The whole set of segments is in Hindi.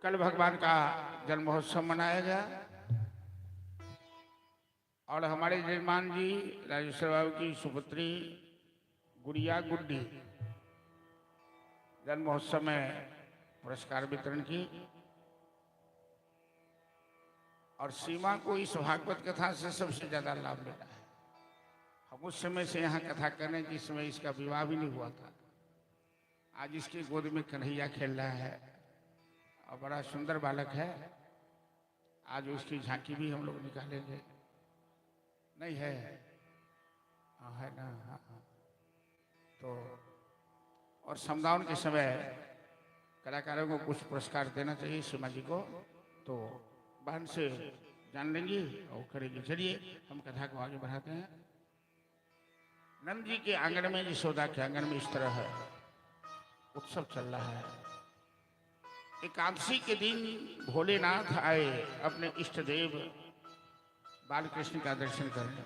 कल भगवान का जन्म महोत्सव मनाया गया और हमारे जजमान जी राजेश्वर बाबू की सुपुत्री गुड़िया गुड्डी जन्म महोत्सव में पुरस्कार वितरण की और सीमा को इस भागवत कथा से सबसे ज्यादा लाभ मिला है। हम उस समय से यहाँ कथा कर रहे हैं जिस समय इसका विवाह भी नहीं हुआ था। आज इसकी गोद में कन्हैया खेल रहा है और बड़ा सुंदर बालक है। आज उसकी झांकी भी हम लोग निकालेंगे। नहीं है? हाँ है ना। हाँ हाँ। तो और समदाउन के समय कलाकारों को कुछ पुरस्कार देना चाहिए सीमा जी को, तो बहन से जान लेंगी और करेंगे। चलिए हम कथा को आगे बढ़ाते हैं। नंद जी के आंगन में, यशोदा के आंगन में इस तरह है उत्सव चल रहा है। एकादशी के दिन भोलेनाथ आए अपने इष्ट देव बालकृष्ण का दर्शन करने।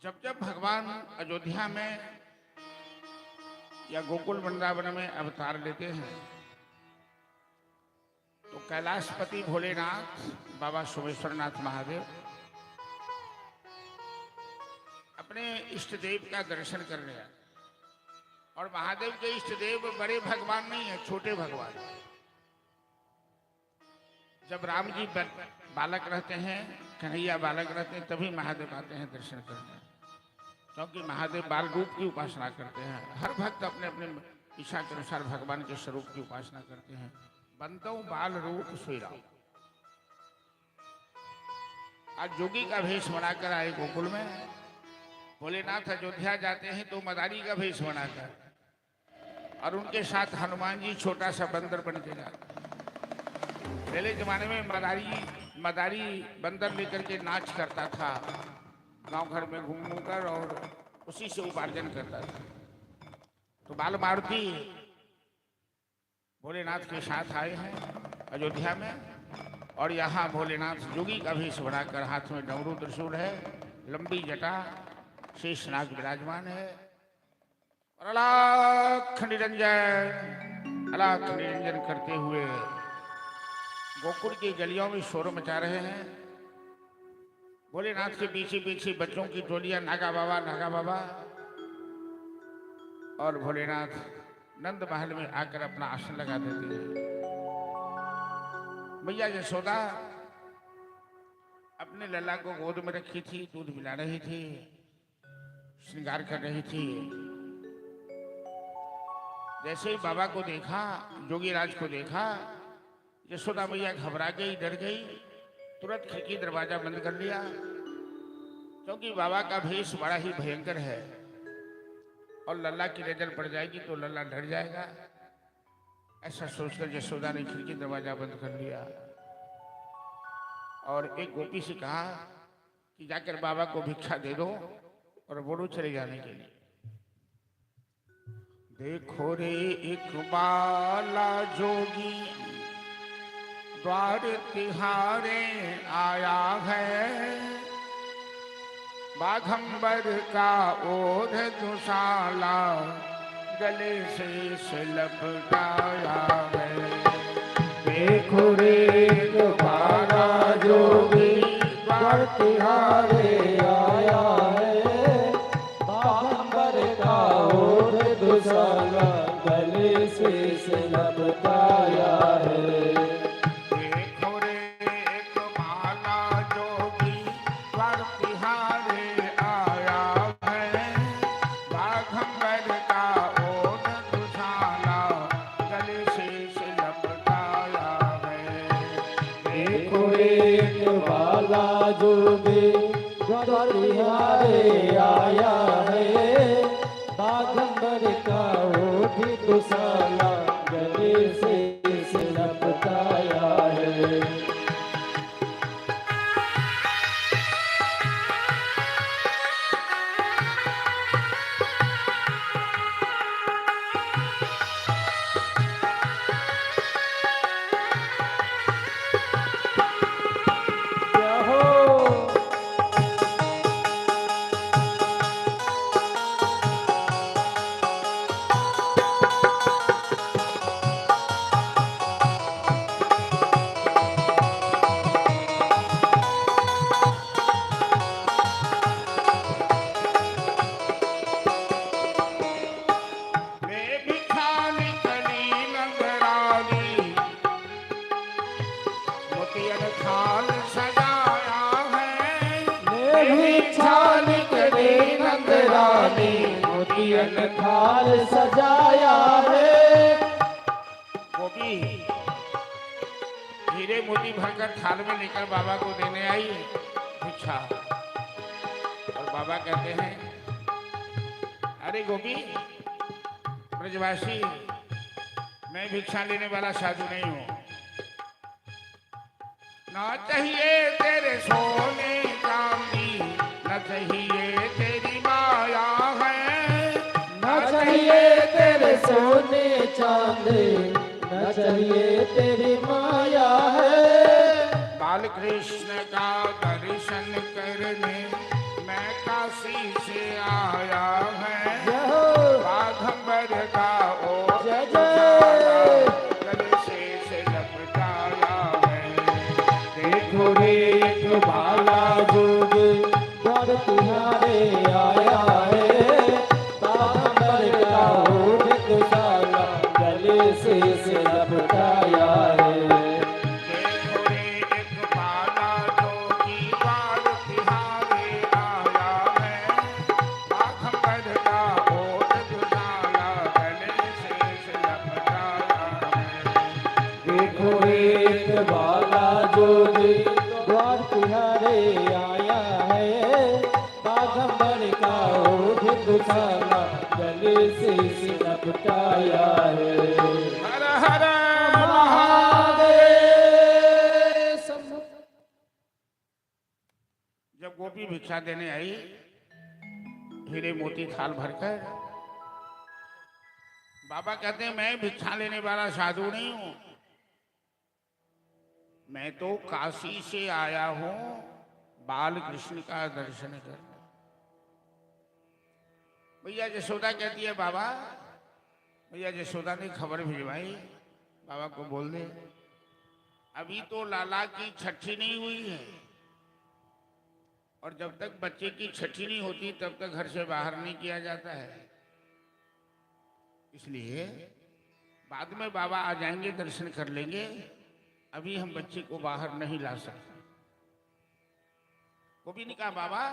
जब जब भगवान अयोध्या में या गोकुल वृंदावन में अवतार लेते हैं तो कैलाशपति भोलेनाथ बाबा सोमेश्वरनाथ महादेव अपने इष्ट देव का दर्शन करने आए। और महादेव के इष्ट देव बड़े भगवान नहीं है, छोटे भगवान। जब राम जी बालक रहते हैं, कन्हैया बालक रहते हैं, तभी महादेव आते हैं दर्शन करने, क्योंकि महादेव बाल रूप की उपासना करते हैं। हर भक्त अपने अपने इच्छा के अनुसार भगवान के स्वरूप की उपासना करते हैं। बंतो बाल रूप सोई राम। आज जोगी का भेष बनाकर आए गोकुल में। भोलेनाथ अयोध्या जाते हैं तो मदारी का भेष बनाकर, और उनके साथ हनुमान जी छोटा सा बंदर बन के जाते हैं। पहले जमाने में मदारी बंदर लेकर के नाच करता था गांव घर में घूम घूम कर, और उसी से उपार्जन करता था। तो बाल मारुति भोलेनाथ के साथ आए हैं अयोध्या में, और यहाँ भोलेनाथ जोगी का भेष बनाकर, हाथ में डमरू त्रिशूल है, लंबी जटा, शेष नाग विराजमान है, और अलख निरंजन करते हुए गोकुल की गलियों में शोर मचा रहे हैं। भोलेनाथ के पीछे पीछे बच्चों की टोलियां, नागा बाबा। और भोलेनाथ नंद महल में आकर अपना आसन लगा देते हैं। मैया यशोदा अपने लल्ला को गोद में रखी थी, दूध पिला रही थी, श्रृंगार कर रही थी। जैसे ही बाबा को देखा, जोगीराज को देखा, यशोदा मैया घबरा गई, डर गई, तुरंत खिड़की दरवाजा बंद कर लिया, क्योंकि बाबा का भेष बड़ा ही भयंकर है और लल्ला की नजर पड़ जाएगी तो लल्ला डर जाएगा। ऐसा सोचकर यशोदा ने खिड़की दरवाजा बंद कर लिया और एक गोपी से कहा कि जाकर बाबा को भिक्षा दे दो और बोलो चले जाने के लिए। देखो रे एक बाला जोगी द्वार तिहारे आया है, बाघंबर का ओढ़ दुशाला गले से लपटाया है। देखो रे बाला जोगी द्वार तिहारे आया है, बाघंबर का ओढ़ दुशाला गले से लपटाया है। जोगी द्वार तिहारे आया है, बाघंबर का ओढ़ दुशाला गले से लपटाया है। हार सजाया है। गोपी हीरे मोती भरकर थाल में लेकर बाबा को देने आई भिक्षा। और बाबा कहते हैं, अरे गोपी ब्रजवासी, मैं भिक्षा लेने वाला साधु नहीं हूं। ना चाहिए तेरे सोने चांदी, न चाहिए तेरी माया है। न चाहिए तेरे सोने चांदी, न चाहिए तेरी माया है। बाल कृष्ण का दर्शन करने मैं काशी से आया है। बाघंबर का ओ जय जय। गले से लपटाया है। देखो रे एक भाला जोगी द्वार तिहारे आया है। बाघंबर का ओढ़ दुशाला गले से लपटाया है। देखो रे एक बाला जोगी द्वार तिहारे आया है। बाघंबर का ओढ़ दुशाला गले से लपटाया है। देखो एक बाला जोगी द्वार तिहारे आया है। बाघंबर का ओढ़ दुशाला गले से लपटाया है। हर हर महादेव। जब गोपी भिक्षा देने आई हीरे मोती थाल भरकर, बाबा कहते हैं, मैं भिक्षा लेने वाला साधु नहीं हूं। मैं तो काशी से आया हूं बाल कृष्ण का दर्शन करने। भैया यशोदा कहती है, बाबा भैया यशोदा ने खबर भिजवाई, बाबा को बोल दे अभी तो लाला की छठी नहीं हुई है। और जब तक बच्चे की छठी नहीं होती तब तक घर से बाहर नहीं किया जाता है। इसलिए बाद में बाबा आ जाएंगे, दर्शन कर लेंगे। अभी हम बच्चे को बाहर नहीं ला सकते। गोपी ने कहा, बाबा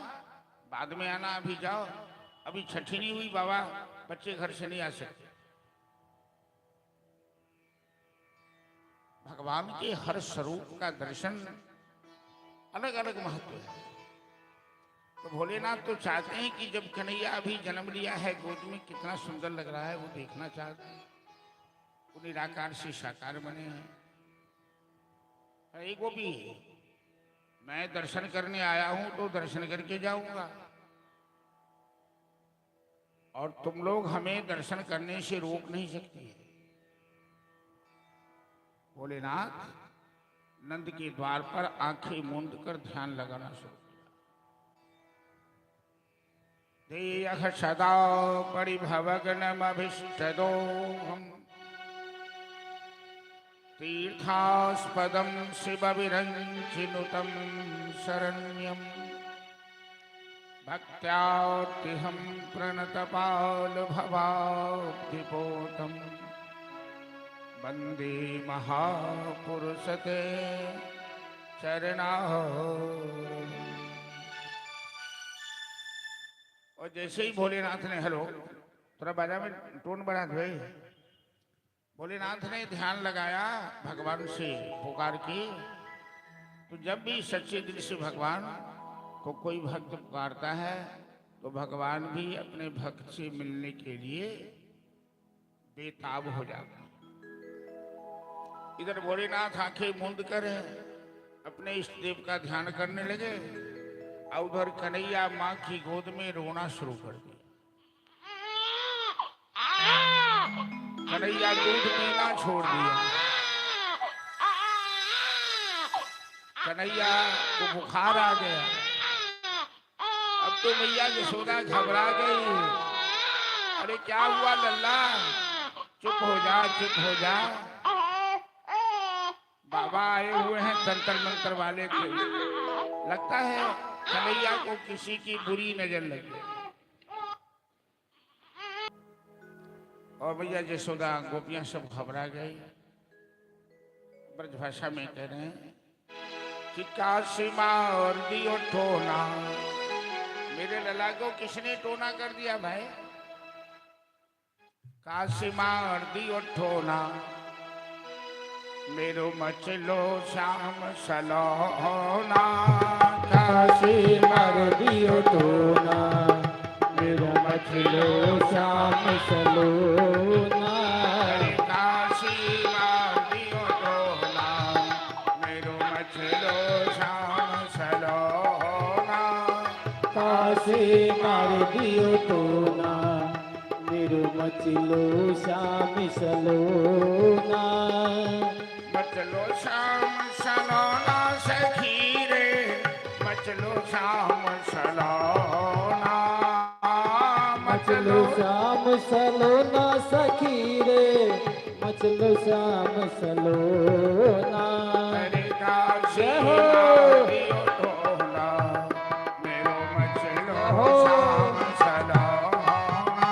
बाद में आना, अभी जाओ, अभी छठी नहीं हुई बाबा, बच्चे घर से नहीं आ सकते। भगवान के हर स्वरूप का दर्शन अलग अलग महत्व है। तो भोलेनाथ तो चाहते हैं कि जब कन्हैया अभी जन्म लिया है गोद में, कितना सुंदर लग रहा है वो देखना चाहते हैं। वो निराकार से साकार बने हैं। अरे गोपी, मैं दर्शन करने आया हूं तो दर्शन करके जाऊंगा, और तुम लोग हमें दर्शन करने से रोक नहीं सकती है। भोलेनाथ नंद के द्वार पर आंखें मूंद कर ध्यान लगाना शुरू किया। सदा परिभवग्नमभिष्टदो हम तीर्थास्पदं शिवविरञ्चिनुतं शरण्यं भक्त्यातिहं प्रणतपालभवाब्धिपोतं वन्दे महापुरुषते चरणारविन्दम्। और जैसे ही भोलेनाथ ने, हेलो थोड़ा बाजा में टोन बढ़ा दे। भोलेनाथ ने ध्यान लगाया, भगवान से पुकार की। तो जब भी सच्चे दिल से भगवान को कोई भक्त पुकारता है तो भगवान भी अपने भक्त से मिलने के लिए बेताब हो जाता है। इधर भोलेनाथ आंखें मूंद कर अपने इष्ट देव का ध्यान करने लगे, और उधर कन्हैया माँ की गोद में रोना शुरू कर दिया। कन्हैया दूध पीना छोड़ दिया। कन्हैया को बुखार आ गया। अब तो मैया यशोदा घबरा गई। अरे क्या हुआ लल्ला, चुप हो जा, चुप हो जा। बाबा आए हुए हैं तंत्र मंत्र वाले के। लगता है कन्हैया को किसी की बुरी नजर लगी। और भैया यशोदा गोपियां सब घबरा गई। ब्रजभाषा में कह रहे हैं कि काशी माँ और दियो टोना। मेरे लला को किसने टोना कर दिया भाई? काशी मार दियो ठोना मेरो मचलो श्याम सलोना काशी मार दियो टोना मेरो मचलो श्याम सलोना काशी मार दियो ठोना मेरो मचलो श्याम सलोना काशी मार दियो टोना मेरो मचलो श्याम सलोना मचलो श्याम सलोना सखी रे मचलो श्याम सलोना मचलो श्याम सलोना सखी रे मचलो श्याम सलोना अरे काशी मार दियो टोना मेरो मचलो श्याम सलोना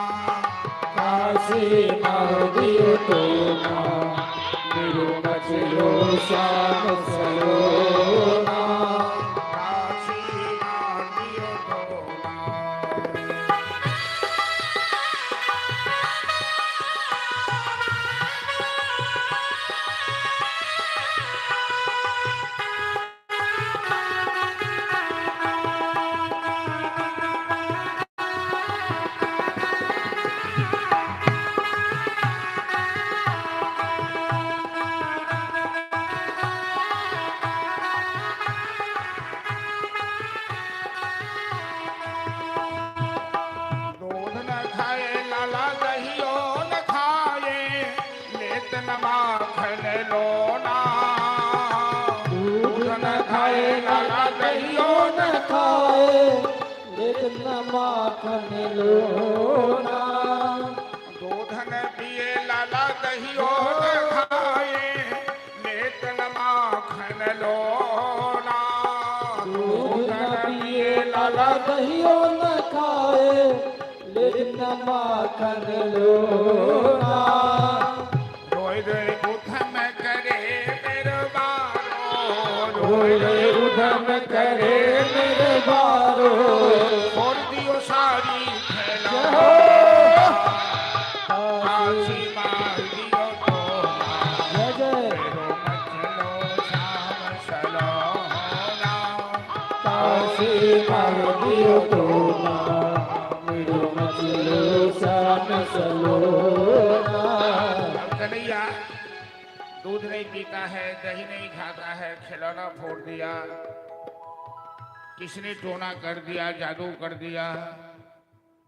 काशी मार दियो टोना मेरो मचलो श्याम सलोना काशी मार दियो टोना दूध न खाए लाला दहियो न खाए लेत न माखन लोना दूध न खाए लाला दहियो न खाए लेकिन माखन लोना दूध न पिए लाला दहियो न खाए लेत न माखन लोना दूध न पिए लाला दहियो न खाए लेकिन माखन लोना रोई रोई उठम करे मेरे बारो रोई रोई उधम करे मेरे बारो छोड़ दियो सारी फैला काशी मार दियो टोना जय जय मेरो मचलो श्याम सलोना काशी मार दियो टोना मेरो मचलो श्याम सलोना कन्हैया दूध नहीं पीता है दही नहीं खाता है खिलौना फोड़ दिया किसने टोना कर दिया जादू कर दिया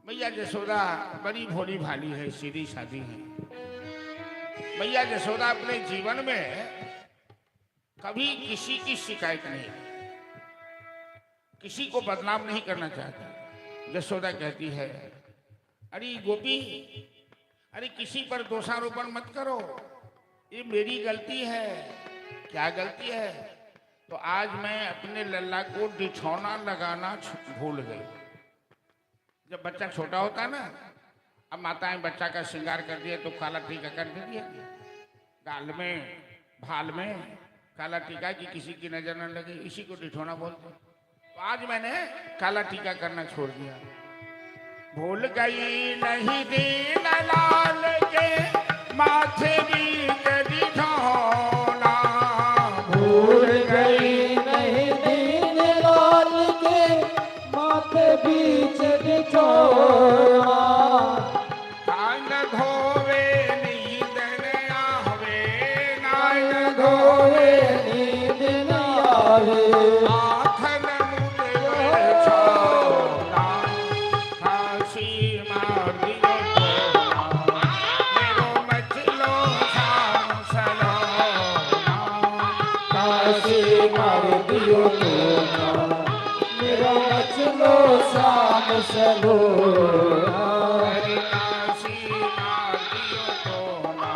मैया यशोदा बड़ी भोली भाली है सीधी सादी है मैया यशोदा अपने जीवन में कभी किसी की शिकायत नहीं किसी को बदनाम नहीं करना चाहती यशोदा कहती है अरे गोपी अरे किसी पर दोषारोपण मत करो ये मेरी गलती है क्या गलती है तो आज मैं अपने लल्ला को बिछौना लगाना भूल गई जब बच्चा छोटा होता ना अब माताएं बच्चा का श्रृंगार कर दिया तो काला टीका कर दिया गाल में भाल में काला टीका की किसी की नजर न लगे इसी को डिठौना बोलते तो आज मैंने काला टीका करना छोड़ दिया भूल गई नहीं दीन लाल के माथे भी डिठौना भूल गई नहीं दीन लाल के माथे बीच बिछोना कान धोवे नींद न आवे नाय धोए नींद न आवे आखन मुदे छोना काशी मार दियो टोना मेरो मचलो श्याम सलोना काशी मार दियो टोना मेरा मचलो श्याम सलोना हरि काशी मार दियो टोना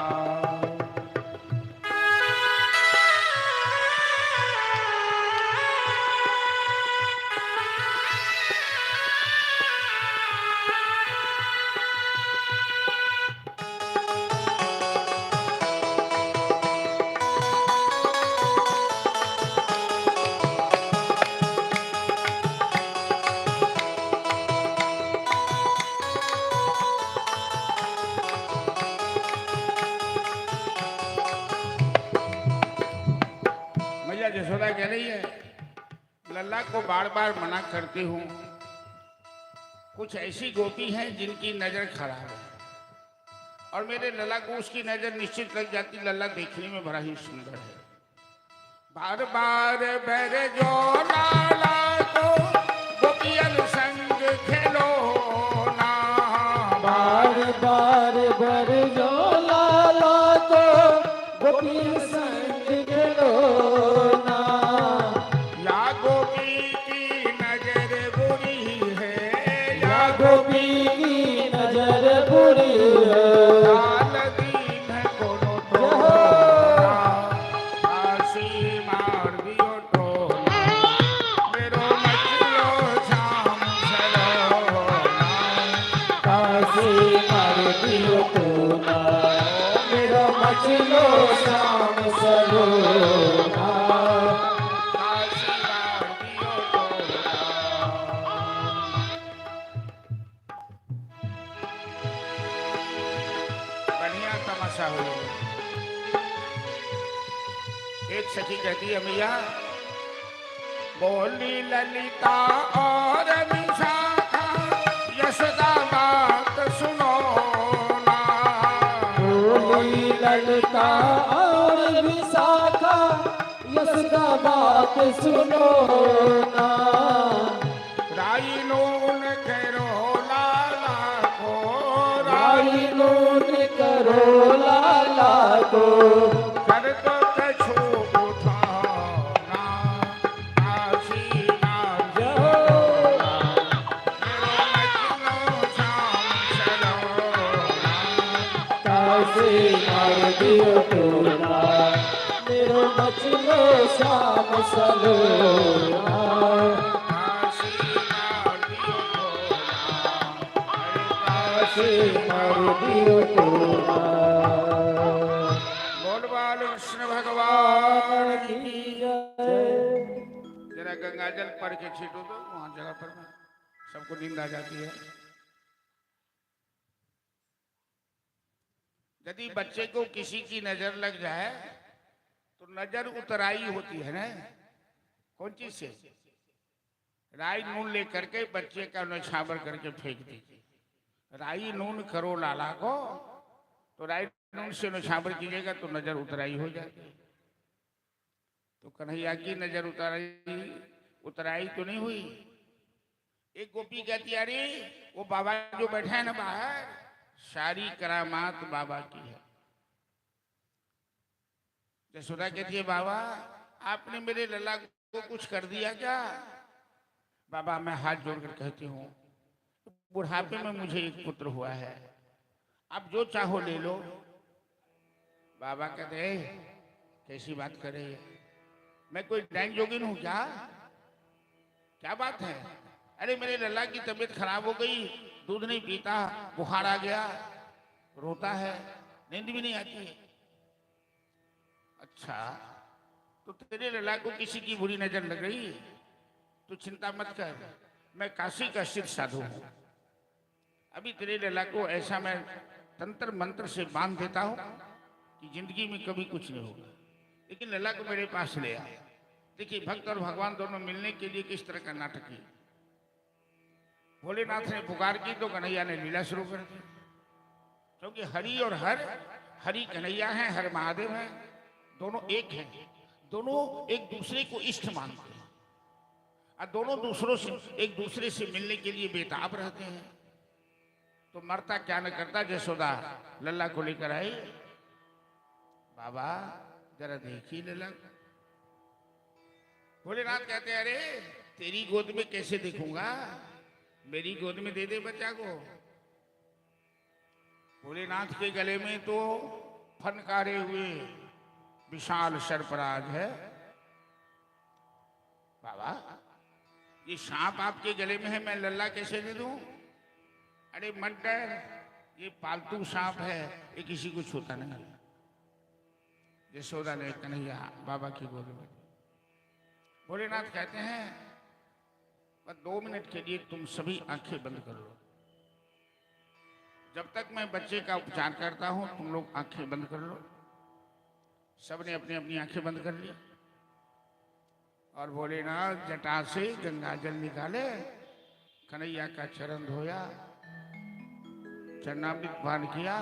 लल्ला को बार बार मना करती हूँ। कुछ ऐसी गोपी हैं जिनकी नजर खराब है और मेरे लल्ला को उसकी नजर निश्चित लग जाती। लल्ला देखने में बड़ा ही सुंदर है। बार बार बर जो लाला को गोपियन संग खेलो ना। बार बार बर जो लाला को गोपी संग खेलो ना। या गोपी की नजर बुरी है, या गोपी की नजर बुरी है। लाल दीन कोनो तो आसी मार दियो टोला, मेरो मचलो शाम चलो काशी मार दियो टोला, मेरो मचलो शाम सलोना। आसी मार दियो टोला। बढ़िया तमाशा हो। एक सखी कहती है मैया, बोली ललिता और विशाखा यशोदा बात सुनो ना। बोली ललिता और विशाखा यशोदा बात सुनो ना। राई नून करो लाला को, राई नून करो लाला को, कर दो कछु उठाना। आसी नाम जहो मेरो मजनू शाम चलो। काशी मार दियो टोला, मेरो मचलो शाम सलोना। काशी मार दियो टोला। बोल बाल कृष्ण भगवान की। की जय। जरा गंगा जल पढ़ के छीटो तो वहां जगह पर में सबको नींद आ जाती है। यदि बच्चे को किसी की नजर लग जाए तो नजर उतराई होती है ना। कौन चीज से? राई नून लेकर के बच्चे का नछावर करके फेंक दीजिए। राई नून करो लाला को, तो राई नून से नछावर कीजिएगा तो नजर उतराई हो जाएगी। तो कन्हैया की नजर उतराई तो नहीं हुई। एक गोपी कहती है, अरे वो बाबा जो बैठे हैं ना बाहर, सारी करामात बाबा की है। यशोदा कहती है, बाबा आपने मेरे लल्ला को कुछ कर दिया क्या? बाबा मैं हाथ जोड़कर कहती हूँ, बुढ़ापे में मुझे एक पुत्र हुआ है, आप जो चाहो ले लो। बाबा कहते कैसी बात कर रही है, मैं कोई डाइन जोगिन हूँ क्या? क्या बात है? अरे मेरे लल्ला की तबीयत खराब हो गई, दूध नहीं पीता, बुखार आ गया, रोता है, नींद भी नहीं आती है। अच्छा, तो तेरे लल्ला को किसी की बुरी नजर लग गई तो चिंता मत कर, मैं काशी का सिद्ध साधु हूं। अभी तेरे लल्ला को ऐसा मैं तंत्र मंत्र से बांध देता हूं कि जिंदगी में कभी कुछ नहीं होगा। लेकिन लल्ला को मेरे पास ले आया। देखिए भक्त और भगवान दोनों मिलने के लिए किस तरह का नाटक किया। भोलेनाथ ने पुकार की तो कन्हैया ने लीला शुरू कर दी। क्योंकि हरि और हर, हरि कन्हैया है, हर महादेव है, दोनों एक हैं, दोनों एक दूसरे को इष्ट मानते हैं और दोनों दूसरों से एक दूसरे से मिलने के लिए बेताब रहते हैं। तो मरता क्या न करता, यशोदा लल्ला को लेकर आई। बाबा जरा देखिए लल्ला। भोलेनाथ कहते हैं, अरे तेरी गोद में कैसे देखूंगा, मेरी गोद में दे दे बच्चा को। भोलेनाथ के गले में तो फनकारे हुए विशाल सर्पराज है। बाबा ये सांप आपके गले में है, मैं लल्ला कैसे दे दूं? अरे मत डर, ये पालतू सांप है, ये किसी को छूता नहीं। यशोदा ने कन्हैया बाबा की गोद में। भोलेनाथ कहते हैं, बस 2 मिनट के लिए तुम सभी आंखें बंद कर लो। जब तक मैं बच्चे का उपचार करता हूं तुम लोग आंखें बंद कर लो। सबने अपनी अपनी आंखें बंद कर ली और भोलेनाथ जटा से गंगा जल निकाले, कन्हैया का चरण धोया, चरणामृत पान किया।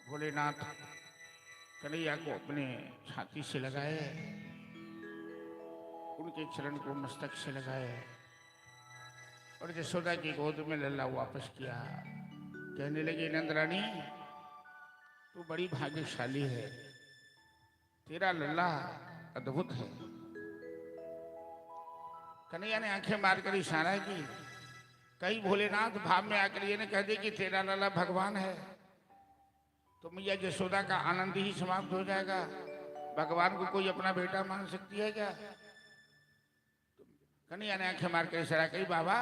भोलेनाथ कन्हैया को अपने छाती से लगाए, उनके चरण को मस्तक से लगाए और यशोदा की गोद में लल्ला वापस किया। कहने लगे, नंद रानी तू बड़ी भाग्यशाली है, तेरा लल्ला अद्भुत है। कन्हैया ने आंखें मारकर इशारा की। कहीं भोलेनाथ भाव में आकर ये न कह दे कि तेरा लल्ला भगवान है, तो मैया यशोदा का आनंद ही समाप्त हो जाएगा। भगवान को कोई अपना बेटा मान सकती है क्या? कन्हैया ने आंखें मारकर इशारा कही, बाबा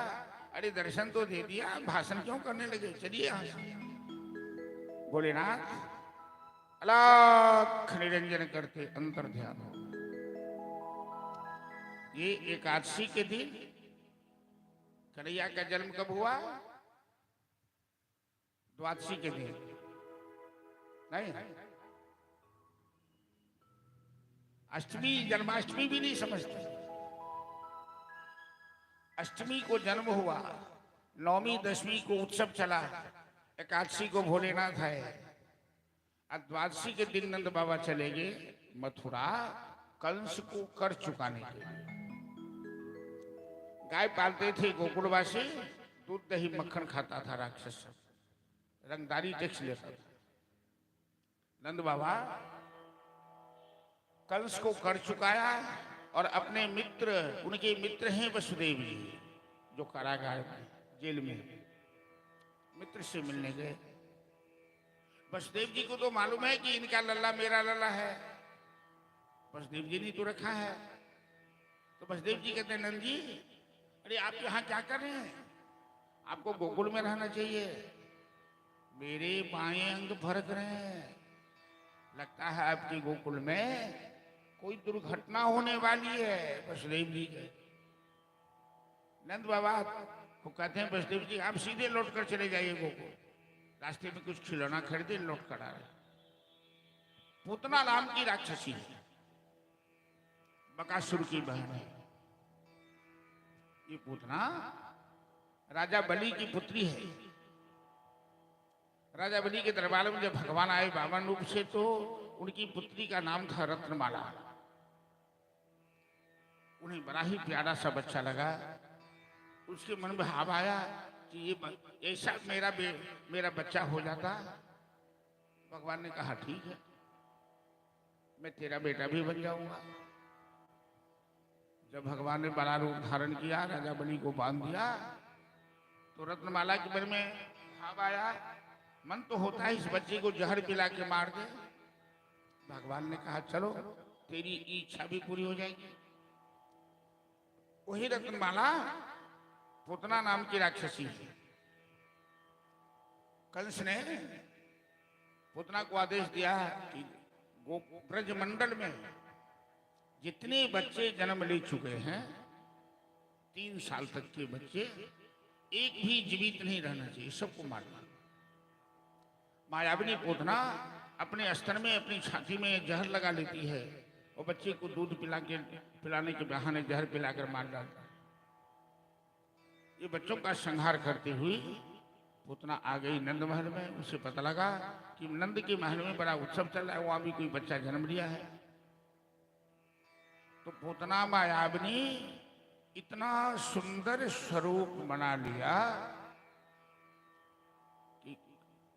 अरे दर्शन तो दे दिया, भाषण क्यों करने लगे, चलिए यहां से। भोलेनाथ अलख निरंजन करके अंतर ध्यान हो। ये एकादशी के दिन कन्हैया का जन्म कब हुआ? द्वादशी के दिन नहीं, अष्टमी जन्माष्टमी भी नहीं समझते। अष्टमी को जन्म हुआ, नौमी दशमी को उत्सव चला, एकादशी को भोलेनाथ है, और द्वादशी के दिन नंद बाबा चले गए मथुरा कंस को कर चुकाने के लिए। गाय पालते थे गोकुलवासी, दूध दही मक्खन खाता था राक्षस, रंगदारी टैक्स लेता था। नंद बाबा कंस को कर चुकाया और अपने मित्र, उनके मित्र हैं वसुदेव जी, जो कारागार में जेल में, मित्र से मिलने गए। वसुदेव जी को तो मालूम है कि इनका लल्ला मेरा लल्ला है, वसुदेव जी ने तो रखा है। तो वसुदेव जी कहते हैं, नंद जी अरे आप यहाँ क्या कर रहे हैं, आपको गोकुल में रहना चाहिए। मेरे बाएं अंग फरक रहे हैं, लगता है आपके गोकुल में कोई दुर्घटना होने वाली है। वसुदेव जी के नंद बाबा को कहते हैं, वसुदेव जी आप सीधे लौट कर चले जाइए गोकुल, रास्ते में कुछ खिलौना खरीदे लौट कर आ रहे। पूतना नाम की राक्षसी है, बकासुर की बहन है। ये पूतना राजा बलि की पुत्री है। राजा बलि के दरबार में जब भगवान आए वामन रूप से, तो उनकी पुत्री का नाम था रत्नमाला। उन्हें बड़ा ही प्यारा सा बच्चा लगा। उसके मन में भाव आया कि ये ऐसा मेरा बच्चा हो जाता। भगवान ने कहा ठीक है, मैं तेरा बेटा भी बन जाऊंगा। जब भगवान ने बड़ा रूप धारण किया, राजा बलि को बांध दिया, तो रत्नमाला के मन में भाव आया, मन तो होता है इस बच्चे को जहर पिला के मार दे। भगवान ने कहा चलो तेरी इच्छा भी पूरी हो जाएगी। वही रत्नमाला पूतना नाम की राक्षसी है। कंस ने पूतना को आदेश दिया कि ब्रजमंडल में जितने बच्चे जन्म ले चुके हैं, 3 साल तक के बच्चे, एक भी जीवित नहीं रहना चाहिए, सबको मारना। मायाविनी पूतना अपने अस्तर में, अपनी छाती में जहर लगा लेती है और बच्चे को दूध पिलाने के बहाने जहर पिलाकर मार डालता है। ये बच्चों का संहार करते हुए पूतना आ गई नंद महल में। उसे पता लगा कि नंद के महल में बड़ा उत्सव चल रहा है, वहां भी कोई बच्चा जन्म लिया है। तो पूतना मायाविनी इतना सुंदर स्वरूप बना लिया कि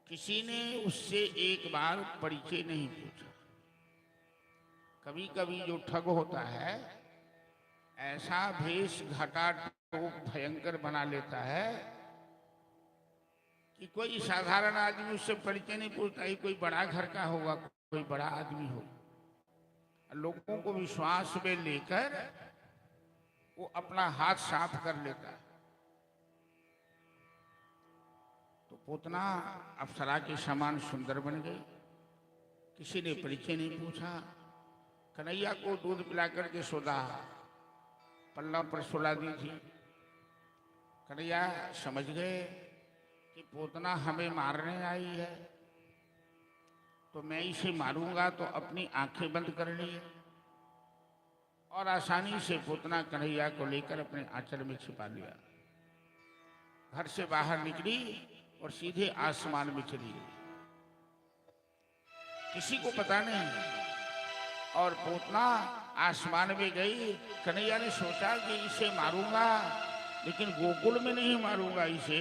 किसी ने उससे एक बार परिचय नहीं पूछा। कभी कभी जो ठग होता है, ऐसा भेष घटा टोप भयंकर बना लेता है कि कोई साधारण आदमी उससे परिचय नहीं पूछता। ही कोई बड़ा घर का होगा, कोई बड़ा आदमी होगा, लोगों को विश्वास में लेकर वो अपना हाथ साफ कर लेता है। तो पूतना अप्सरा के समान सुंदर बन गई। किसी ने परिचय नहीं पूछा। कन्हैया को दूध पिला करके सोदा पल्ला पर सुला दी थी। कन्हैया समझ गए कि पूतना हमें मारने आई है, तो मैं इसे मारूंगा तो अपनी आंखें बंद कर ली और आसानी से पूतना कन्हैया को लेकर अपने आंचल में छिपा लिया। घर से बाहर निकली और सीधे आसमान में चली गई, किसी को पता नहीं। और पूतना आसमान में गई। कन्हैया ने सोचा कि इसे मारूंगा, लेकिन गोकुल में नहीं मारूंगा इसे,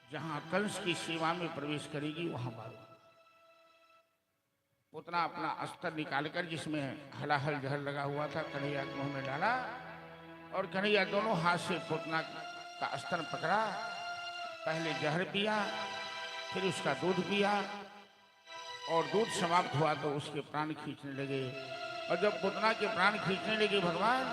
जहां कंस की सीमा में प्रवेश करेगी वहां मारूंगा। पूतना अपना अस्त्र निकालकर, जिसमें हलाहल जहर लगा हुआ था, कन्हैया के मुंह में डाला और कन्हैया दोनों हाथ से पूतना का अस्त्र पकड़ा। पहले जहर पिया, फिर उसका दूध पिया, और दूध समाप्त हुआ तो उसके प्राण खींचने लगे। और जब पूतना के प्राण खींचने लगे भगवान,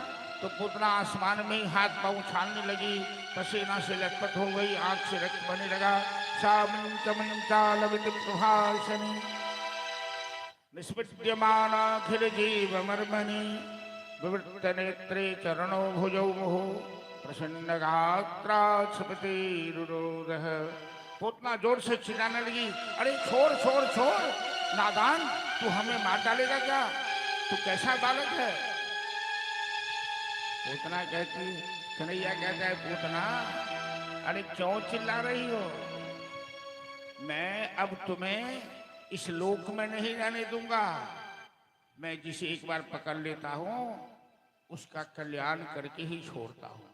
तो पूतना आसमान में ही हाथ पांव उछालने लगी, पसीना से लटपट हो गई, आंख से रक्त बहने लगा। सामं चमं चालवित प्रभाषणी निस्पृद्यमानाखिल जीवमर्मणि विवृत्त नेत्रे चरणो भुजौ मुहुः प्रसन्न गात्राच्छपतिरुरोधः। पूतना जोर से चिल्लाने लगी, अरे छोड़ छोड़ छोड़, नादान, तू हमें मार डालेगा क्या? तू कैसा बालक है? पूतना कहती, कन्हैया कहता है, पूतना अरे क्यों चिल्ला रही हो? मैं अब तुम्हें इस लोक में नहीं रहने दूंगा। मैं जिसे एक बार पकड़ लेता हूं उसका कल्याण करके ही छोड़ता हूं।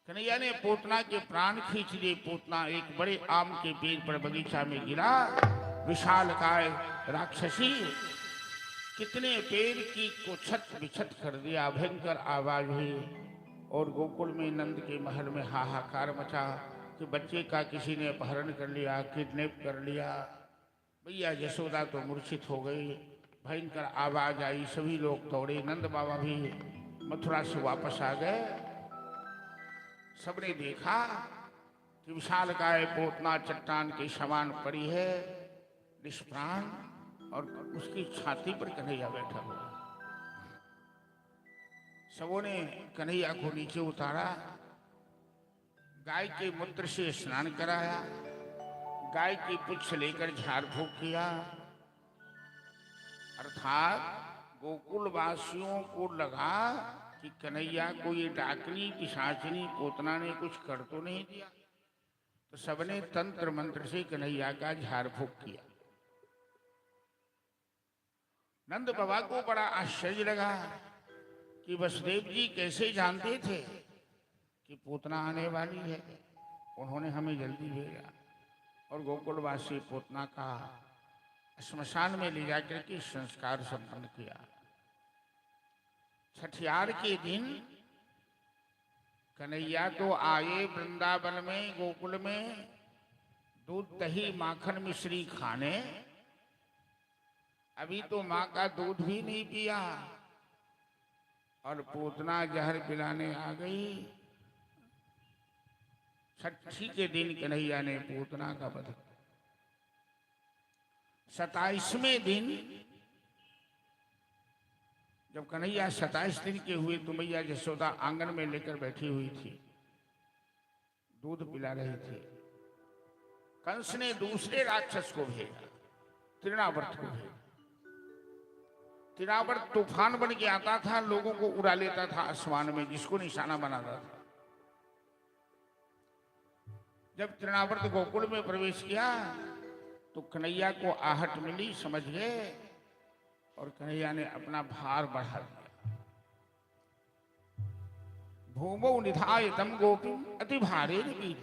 कन्हैया ने पूतना के प्राण खींच लिए। पूतना एक बड़े आम के पेड़ पर बगीचा में गिरा। विशालकाय राक्षसी कितने पेड़ की को छत बिछत कर दिया। भयंकर आवाज हुई और गोकुल में नंद के महल में हाहाकार मचा कि बच्चे का किसी ने अपहरण कर लिया, किडनैप कर लिया। भैया यशोदा तो मूर्छित हो गई। भयंकर आवाज आई, सभी लोग दौड़े। नंद बाबा भी मथुरा से वापस आ गए। सबने देखा कि विशालकाय पूतना चट्टान के समान पड़ी है, निष्प्राण, और उसकी छाती पर कन्हैया बैठा हुआ। सबों ने कन्हैया को नीचे उतारा, गाय के मूत्र से स्नान कराया, गाय की पुच्छ लेकर झाड़ फूक किया। अर्थात गोकुल वासियों को लगा कि कन्हैया को ये डाकनी पिशाचिनी पूतना ने कुछ कर तो नहीं दिया, तो सबने तंत्र मंत्र से कन्हैया का झाड़ फूक किया। नंद बाबा को बड़ा आश्चर्य लगा कि वसुदेव जी कैसे जानते थे कि पूतना आने वाली है। उन्होंने हमें जल्दी भेजा और गोकुलवासी पूतना का श्मशान में ले जाकर के संस्कार संपन्न किया। छठियार के दिन कन्हैया तो आए वृंदावन में, गोकुल में दूध दही माखन मिश्री खाने। अभी तो माँ का दूध भी नहीं पिया और पूतना जहर पिलाने आ गई। छठी के दिन कन्हैया ने पूतना का वध। 27वें दिन जब कन्हैया 27 दिन के हुए तो मैया यशोदा आंगन में लेकर बैठी हुई थी, दूध पिला रही थी। कंस ने दूसरे राक्षस को भेजा, तृणावर्त को भेजा। तृणावर्त तूफान बन के आता था, लोगों को उड़ा लेता था आसमान में, जिसको निशाना बनाता था। जब तृणावर्त गोकुल में प्रवेश किया तो कन्हैया को आहट मिली, समझ गए, और कन्हैया ने अपना भार बढ़ा दिया। भूमौ निधाय तम गोपी अति भारे पीठ।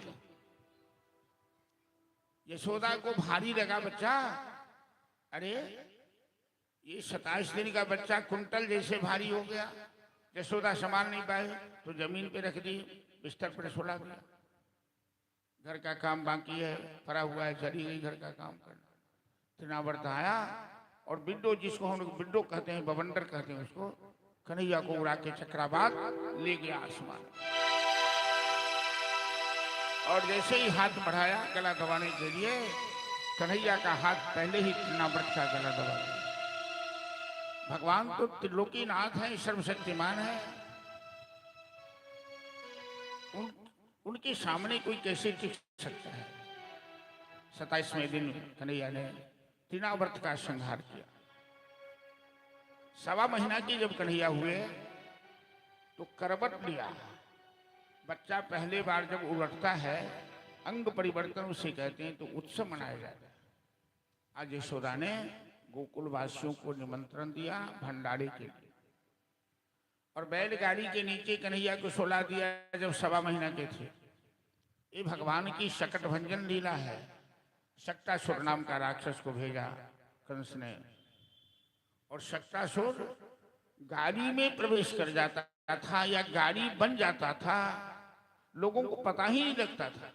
यशोदा को भारी लगा बच्चा। अरे ये 27 दिन का बच्चा कुंटल जैसे भारी हो गया। यशोदा संभाल नहीं पाए तो जमीन पे रख दी, बिस्तर पर सुला दिया। घर का काम बाकी है, पड़ा हुआ है, चली गई घर का काम करना। तृणावर्त आया और बिड्डो, जिसको हम लोग बिड्डो कहते हैं, बवंडर कहते हैं उसको, कन्हैया को उड़ा के चक्राबाद ले गया आसमान। और जैसे ही हाथ बढ़ाया गला दबाने के लिए, कन्हैया का हाथ पहले ही तृणावर्त का गला दबा दिया। भगवान तो त्रिलोकीनाथ है, सर्वशक्तिमान है, उनके सामने कोई कैसे टिक सकता है। 27वें दिन कन्हैया ने तृणावर्त का संहार किया। सवा महीना के जब कन्हैया हुए तो करवट लिया। बच्चा पहली बार जब उलटता है, अंग परिवर्तन उसे कहते हैं, तो उत्सव मनाया जाता है। आज यशोदा ने गोकुल वासियों को निमंत्रण दिया भंडारे के लिए, और बैलगाड़ी के नीचे कन्हैया को सुला दिया जब सवा महीना के थे। ये भगवान की शकट भंजन लीला है। शक्टासुर नाम का राक्षस को भेजा कंस ने, और शक्टासुर गाड़ी में प्रवेश कर जाता था या गाड़ी बन जाता था, लोगों को पता ही नहीं लगता था।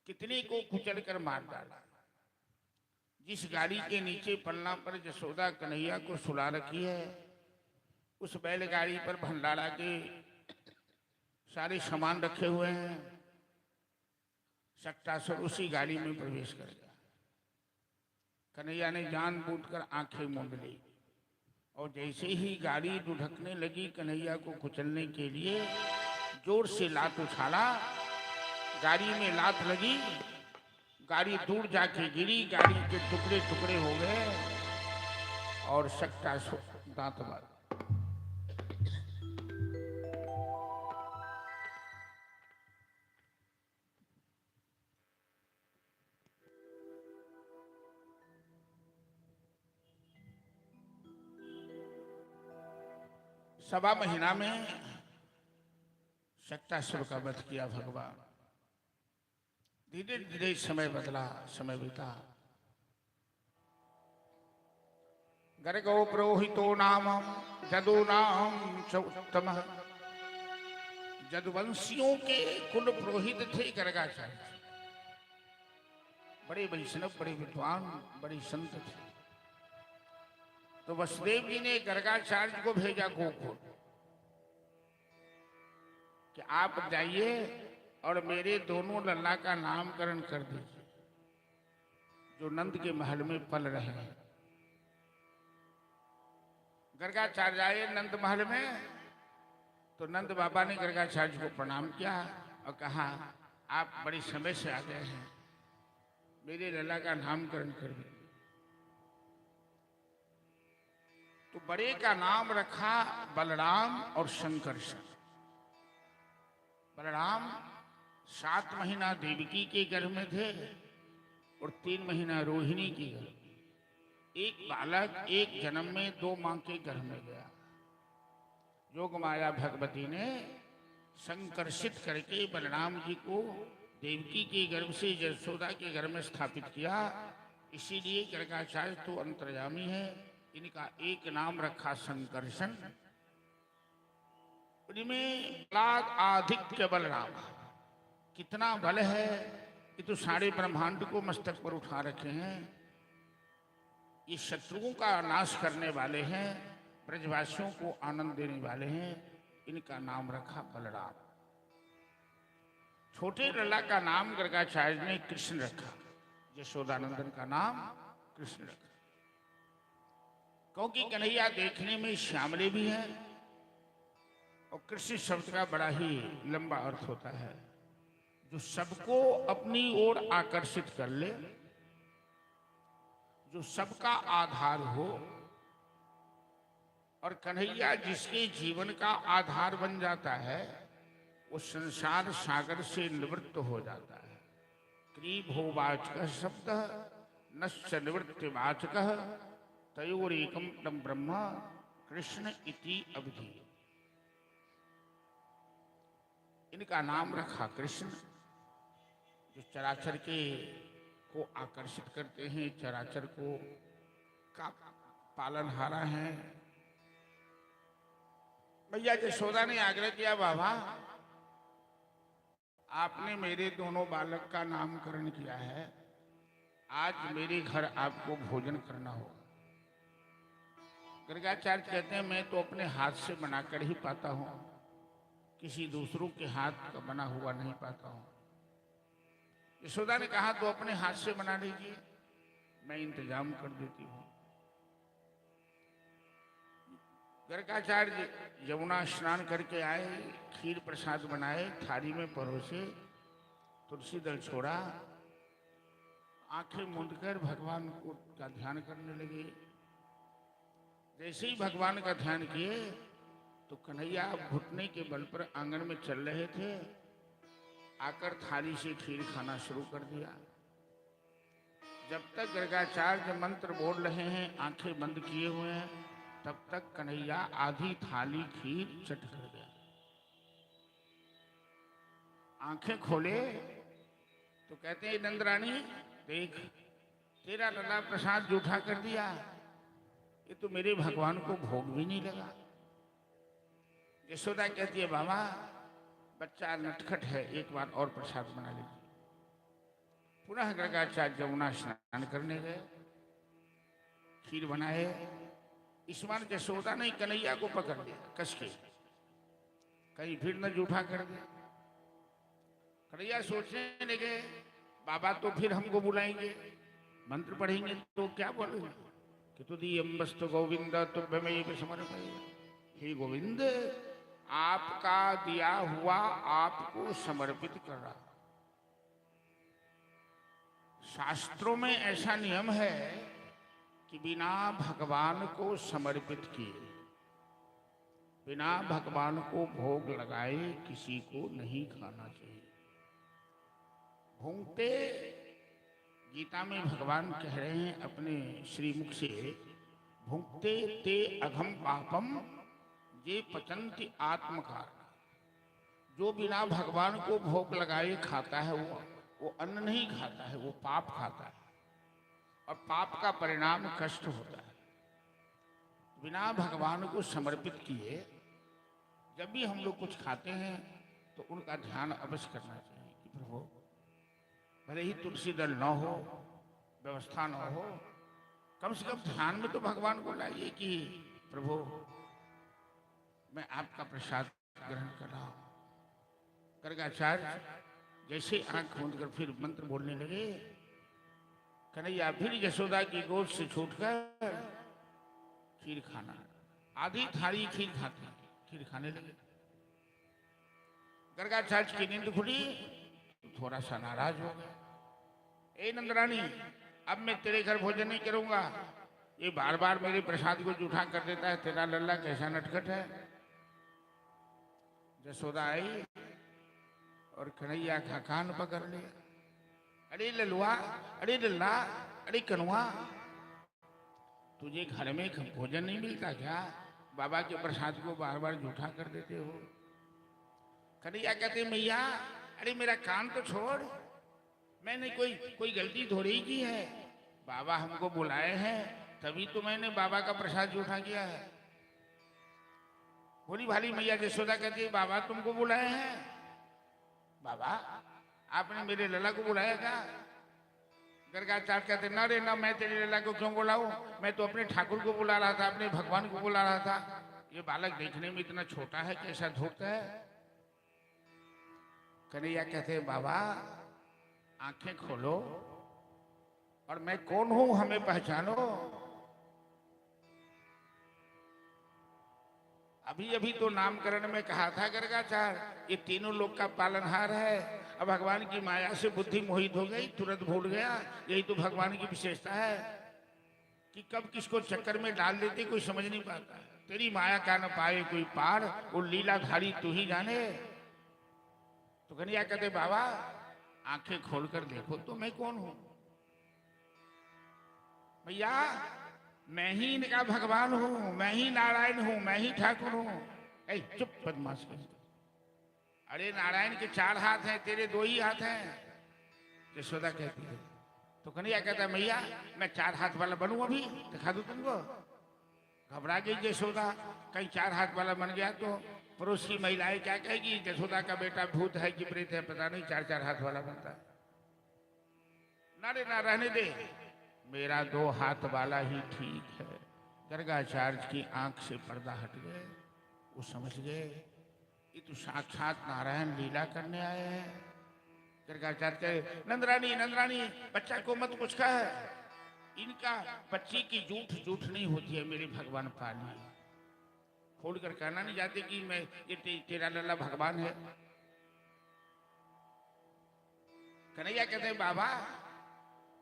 कितने को कुचल कर मार डाला। जिस गाड़ी के नीचे पलना पर यशोदा कन्हैया को सुला रखी है, उस बैलगाड़ी पर भंडारा के सारे सामान रखे हुए हैं। शक्टासुर उसी गाड़ी में प्रवेश कर गया। कन्हैया ने जानबूझकर आंखें मूंद ली, और जैसे ही गाड़ी ढुकने लगी कन्हैया को कुचलने के लिए जोर से लात उछाला। गाड़ी में लात लगी, गाड़ी दूर जाके गिरी, गाड़ी के टुकड़े टुकड़े हो गए, और शक्टासुर दांत मारा। सवा महीना में शक्टासुर का वध किया भगवान। धीरे धीरे समय बदला, समय बीता। गर्गो पुरोहितो नाम जदु नाम च उत्तम। जदुवंशियों के कुल पुरोहित थे गर्गाचार्य। बड़े वैष्णव, बड़े विद्वान, बड़े संत थे। तो वसुदेव जी ने गर्गाचार्य को भेजा गोकुल कि आप जाइए और मेरे दोनों लल्ला का नामकरण कर दीजिए जो नंद के महल में पल रहे हैं। गर्गाचार्य आए नंद महल में, तो नंद बाबा ने गर्गाचार्य को प्रणाम किया और कहा, आप बड़े समय से आ गए हैं, मेरे लल्ला का नामकरण कर दीजिए। तो बड़े का नाम रखा बलराम और शंकरषण। बलराम 7 महीना देवकी के गर्भ में थे और 3 महीना रोहिणी के गर्भ में। एक बालक एक जन्म में 2 मां के गर्भ में गया। जोग माया भगवती ने संकर्षित करके बलराम जी को देवकी के गर्भ से यशोदा के गर्भ में स्थापित किया। इसीलिए गर्गाचार्य तो अंतर्यामी है, इनका एक नाम रखा संकर्षण। उनमें बलाद आधिक्य बलराम, कितना बल है कि तो सारे ब्रह्मांड को मस्तक पर उठा रखे हैं। ये शत्रुओं का नाश करने वाले हैं, ब्रजवासियों को आनंद देने वाले हैं। इनका नाम रखा बलराम। छोटे लल्ला का नाम गर्गाचार्य ने कृष्ण रखा, यशोदानंदन का नाम कृष्ण रखा, क्योंकि कन्हैया देखने में श्यामले भी हैं और कृष्ण शब्द का बड़ा ही लंबा अर्थ होता है, जो सबको अपनी ओर आकर्षित कर ले, जो सबका आधार हो। और कन्हैया जिसके जीवन का आधार बन जाता है, वो संसार सागर से निवृत्त हो जाता है। क्रीभोवाचक शब्द नश्च निवृत्तिवाचक तयोरेकम तम ब्रह्म कृष्ण इति अवधि। इनका नाम रखा कृष्ण, जो चराचर के को आकर्षित करते हैं, चराचर को का पालनहारा है। भैया यशोदा ने आग्रह किया, बाबा आपने मेरे दोनों बालक का नामकरण किया है, आज मेरे घर आपको भोजन करना होगा। गर्गाचार्य कहते हैं, मैं तो अपने हाथ से बनाकर ही पाता हूं, किसी दूसरों के हाथ का बना हुआ नहीं पाता हूं। यशोदा ने कहा, तो अपने हाथ से बना लीजिए, मैं इंतजाम कर देती हूं। गर्गाचार्य यमुना स्नान करके आए, खीर प्रसाद बनाए, थाली में परोसे, तुलसी दल छोड़ा, आंखें मूंदकर भगवान को का ध्यान करने लगे। जैसे ही भगवान का ध्यान किए तो कन्हैया घुटने के बल पर आंगन में चल रहे थे, आकर थाली से खीर खाना शुरू कर दिया। जब तक गर्गाचार्य मंत्र बोल रहे हैं, आंखें बंद किए हुए हैं, तब तक कन्हैया आधी थाली खीर चट कर गया। आंखें खोले तो कहते हैं नंदरानी देख, तेरा लला प्रसाद जूठा कर दिया, ये तो मेरे भगवान को भोग भी नहीं लगा। यशोदा कहती है बाबा बच्चा नटखट है, एक बार और प्रसाद बना लीजिए। पुनः गर्गाचार्य जमुना स्नान करने गए, खीर बनाए। इस बार यशोदा ने कन्हैया को पकड़ लिया कस के, कहीं फिर न जूठा कर दे। कन्हैया सोचने लगे बाबा तो फिर हमको बुलाएंगे, मंत्र पढ़ेंगे तो क्या बोलेंगे कि तुदीयम्बस्तु गोविंद तुभ्यमेव समर्पयामि। हे गोविंद, आपका दिया हुआ आपको समर्पित कर रहा। शास्त्रों में ऐसा नियम है कि बिना भगवान को समर्पित किए, बिना भगवान को भोग लगाए किसी को नहीं खाना चाहिए। भूंगते, गीता में भगवान कह रहे हैं अपने श्रीमुख से, भुंक्ते ते अघम पापम ये पचंति आत्मकार। जो बिना भगवान को भोग लगाए खाता है वो अन्न नहीं खाता है, वो पाप खाता है, और पाप का परिणाम कष्ट होता है। बिना भगवान को समर्पित किए जब भी हम लोग कुछ खाते हैं तो उनका ध्यान अवश्य करना चाहिए कि प्रभु, भले ही तुलसी दल न हो, व्यवस्था न हो, कम से कम ध्यान में तो भगवान को लाइए कि प्रभु मैं आपका प्रसाद ग्रहण कर रहा हूं। गर्गाचार्य जैसे आंख मूंद कर फिर मंत्र बोलने लगे, कन्हैया फिर यशोदा की गोद से छूटकर खीर खाना, आधी थाली खीर खाते, खीर खाने लगे। गर्गाचार्य की नींद खुली तो थोड़ा सा नाराज हो गया। ए नंदरानी, अब मैं तेरे घर भोजन नहीं करूंगा, ये बार बार मेरे प्रसाद को जूठा कर देता है, तेरा लल्ला कैसा नटखट है। यशोदा आई और कन्हैया का कान पकड़ लिया। अरे ललुआ, अरे लल्ला, अरे कनुआ, तुझे घर में भोजन नहीं मिलता क्या? बाबा के प्रसाद को बार बार जूठा कर देते हो। कन्हैया कहते मैया अरे मेरा कान तो छोड़, मैंने कोई गलती थोड़ी ही की है, बाबा हमको बुलाए हैं तभी तो मैंने बाबा का प्रसाद जूठा किया है। भोली भाली मैया यशोदा कहती है बाबा तुमको बुलाए हैं? बाबा आपने मेरे लला को बुलाया क्या? गर्गाचार्य कहते ना रे ना, मैं तेरे लला को क्यों बुलाऊं, मैं तो अपने ठाकुर को बुला रहा था, अपने भगवान को बुला रहा था। ये बालक देखने में इतना छोटा है, कैसा धूर्त है। कन्हैया कहते हैं बाबा आंखें खोलो और मैं कौन हूं हमें पहचानो। अभी अभी तो नामकरण में कहा था गर्गाचार्य ये तीनों लोग का पालनहार है, अब भगवान की माया से बुद्धि मोहित हो गई, तुरंत भूल गया। यही तो भगवान की विशेषता है कि कब किसको चक्कर में डाल देते कोई समझ नहीं पाता। तेरी माया का न पाए कोई पार, वो लीलाधारी तू ही जाने। तो कन्हैया कहते बाबा आंखें खोलकर देखो तो मैं कौन हूं। भैया मैं ही इनका भगवान हूं, मैं ही नारायण हूं, मैं ही ठाकुर हूं। ऐ चुप बदमाश कर। अरे नारायण के 4 हाथ हैं, तेरे 2 ही हाथ हैं, यशोदा कहती है। तो कन्हैया कहता है मैया मैं 4 हाथ वाला बनूं, अभी दिखा दूं तुमको। घबरा गई यशोदा, कहीं 4 हाथ वाला बन गया तो पड़ोस की महिलाएं क्या कहेगी, यशोदा का बेटा भूत है कि प्रेत है पता नहीं, 4 हाथ वाला बनता है। ना रे ना, रहने दे, मेरा 2 हाथ वाला ही ठीक है। गर्गाचार्य की आंख से पर्दा हट गए, वो समझ गए ये तो साक्षात नारायण लीला करने आए हैं। गर्गाचार्य कहे नंदरानी नंदरानी बच्चा को मत कुछ कह, इनका बच्ची की झूठ नहीं होती है, मेरे भगवान पाली। खोल कर कहना नहीं जाते कि मैं ये तेरा लल्ला भगवान है। कन्हैया कहते हैं बाबा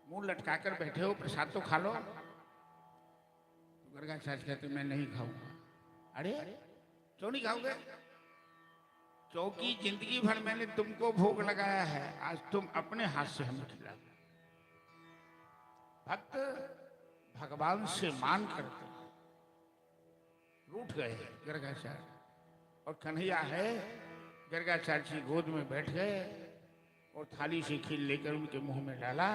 मुंह लटकाकर बैठे हो, प्रसाद तो खा लो। गर्गाचार्य कहते मैं नहीं खाऊंगा। अरे क्यों नहीं खाओगे? क्योंकि जिंदगी भर मैंने तुमको भोग लगाया है, आज तुम अपने हाथ से हमें खिला दो। भक्त भगवान से मान करते रूठ गए गर्गाचार्य, और कन्हैया है गर्गाचार्य की गोद में बैठ गए और थाली से खीर लेकर उनके मुंह में डाला।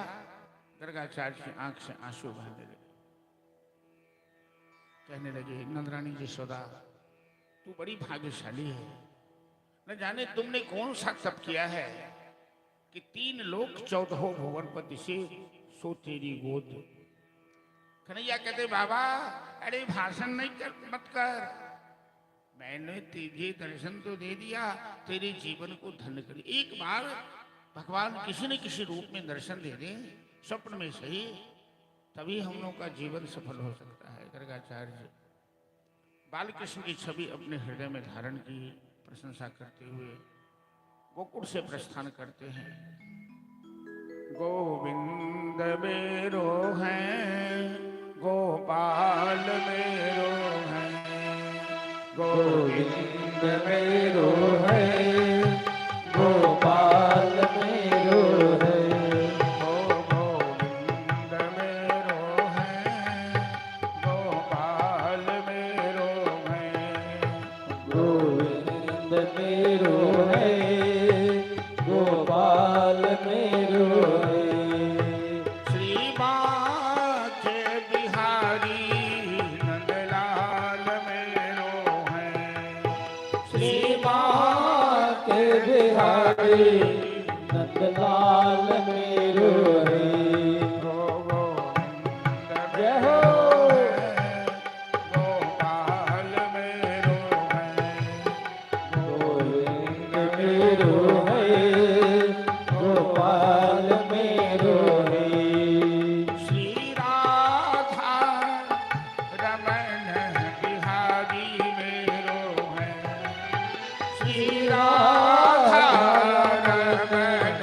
गर्गाचार्य की आंख से आंसू बहने लगे। कहने लगे नंदरानी यशोदा, तू बड़ी भाग्यशाली है। न जाने तुमने कौन सा तप किया है कि 3 लोक 14 भुवन पति से सो तेरी गोद। कन्हैया कहते बाबा अरे भाषण नहीं कर, मत कर। मैंने तुझे दर्शन तो दे दिया, तेरे जीवन को धन्य कर। एक बार भगवान किसी न किसी रूप में दर्शन दे दे, स्वप्न में सही, तभी हम लोग का जीवन सफल हो सकता है। गर्गाचार्य बालकृष्ण की छवि अपने हृदय में धारण की प्रशंसा करते हुए गोकुल से प्रस्थान करते हैं। गोविंद मेरो है, गोपाल मेरो है, गोविंद मेरो है, गोपाल मेरो है। गोविंद मेरो है, गोपाल मेरो है। गोविंद मेरो है, गोपाल मेरो है। श्री बांके बिहारी नंदलाल मेरो है। श्री बांके बिहारी नंदलाल मेरो है। जय हो। गोपाल मेरो है। गोविंद मेरो है, गोपाल मेरो है। श्री राधा रमन बिहारी मेरो है। श्री राधा रमन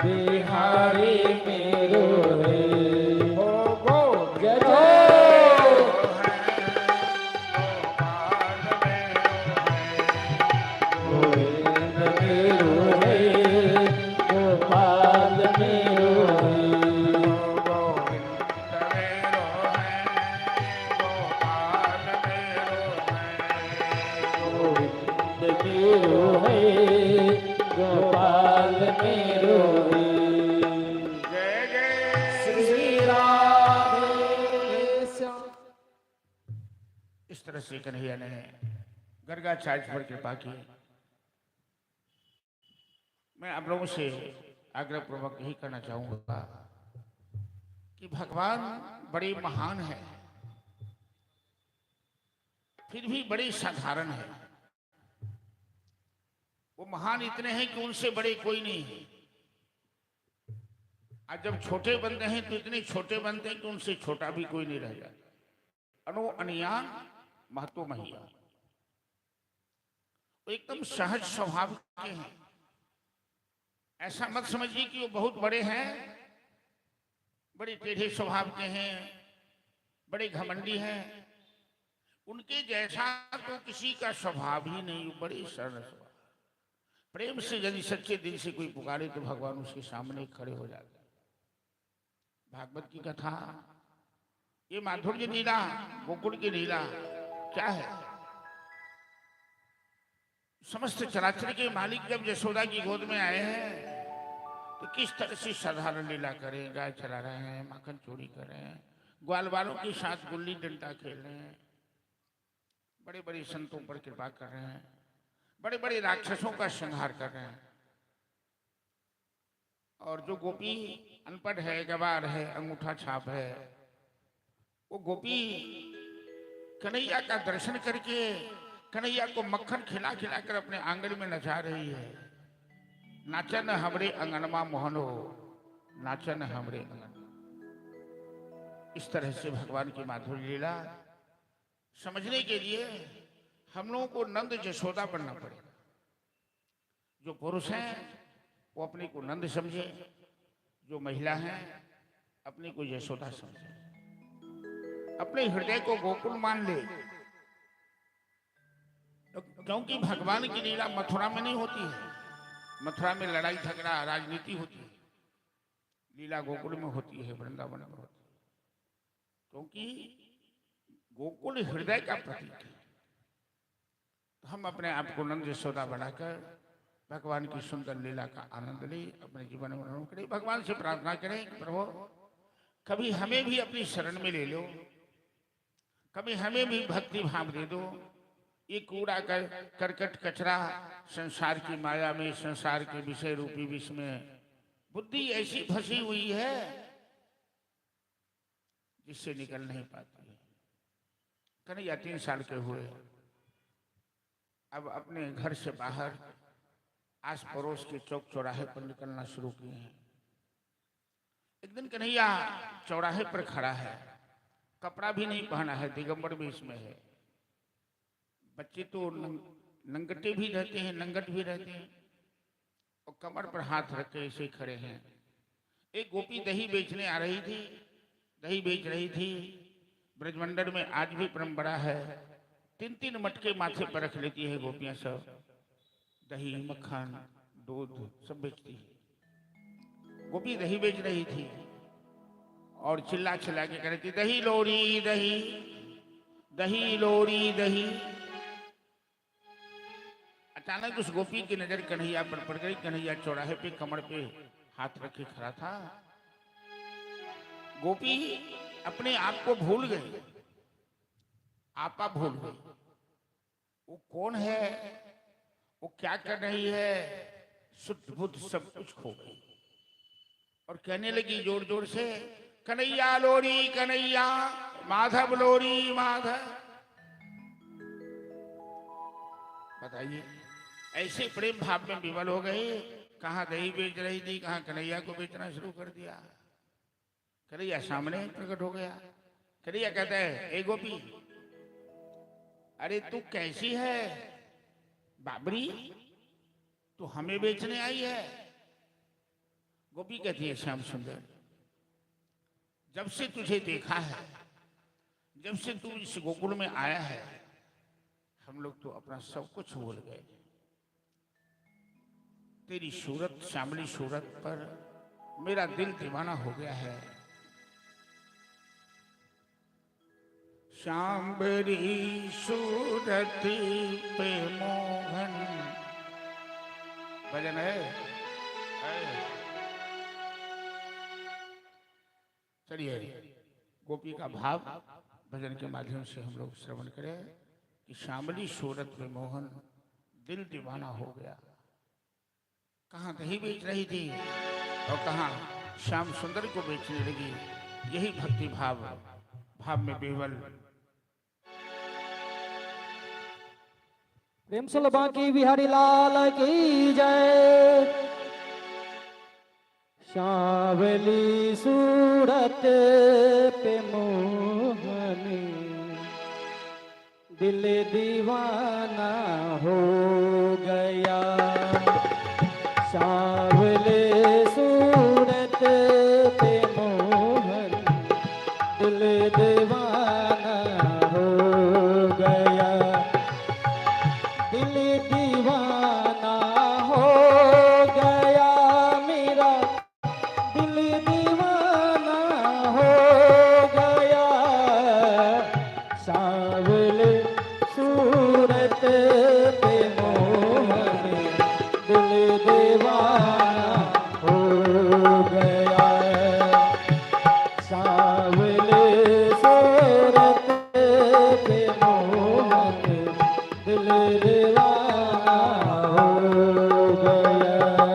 बिहारी मेरो है। ओ गो जय हो। गोपाल मेरो है। गोविंद मेरो है, गोपाल मेरो है। गोविंद मेरो है, गोपाल मेरो है। गोविंद मेरो है, गोपाल मेरो है। जय जय श्री राधे श्याम। इस तरह से कन्हैया ने गर्गाचार्य पर कृपा की। मैं आप लोगों से आग्रह पूर्वक यही कहना चाहूंगा कि भगवान बड़े महान है, फिर भी बड़े साधारण है। वो महान इतने हैं कि उनसे बड़े कोई नहीं है। आज जब छोटे बनते हैं तो इतने छोटे बनते हैं कि उनसे छोटा भी कोई नहीं रह जाता। अनु अनियान महतो महिया, वो एकदम सहज स्वभाव के हैं। ऐसा मत समझिए कि वो बहुत बड़े हैं, बड़े टेढ़े स्वभाव के हैं, बड़े घमंडी हैं। उनके जैसा तो किसी का स्वभाव ही नहीं। वो बड़े सरल स्वभाव, प्रेम से यदि सच्चे दिल से कोई पुकारे तो भगवान उसके सामने खड़े हो जाते हैं। भागवत की कथा, ये माधुर्य लीला, गोकुल की लीला क्या है? समस्त चराचर के मालिक जब यशोदा की गोद में आए हैं तो किस तरह से साधारण लीला करें। गाय चला रहे हैं, माखन चोरी कर रहे हैं, ग्वाल वालों के साथ गुल्ली डंडा खेल रहे हैं, बड़े बड़े संतों पर कृपा कर रहे हैं, बड़े बड़े राक्षसों का संहार कर रहे हैं। और जो गोपी अनपढ़ है, गवार है, अंगूठा छाप है, वो गोपी कन्हैया का दर्शन करके कन्हैया को मक्खन खिला खिला कर अपने आंगन में नचा रही है। नाचन हमरे अंगनमा मोहनो, नाचन हमरे अंगन। इस तरह से भगवान की माधुर्य लीला समझने के लिए हम लोगों को नंद यशोदा बनना पड़ेगा। जो पुरुष हैं वो अपने को नंद समझे, जो महिला हैं अपने को यशोदा समझे। अपने हृदय को गोकुल मान ले, तो क्योंकि भगवान की लीला मथुरा में नहीं होती है। मथुरा में लड़ाई झगड़ा राजनीति होती है, लीला गोकुल में होती है, वृंदावन में होती है, क्योंकि गोकुल हृदय का प्रतीक है। तो हम अपने आप को नंद यशोदा बनाकर भगवान की सुंदर लीला का आनंद ले, अपने जीवन में अनुभव करें। भगवान से प्रार्थना करें कि प्रभु कभी हमें भी अपनी शरण में ले लो, कभी हमें भी भक्ति भाव दे दो। ये कूड़ा करकट कचरा संसार की माया में, संसार के विषय रूपी विष में बुद्धि ऐसी फंसी हुई है जिससे निकल नहीं पाती है। कन्हैया 3 साल के हुए, अब अपने घर से बाहर आस पड़ोस के चौक चौराहे पर निकलना शुरू किए हैं। एक दिन कन्हैया चौराहे पर खड़ा है, कपड़ा भी नहीं पहना है, दिगंबर भी इसमें है। बच्चे तो नंगटे भी रहते हैं, नंगट भी रहते हैं, और कमर पर हाथ रख के ऐसे खड़े हैं। एक गोपी दही बेचने आ रही थी, दही बेच रही थी। ब्रजमंडल में आज भी परंपरा है, 3-3 मटके माथे पर रख लेती है गोपियां सब, दही मक्खन दूध सब बेचती है। गोपी दही बेच रही थी और चिल्ला चिल्ला के कह रही थी, दही लोरी दही, दही लोरी दही। अचानक उस गोपी की नजर कन्हैया पर पड़ गई। कन्हैया चौराहे पे कमर पे हाथ रखे खड़ा था। गोपी अपने आप को भूल गई, आपा भूल गई। वो कौन है, वो क्या कर रही है, शुद्ध बुद्ध सब कुछ खो गई और कहने लगी जोर जोर से, कन्हैया लोरी कन्हैया, माधव लोरी माधव। बताइए, ऐसे प्रेम भाव में विवल हो गए। कहाँ दही बेच रही थी, कहाँ कन्हैया को बेचना शुरू कर दिया। कन्हैया सामने प्रकट हो गया। कन्हैया कहता है, ए गोपी, अरे तू कैसी है बाबरी, तू हमें बेचने आई है। गोपी कहती है, श्याम सुंदर, जब से तुझे देखा है, जब से तू इस गोकुल में आया है, हम लोग तो अपना सब कुछ भूल गए। तेरी सूरत, श्यामली सूरत पर मेरा दिल दीवाना हो गया है। श्यामरी सूरत पे मोहन, भजन है। चलिए गोपी का भाव भजन के माध्यम से हम लोग श्रवण करें कि श्यामली सूरत पे मोहन, दिल दीवाना हो गया। कहाँ दही बेच रही थी और कहाँ श्याम सुंदर को बेचने लगी। यही भक्ति भाव में बेवल। प्रेम से बांकी बिहारी लाल की जय। श्यामली सूरत पे मोहनी, दिल दीवाना हो गया। श्यामली सूरत पे मोहन, दिल दीवाना हो गया। दिल दीवाना हो गया मेरा, दिल दीवाना हो गया। सांवले सूरत पे मोहन, दिल दीवाना हो गया। सांवले सूरत पे मोहन, दिल दीवाना हो गया।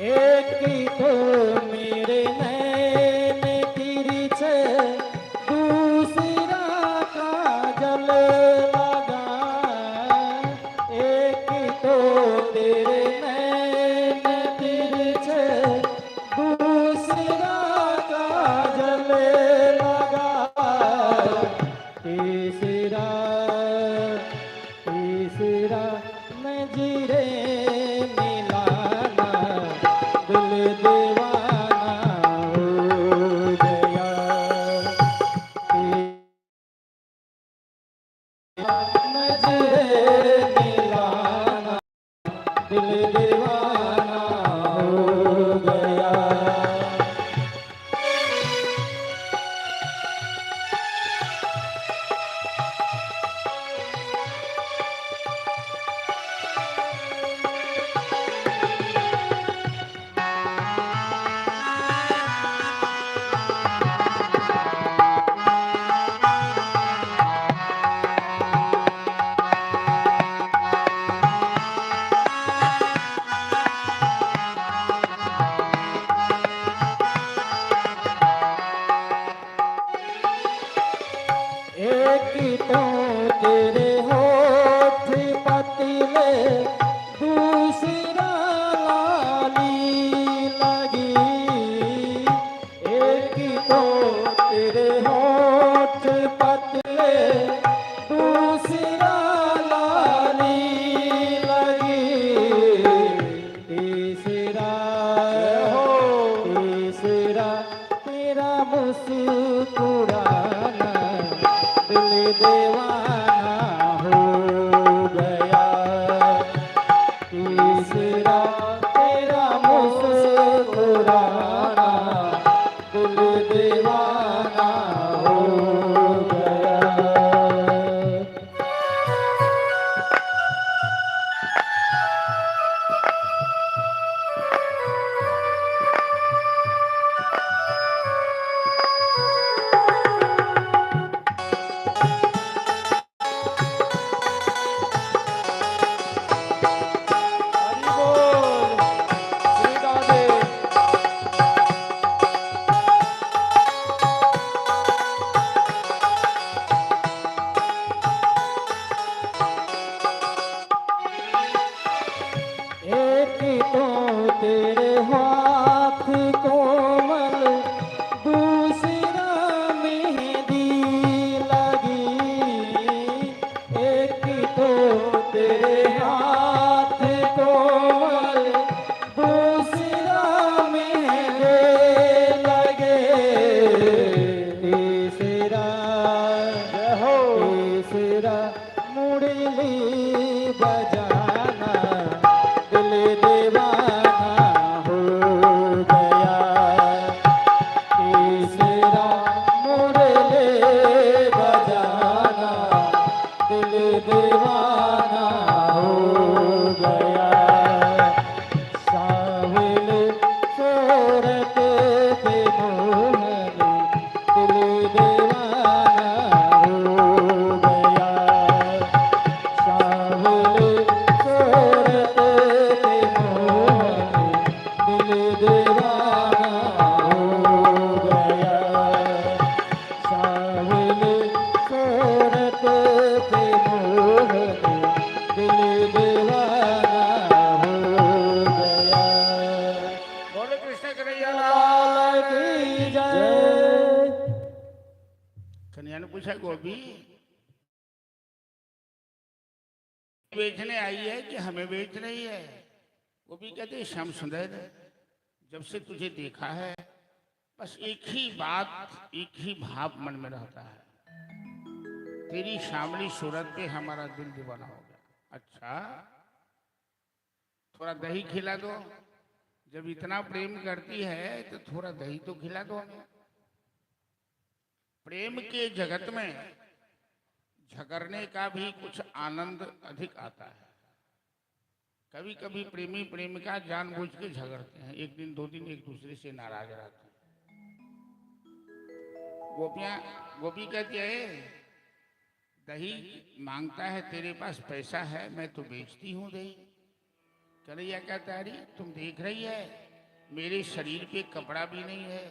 एक ही तो मेरे नैन तिरछे, दूसरा काजल लगा। एक ही तो तेरे नैन तिरछे, दूसरा काजल लगा। तीसरा तीसरा नजरे मिलाना, दिल दीवाना हो गया। नजरे मिलाना, दिल दीवाना हो गया। एक तो तेरे होठ पतले, दूसरा लाली लगी। एक तो तेरे होठ पतले, दूसरा लाली लगी। तीसरा तीसरा तेरा मुस्कुराना, दिल दीवाना हो गया। तीसरा तेरा मुस्कुराना, दिल दीवाना हो गया। हरि बोल श्री राधे। एक तो तेरे हाथ कोमल, दूसरा मेहंदी लगी। एक तो तेरे हाथ कोमल, दूसरा मेहंदी लगे। तीसरा तीसरा मुरली बजाना, दिल दीवाना हो गया। तीसरा मुरली बजाना, दिल दीवाना हो गया। साहिल सूरत पे मोहनी, दिल दीवाना हो गया। साहिल सूरत पे मोहनी, दिल दीवाना हो गया। साहिल सूरत पे मोहनी, दिल दीवाना हो गया। बोले कृष्ण कन्हैया लाल की जय। कन्हैया ने पूछा गोपी बेचने आई है कि हमें बेच रही है? गोपी कहते श्याम सुंदर, जब से तुझे देखा है बस एक ही बात, एक ही भाव मन में रहता है, तेरी श्यामली सूरत पे हमारा दिल दीवाना हो गया। अच्छा, थोड़ा दही खिला दो। जब इतना प्रेम करती है तो थोड़ा दही तो खिला दो हमें। प्रेम के जगत में झगड़ने का भी कुछ आनंद अधिक आता है। कभी कभी प्रेमी प्रेमिका जानबूझ के झगड़ते हैं, एक दिन दो दिन एक दूसरे से नाराज रहते हैं। गोपी कहती है दही मांगता है, तेरे पास पैसा है, मैं तो बेचती हूँ दही। कन्हैया कहता है अरे तुम देख रही है मेरे शरीर पे कपड़ा भी नहीं है,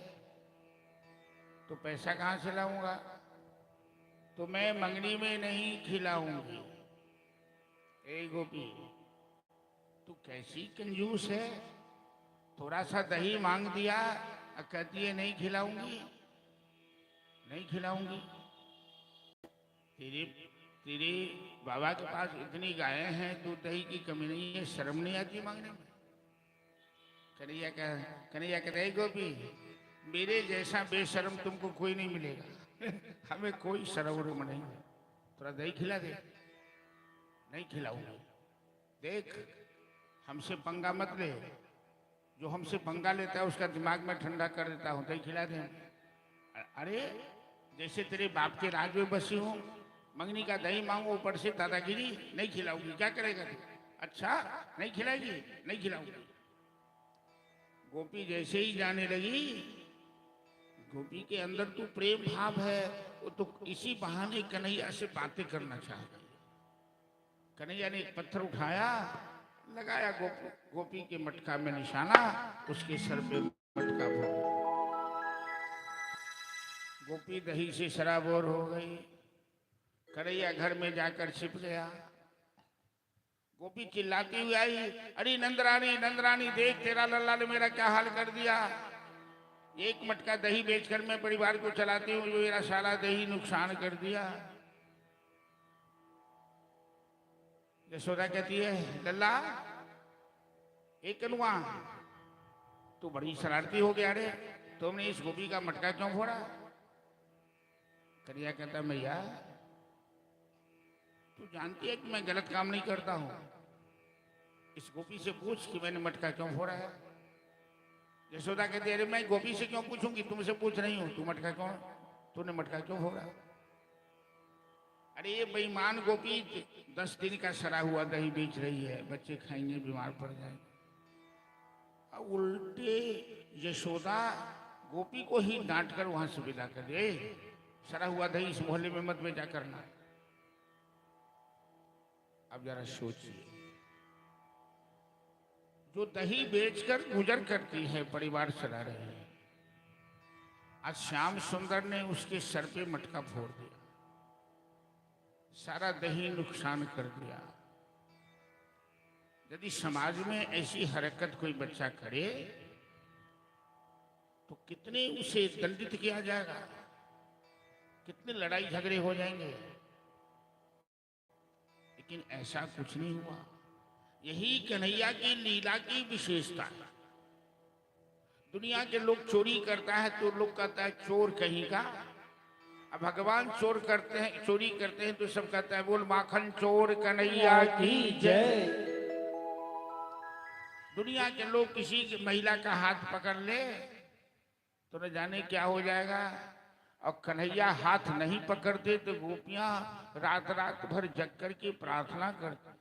तो पैसा कहाँ से लाऊंगा? तो मैं मंगनी में नहीं खिलाऊंगी। ए गोपी, तू कैसी कंजूस है, थोड़ा सा दही मांग दिया और कहती है नहीं खिलाऊंगी, नहीं खिलाऊंगी। तेरे तेरे बाबा के पास इतनी गायें हैं, तो दही की कमी नहीं है, शर्म नहीं आती मांगने में? कन्हैया कहते हैं गोपी, मेरे जैसा बेशर्म तुमको कोई नहीं मिलेगा। हमें कोई शर्म नहीं है, थोड़ा दही खिला दे। नहीं खिलाऊंगी। देख, हमसे पंगा मत ले, जो हमसे पंगा लेता है उसका दिमाग में ठंडा कर देता हूँ, दही खिला दे। अरे जैसे तेरे बाप के राज में बसी हूँ, मंगनी का दही मांगो, ऊपर से दादागिरी, नहीं खिलाऊंगी। क्या करेगा तू? अच्छा नहीं खिलाएगी? नहीं खिलाऊंगी। गोपी जैसे ही जाने लगी, गोपी के अंदर तो प्रेम भाव है, वो तो इसी बहाने कन्हैया से बातें करना चाहती है। कन्हैया ने एक पत्थर उठाया, लगाया गोपी के मटका में निशाना, उसके सर पे मटका भर। गोपी दही से सराबोर हो गई। कन्हैया घर में जाकर छिप गया। गोपी चिल्लाती हुई आई, अरे नंदरानी नंदरानी, देख तेरा लल्ला ने मेरा क्या हाल कर दिया। एक मटका दही बेचकर मैं परिवार को चलाती हूँ, जो मेरा सारा दही नुकसान कर दिया। यशोदा कहती है, लल्ला एक कनुआ, तू बड़ी शरारती हो गया रे, तुमने इस गोपी का मटका क्यों फोड़ा? कन्हैया कहता, मैया तू जानती है कि मैं गलत काम नहीं करता हूँ, इस गोपी से पूछ कि मैंने मटका क्यों फोड़ा है। यशोदा कहती है, अरे मैं गोपी से क्यों पूछूंगी, तुमसे पूछ रही हूँ, तूने मटका क्यों फोड़ा? अरे ये बेईमान गोपी 10 दिन का सड़ा हुआ दही बेच रही है, बच्चे खाएंगे बीमार पड़ जाएंगे। उल्टे यशोदा गोपी को ही डांट कर वहां से विदा कर दे, सड़ा हुआ दही इस मोहल्ले में मत बेचा करना। अब जरा सोचिए, जो दही बेचकर गुजर करती है, परिवार चला रही है, आज श्याम सुंदर ने उसके सर पे मटका फोड़ दिया, सारा दही नुकसान कर दिया। यदि समाज में ऐसी हरकत कोई बच्चा करे तो कितने उसे दंडित किया जाएगा, कितने लड़ाई झगड़े हो जाएंगे। लेकिन ऐसा कुछ नहीं हुआ। यही कन्हैया की लीला की विशेषता है। दुनिया के लोग चोरी करता है तो लोग कहता है चोर कहीं का, अब भगवान चोरी करते हैं तो सब कहता है बोल माखन चोर कन्हैया की जय। दुनिया के लोग किसी की महिला का हाथ पकड़ ले तो न जाने क्या हो जाएगा, और कन्हैया हाथ नहीं पकड़ते तो गोपियां रात रात भर जग कर के प्रार्थना करती।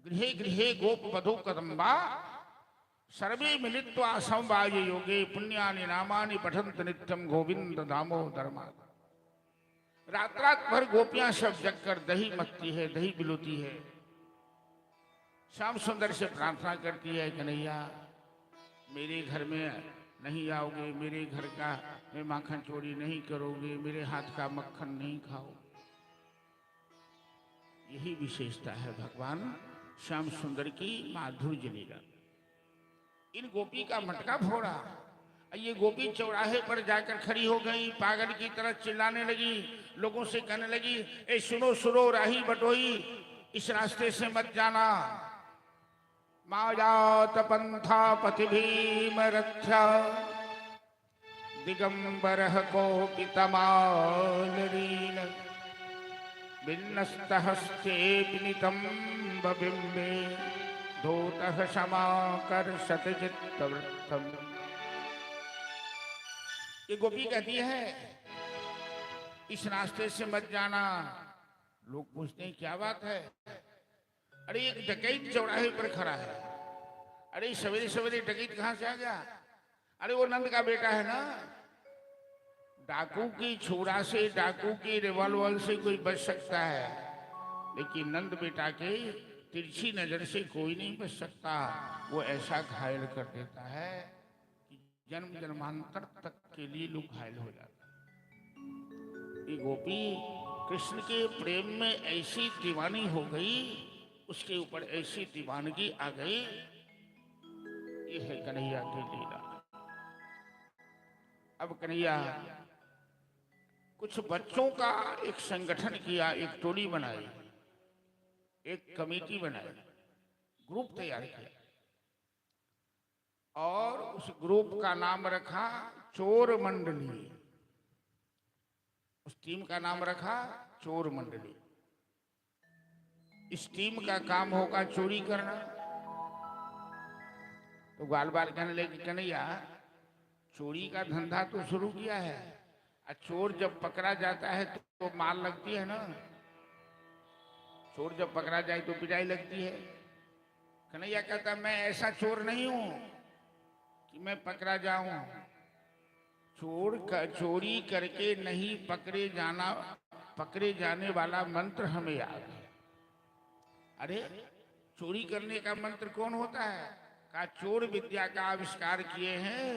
गृहे गृहे गोप वधू कदम्बा सर्वे मिलित्वा समवाय योगे पुण्यानि नामानि पठन्त नित्यम गोविंद दामोदर माधव। रात रात भर गोपियां सब जग कर दही मथती है, दही बिलोती है, श्याम सुंदर से प्रार्थना करती है, कन्हैया मेरे घर में नहीं आओगे, मेरे घर का में माखन चोरी नहीं करोगे, मेरे हाथ का मक्खन नहीं खाओ। यही विशेषता है भगवान श्याम सुंदर की माधुर्य लीला। इन गोपी का मटका फोड़ा, ये गोपी चौराहे पर जाकर खड़ी हो गई, पागल की तरह चिल्लाने लगी, लोगों से कहने लगी, ए सुनो सुनो राही बटोई, इस रास्ते से मत जाना। मायात पंथा पति भीम रक्षा दिगंबर कोपि तमाललीन भिन्नस्तहस्ते नितंब बिंबे धूतः समाकर्षत चित्तवृत्तम्। ये गोपी कहती है इस रास्ते से मत जाना। लोग पूछते हैं क्या बात है? अरे एक डकैत चौराहे पर खड़ा है। अरे सवेरे सवेरे डकैत कहां से आ गया? अरे वो नंद का बेटा है ना। डाकू की छुरा से, डाकू की रिवॉल्वर से कोई बच सकता है, लेकिन नंद बेटा के तिरछी नजर से कोई नहीं बच सकता, वो ऐसा घायल कर देता है कि जन्म जन्मांतर तक के लिए लोग घायल हो जाते हैं। ये गोपी कृष्ण के प्रेम में ऐसी दीवानी हो गई, उसके ऊपर ऐसी दीवानगी आ गई। ये है कन्हैया की लीला। अब कन्हैया कुछ बच्चों का एक संगठन किया, एक टोली बनाई, एक कमेटी बनाई, ग्रुप तैयार किया और उस ग्रुप का नाम रखा चोर मंडली। उस टीम का नाम रखा चोर मंडली। इस टीम का काम होगा चोरी करना। तो बाल बाल कहने लगे कन्हैया चोरी का धंधा तो शुरू किया है, और चोर जब पकड़ा जाता है तो मार लगती है ना। चोर जब पकड़ा जाए तो पिटाई लगती है। कन्हैया कहता मैं ऐसा चोर नहीं हूं कि मैं पकड़ा जाऊं। चोरी करके नहीं पकड़े जाने वाला मंत्र हमें याद है। अरे चोरी करने का मंत्र कौन होता है? का चोर विद्या का आविष्कार किए हैं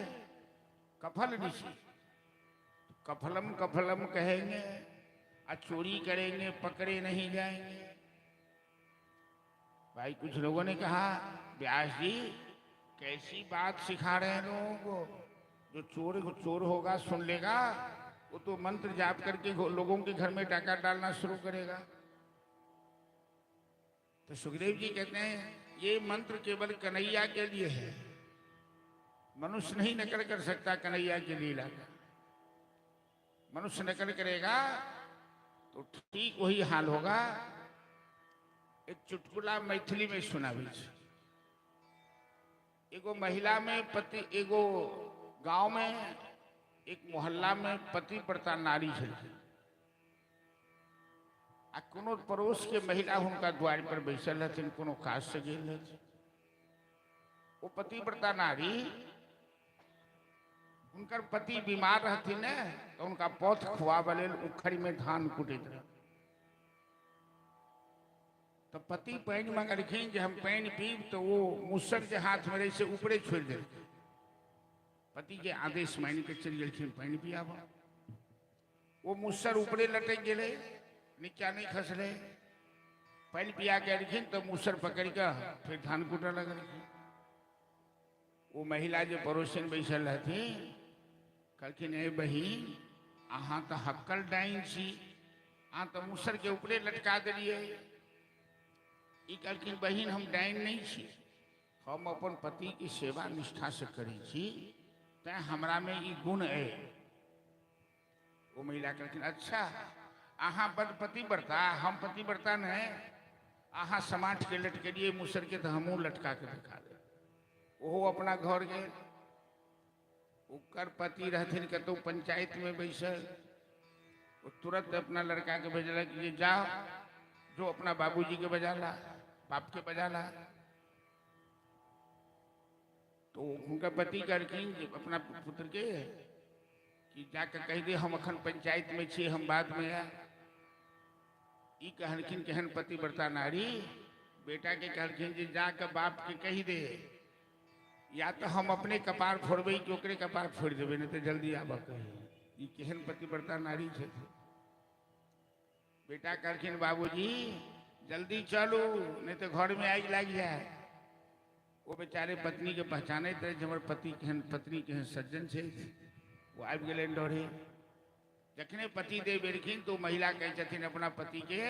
कफल ऋषि। कफलम कफलम कहेंगे और चोरी करेंगे, पकड़े नहीं जाएंगे। भाई कुछ लोगों ने कहा व्यास जी कैसी बात सिखा रहे हैं लोगों को, जो चोर होगा सुन लेगा वो तो मंत्र जाप करके लोगों के घर में डाका डालना शुरू करेगा। तो सुखदेव जी कहते हैं ये मंत्र केवल कन्हैया के लिए है, मनुष्य नहीं नकल कर सकता कन्हैया की लीला का। मनुष्य नकल करेगा तो ठीक वही हाल होगा। एक चुटकुला मैथिली में सुना भी। एगो महिला में पति, एगो गांव में एक मोहल्ला में पति प्रता नारी छलखिन। आ कोनो पड़ोस के महिला उनका द्वार पर बैसल रहथिन, कोनो काज से गेल रहथिन। वो पतिव्रता नारी, उनकर पति बीमार रहथिन ने तो उनका पौथ खुआबे लेल उखड़ में धान कुटैत रह। तो पति पानी मंगलखिन जे हम पानी पीब, तो वो मुसर के हाथ में रही से ऊपरे छोड़ दे। पति के आदेश मान के चल गए पानी पियाब। वो मुसर ऊपरे लटक गए, नीचा नहीं खसले। पानी पिया के रखिन तो मुसर पकड़ के फिर धान कूटा लगल। वो महिला जो पड़ोसन बैसल रहती कहलखिन ए बहिन अहाँ तो हक्कल डाइन छी, अहाँ तो मुसर के ऊपरे लटका दिलिए। ई कहलखिन बहिन हम डाइन नहीं छी, हम अपन पति की सेवा निष्ठा से करी छी, तैं हमरा में ई गुण है। वो महिला कहलखिन अच्छा अहाँ बद पतिव्रता, हम पतिव्रता नहीं। अहाँ समाट के लटकलिए मुसर के तो हमू लटका के दिखा दे। वो अपना घर गए। ओकर पति रहथिन कतौ पंचायत में बैसल। वो तुरंत अपना लड़का के भेजलक कि जाओ जो अपना बाबूजी के बजा ला, बाप के बजा ला। तो उनका पति कहलखिन अपना पुत्र के कि जाकर कह दे हम अखन पंचायत में छी, हम बाद में आ। ई कहलखिन केहन पतिव्रता नारी बेटा के कहलखिन जे जाकर बाप के कह दे, या तो हम अपने कपार फोड़बे कि ओकरे कपार फोड़ देवे, नहीं तो जल्दी आबा कही। ई केहन पतिव्रता नारी छे। बेटा कहलखिन बाबूजी जल्दी चलो नहीं तो घर में आग लग जाए। वो बेचारे पत्नी के पहचाने थे हमर पति केहन पत्नी केहन सज्जन छे। वो आबि गेले डरे। जखने पति दे बेरखिन तो महिला कहे अपना पति के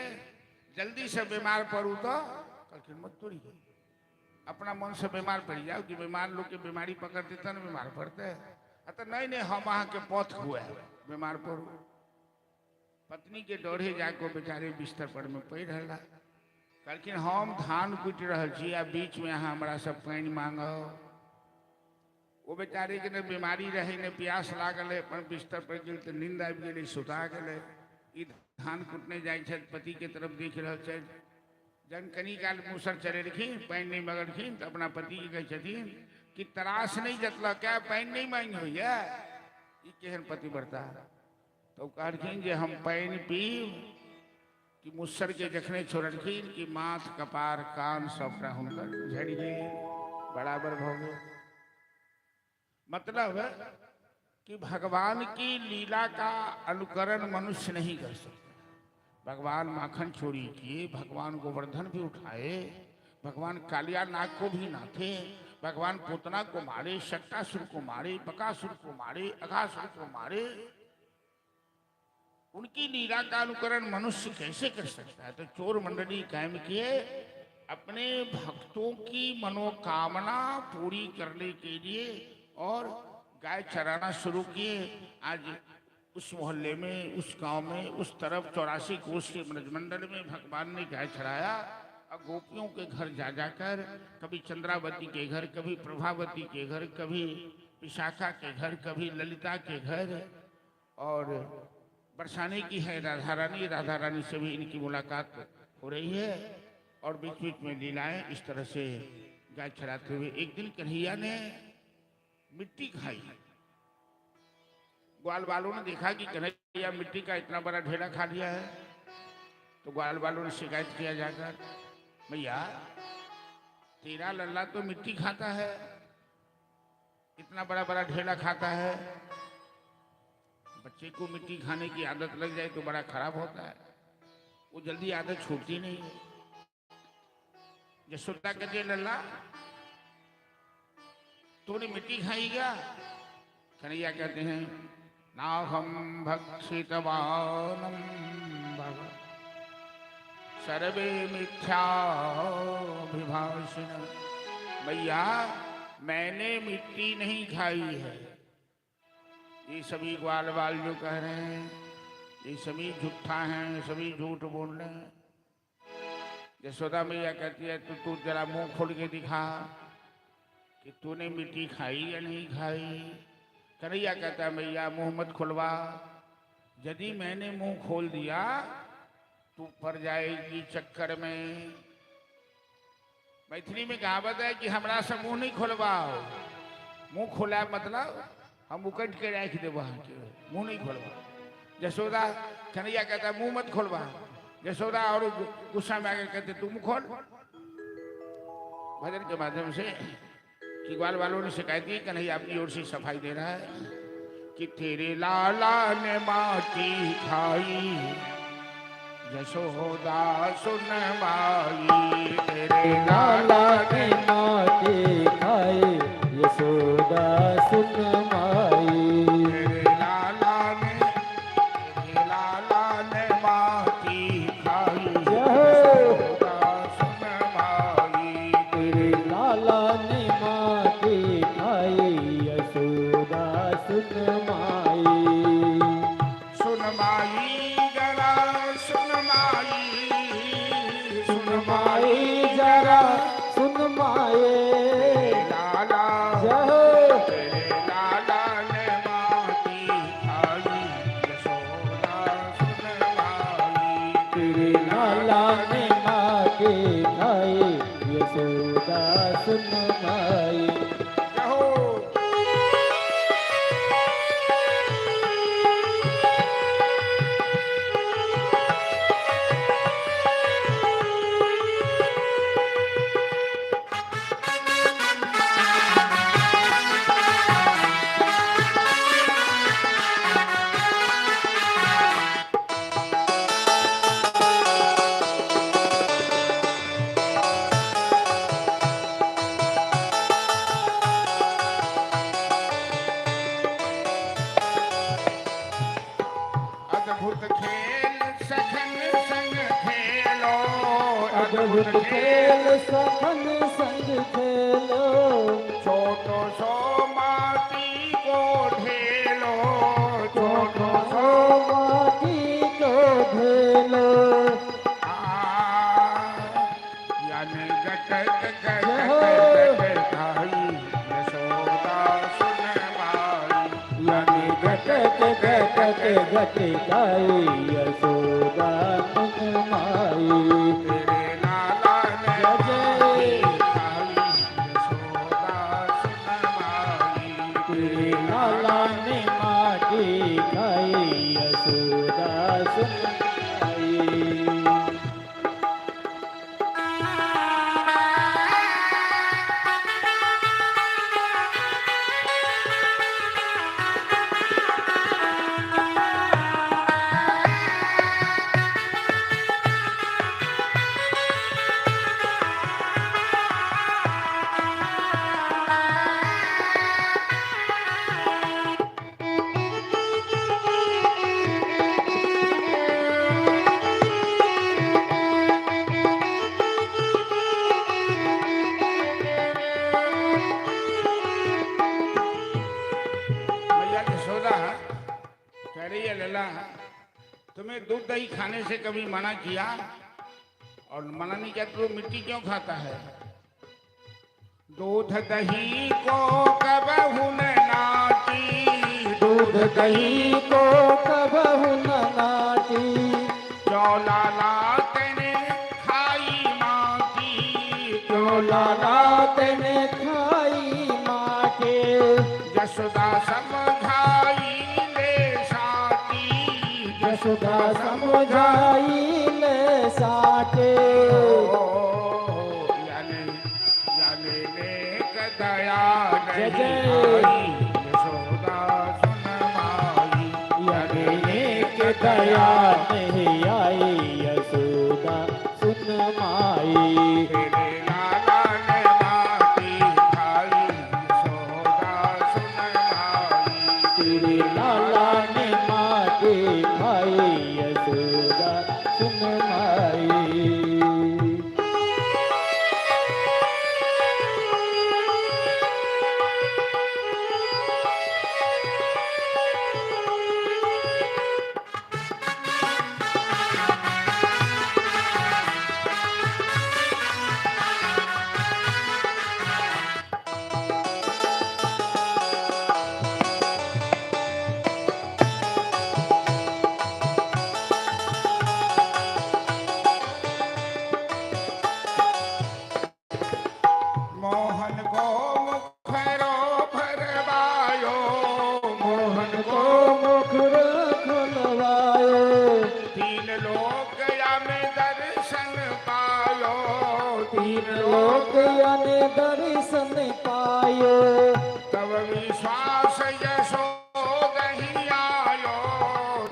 जल्दी से बीमार पड़ू तो कहलखिन मत तोड़ी, अपना मन से बीमार पड़ जाओ कि बीमार लोग के बीमारी पकड़ देता ना बीमार पड़ते। तो नहीं हम अहाँ के पौथ हुए बीमार पड़ू। पत्नी के डरे जाको बेचारे बिस्तर पर में पड़ रहा। कहलखिन हम धान कुटि रहल छी आ बीच में अहाँ हमरा सब पानी मांगो। वो बेचारे के न बीमारी रहे न प्यास लागल है, अपन बिस्तर पर गेल तो नींद आबि गेलै, सुता गेलै। ई धान कुटने जाइ छथि, पति के तरफ देख रहल छथि। जन कनी काल मुसर चलेलखिन, पानी नहीं मगलखिन तो अपना पति के कहै छथिन कि तरास नहीं जतलक क्या, पानी नहीं मांगी होइए। ई केहन पतिव्रता। तो कहलखिन जे हम पानी पीब कि मुसर के जखने छोड़खीन की माथ कपार कान सफरा हुनकर झड़ी गई बराबर भोगे। मतलब कि भगवान की लीला का अनुकरण मनुष्य नहीं कर सकता। भगवान माखन चोरी किए, भगवान गोवर्धन भी उठाए, भगवान कालिया नाग को भी नाथे, भगवान पूतना को मारे, शक्टासुर को मारे, बकासुर को मारे, अघासुर को मारे। उनकी लीला का अनुकरण मनुष्य कैसे कर सकता है? तो चोर मंडली कायम किए अपने भक्तों की मनोकामना पूरी करने के लिए और गाय चराना शुरू किए। आज उस मोहल्ले में, उस गांव में, उस तरफ 84 कोस के ब्रजमंडल में भगवान ने गाय चराया और गोपियों के घर जा जाकर कभी चंद्रावती के घर, कभी प्रभावती के घर, कभी विशाखा के घर, कभी ललिता के घर, और बरसाने की है राधा रानी। राधा रानी से भी इनकी मुलाकात हो रही है और बीच बीच में लीलाएं इस तरह से गाय चराते हुए। एक दिन कन्हैया ने मिट्टी खाई। ग्वाल वालों ने देखा कि कन्हैया मिट्टी का इतना बड़ा ढेला खा लिया है, तो ग्वाल वालों ने शिकायत किया जाकर, भैया तेरा लल्ला तो मिट्टी खाता है, इतना बड़ा बड़ा ढेला खाता है। बच्चे को मिट्टी खाने की आदत लग जाए तो बड़ा खराब होता है, वो जल्दी आदत छूटती नहीं है। यशोदा कहते लल्ला तूने मिट्टी खाई क्या? कन्हैया कहते हैं ना हम भक्षितवानम भव सर्वे मिथ्याभिभाषिण। भैया मैंने मिट्टी नहीं खाई है। ये सभी ग्वाल वाल जो कह रहे हैं ये सभी झूठा हैं, सभी झूठ बोल रहे हैं। यशोदा मैया कहती है तो तू जरा मुंह खोल के दिखा कि तूने मिट्टी खाई या नहीं खाई। कन्हैया कहता है मैया मुंह मत खुलवा, यदि मैंने मुंह खोल दिया तू पड़ जाएगी चक्कर में। मैथिली में कहावत है कि हमरा से मुंह नहीं खोलवाओ। मुंह खोला मतलब हम उकट के रख दे, वहां के मुंह नहीं खोलवा। यशोदा कन्हैया कहता है मुंह मत खोलवा। यशोदा और गुस्सा में आकर कहते तू मुंह खोल। भजन के माध्यम से कि ग्वाल वालों ने शिकायत की, कन्हैया अपनी ओर से सफाई दे रहा है कि तेरे लाला ने माटी खाई यशोदा सुन माई। तेरे लाला ने माटी खाई यशोदा सुन माई। तेरे लाला ने माटी खाई यशोदा सुन माई। तेरे लाला ने माटी खाई यशोदा सुन माई। सुन माई जरा सुन माई, सुन माई जरा सुन माए। लाला जय तेरे लाला ने माटी खाई यशोदा सुन माई। तेरे लाला ने माटी खाई यशोदा सुन माई। कहो अद्भुत खेल सखन संग खेलो, अद्भुत खेल सखन संग खेलो। छोटो सो माटी को ढेलो, छोटो सो माटी को ढेलो। यानी गट खाई यशोदा सुन माई। यानी गट गाई यशोदा सुन माई। तेरे लाला ने माटी खाई यशोदा सुन माई। तेरे लाला ने माटी खाई यशोदा सुन माई। तुम्हें दूध दही खाने से कभी मना किया? और मना नहीं किया तो मिट्टी क्यों खाता है? दूध दही को कबहू न नाटी, दूध दही को कबहू न नाटी, क्यों लाला तेने खाई माटी, क्यों लाला तेने खाई माटी। यशोदा समझाई ले साटी, यशोदा समझाई ले साटे। दया जय नहीं जय। आई, यशोदा सुन माई, अनेक दया नहीं आई, यशोदा सुन माई। तेरे लाला ने माटी खाई, यशोदा सुन माई, तेरे लाला ने माटी खाई, यशोदा सुन माई। मोहन को मुखरो भरवायो, मोहन को मुखर खुलवायो, तीन लोक या में दर्शन पायो, तीन लोक याने दर्शन पायो। तब विश्वास यशोदा ही आयो,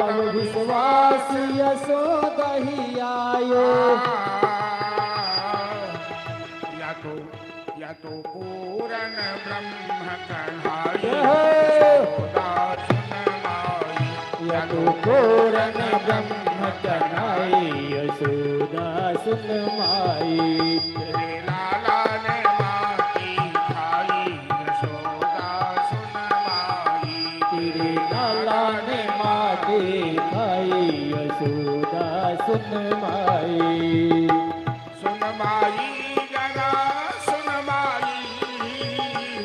तब विश्वास यशोदा ही आयो। या तो पूर्ण ब्रह्म कन्हाई, यह यशोदा सुन माई, या तो पूर्ण ब्रह्म कन्हाई, यशोदा सुन माई। तेरे लाला ने माटी खाई, यशोदा सुन माई, तेरे लाला ने माटी खाई, यशोदा सुन माई। सुन माई जरा सुन माई,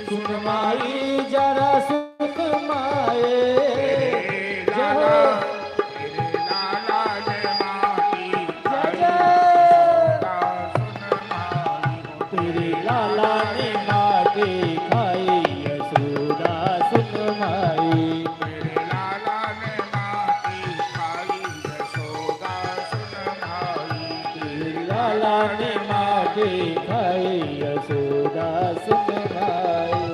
सुन माई जरा सुन माए। तेरे लाला ने माटी खाई, तेरे लाला ने माटी खाई, यशोदा सुन माई। तेरे लाला ने माटी खाई, यशोदा सुन माई, तेरे लाला ने माटी खाई, यशोदा सुन माई।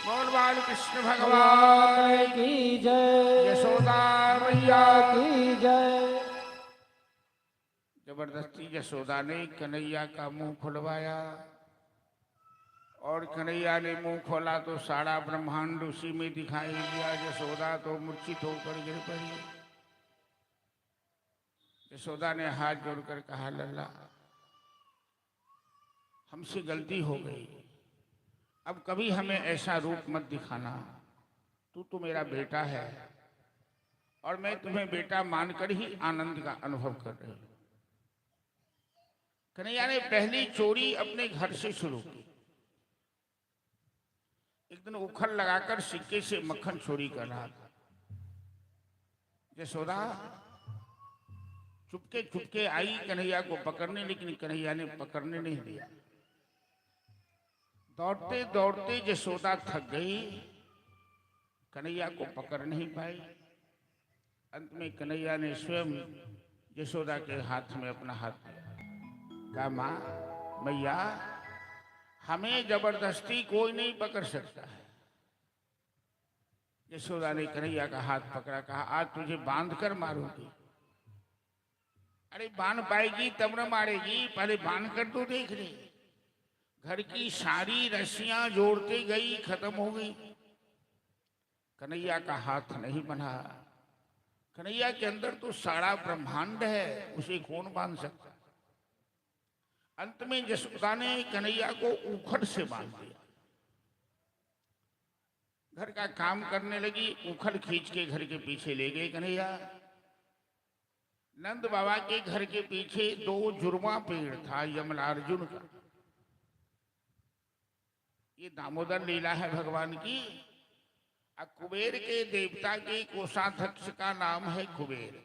बोल बाल कृष्ण भगवान भगवान की जय, यशोदा मैया मैया की जय। जबरदस्ती यशोदा ने कन्हैया का मुंह खुलवाया, और कन्हैया ने मुंह खोला तो सारा ब्रह्मांड उसी में दिखाई दिया। यशोदा तो मूर्छित होकर गिर पड़ी। यशोदा ने हाथ जोड़कर कहा, लल्ला हमसे गलती हो गई, अब कभी हमें ऐसा रूप मत दिखाना। तू तो मेरा बेटा है और मैं तुम्हें बेटा मानकर ही आनंद का अनुभव कर रही हूं। कन्हैया ने पहली चोरी अपने घर से शुरू की। एक दिन उखल लगाकर सिक्के से मक्खन चोरी कर रहा था। यशोदा चुपके चुपके आई कन्हैया को पकड़ने, लेकिन कन्हैया ने पकड़ने नहीं दिया। दौड़ते दौड़ते यशोदा थक गई, कन्हैया को पकड़ नहीं पाई। अंत में कन्हैया ने स्वयं यशोदा के हाथ में अपना हाथ दिया, कहा, माँ मैया हमें जबरदस्ती कोई नहीं पकड़ सकता है। यशोदा ने कन्हैया का हाथ पकड़ा, कहा, आज तुझे बांध कर मारूंगी। अरे बांध पाएगी तब न मारेगी, पहले बांध कर तो देख ले। घर की सारी रस्सियां जोड़ते गई, खत्म हो गई। कन्हैया का हाथ नहीं बना। कन्हैया के अंदर तो सारा ब्रह्मांड है, उसे कौन बांध सकता। अंत में यशोदा ने कन्हैया को उखड़ से बांध दिया। घर का काम करने लगी, उखल खींच के घर के पीछे ले गए कन्हैया। नंद बाबा के घर के पीछे 2 जुर्मा पेड़ था यमलार्जुन का। ये दामोदर लीला है भगवान की। कुबेर के देवता के कोषाध्यक्ष का नाम है कुबेर।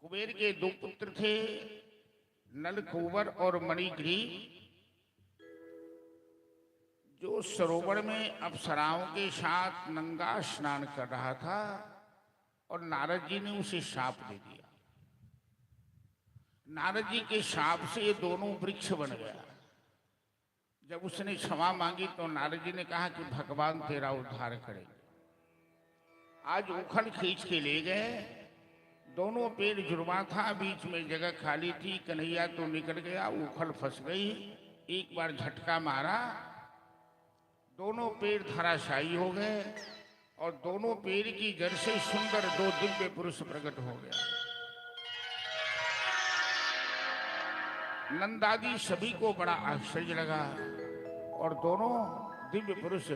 कुबेर के 2 पुत्र थे, नलकूबर और मणिग्रीव। जो सरोवर में अप्सराओं के साथ नंगा स्नान कर रहा था और नारद जी ने उसे शाप दे दिया। नारद जी के शाप से ये दोनों वृक्ष बन गया। जब उसने क्षमा मांगी तो नारद जी ने कहा कि भगवान तेरा उद्धार करेंगे। आज उखल खींच के ले गए। दोनों पेड़ जुर्मा था, बीच में जगह खाली थी। कन्हैया तो निकल गया, उखल फंस गई। एक बार झटका मारा, दोनों पेड़ धराशायी हो गए और दोनों पेड़ की जड़ से सुंदर 2 दिव्य पुरुष प्रकट हो गया। नंदादि सभी को बड़ा आश्चर्य लगा और दोनों दिव्य पुरुष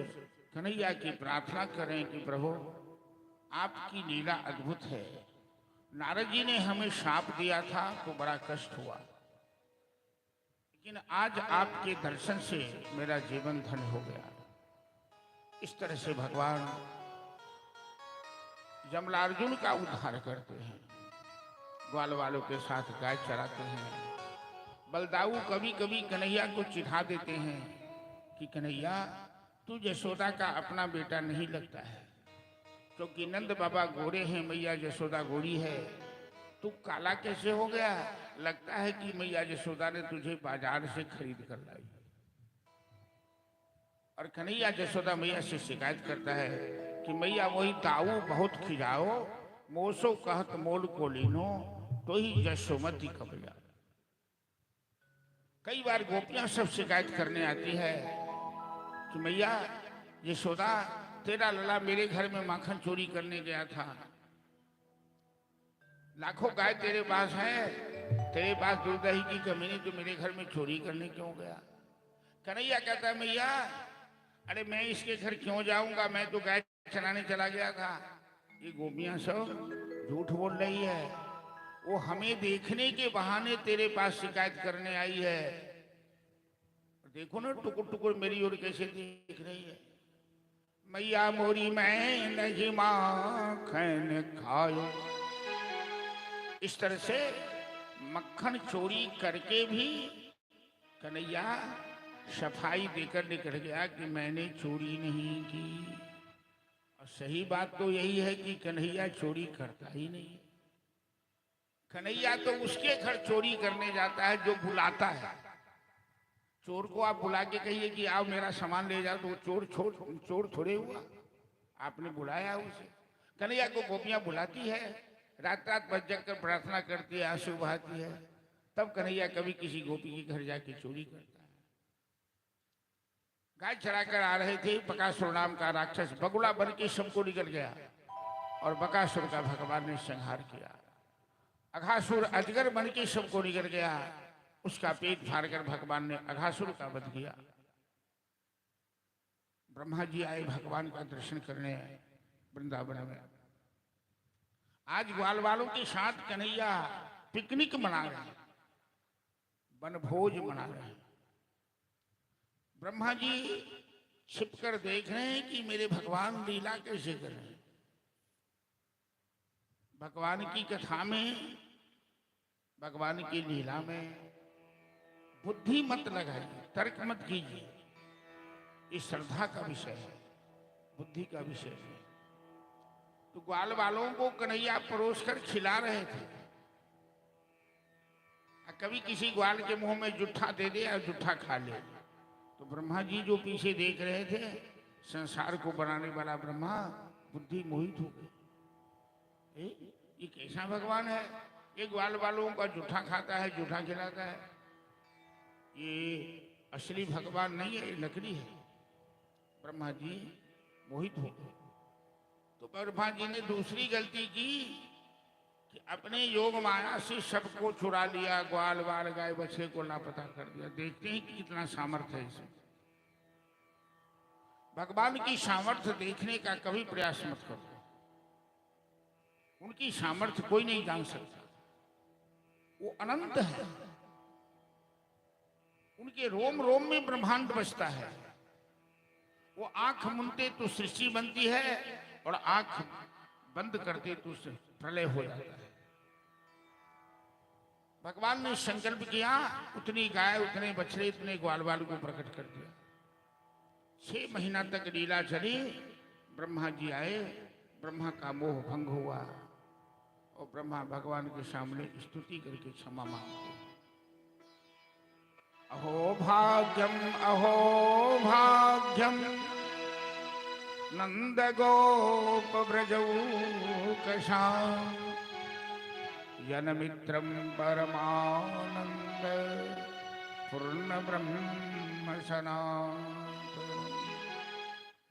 कन्हैया की प्रार्थना करें कि प्रभु आपकी लीला अद्भुत है। नारद जी ने हमें शाप दिया था तो बड़ा कष्ट हुआ, लेकिन आज आपके दर्शन से मेरा जीवन धन्य हो गया। इस तरह से भगवान यमलार्जुन का उद्धार करते हैं। ग्वाल वालों के साथ गाय चराते हैं। बलदाऊ कभी कभी कन्हैया को चिढ़ा देते हैं कि कन्हैया तू यशोदा का अपना बेटा नहीं लगता है, क्योंकि नंद बाबा गोरे हैं, मैया यशोदा गोरी है। तू काला कैसे हो गया? लगता है कि मैया यशोदा ने तुझे बाजार से खरीद कर लाई। और कन्हैया यशोदा मैया से शिकायत करता है कि मैया वही दाऊ बहुत खिजाओ, मोसो कहत मोल को लीनो, तो ही यशोमती कबया। कई बार गोपियां सब शिकायत करने आती है कि मैया यशोदा तेरा लला मेरे घर में माखन चोरी करने गया था। लाखों गाय तेरे पास है, तेरे पास दूध दही की कमी नहीं, तो मेरे घर में चोरी करने क्यों गया? कन्हैया कहता है मैया अरे मैं इसके घर क्यों जाऊंगा, मैं तो गाय चराने चला गया था। ये गोपियां सब झूठ बोल रही है। वो हमें देखने के बहाने तेरे पास शिकायत करने आई है। देखो ना टुकुर टुकुर मेरी ओर कैसे देख रही है। मैया मोरी मैं नहीं माखन खायो। इस तरह से मक्खन चोरी करके भी कन्हैया सफाई देकर निकल गया कि मैंने चोरी नहीं की। और सही बात तो यही है कि कन्हैया चोरी करता ही नहीं। कन्हैया तो उसके घर चोरी करने जाता है जो बुलाता है। चोर को आप बुला के कहिए कि आओ मेरा सामान ले जाओ, तो चोर थोड़े हुआ, आपने बुलाया उसे। कन्हैया को गोपियां बुलाती है, रात रात बज कर प्रार्थना करती है, आंसू बहाती है, तब कन्हैया कभी किसी गोपी के घर जाके चोरी करता है। गाय चराकर आ रहे थे, बकासुर नाम का राक्षस बगुला बन के सबको निकल गया और बकासुर का भगवान ने संहार किया। अघासुर अजगर बन के सबको निकल गया, उसका पेट फाड़कर भगवान ने अघासुर का वध किया। ब्रह्मा जी आए भगवान का दर्शन करने वृंदावन में। आज ग्वाल वालों के साथ कन्हैया पिकनिक मना रहे हैं, वनभोज मना रहे हैं। ब्रह्मा जी छिपकर देख रहे हैं कि मेरे भगवान लीला कैसे कर रहे हैं। भगवान की कथा में, भगवान की लीला में बुद्धि मत लगाइए, तर्क मत कीजिए। ये श्रद्धा का विषय है, बुद्धि का विषय है। तो ग्वाल वालों को कन्हैया परोस कर खिला रहे थे। कभी किसी ग्वाल के मुंह में जुट्ठा दे दे और जुट्ठा खा ले। तो ब्रह्मा जी जो पीछे देख रहे थे, संसार को बनाने वाला ब्रह्मा, बुद्धि मोहित हो गई। ये कैसा भगवान है? ये ग्वाल वालों का जुट्ठा खाता है, जुट्ठा खिलाता है। ये असली भगवान नहीं है, ये नकली है। ब्रह्मा जी मोहित हो गए। तो ब्रह्मा जी ने दूसरी गलती की कि अपने योग माया से सबको चुरा लिया, ग्वाल बाल गाय बछड़े को लापता कर दिया। देखते हैं कि कितना सामर्थ्य है इसमें। भगवान की सामर्थ्य देखने का कभी प्रयास मत करो। उनकी सामर्थ्य कोई नहीं जान सकता, वो अनंत है। उनके रोम रोम में ब्रह्मांड बसता है। वो आंख मूंदते तो सृष्टि बनती है और आंख बंद करते तो प्रलय हो जाता है। भगवान ने संकल्प किया, उतनी गाय, उतने बछड़े, उतने ग्वाल बाल को प्रकट कर दिया। 6 महीना तक लीला चली। ब्रह्मा जी आए, ब्रह्मा का मोह भंग हुआ और ब्रह्मा भगवान के सामने स्तुति करके क्षमा मांगते। अहो भाग्यम, अहो भाग्यम, नंद गोप ब्रजौकशाम, जनमित्रम परमानंद पूर्ण ब्रह्म सनातन।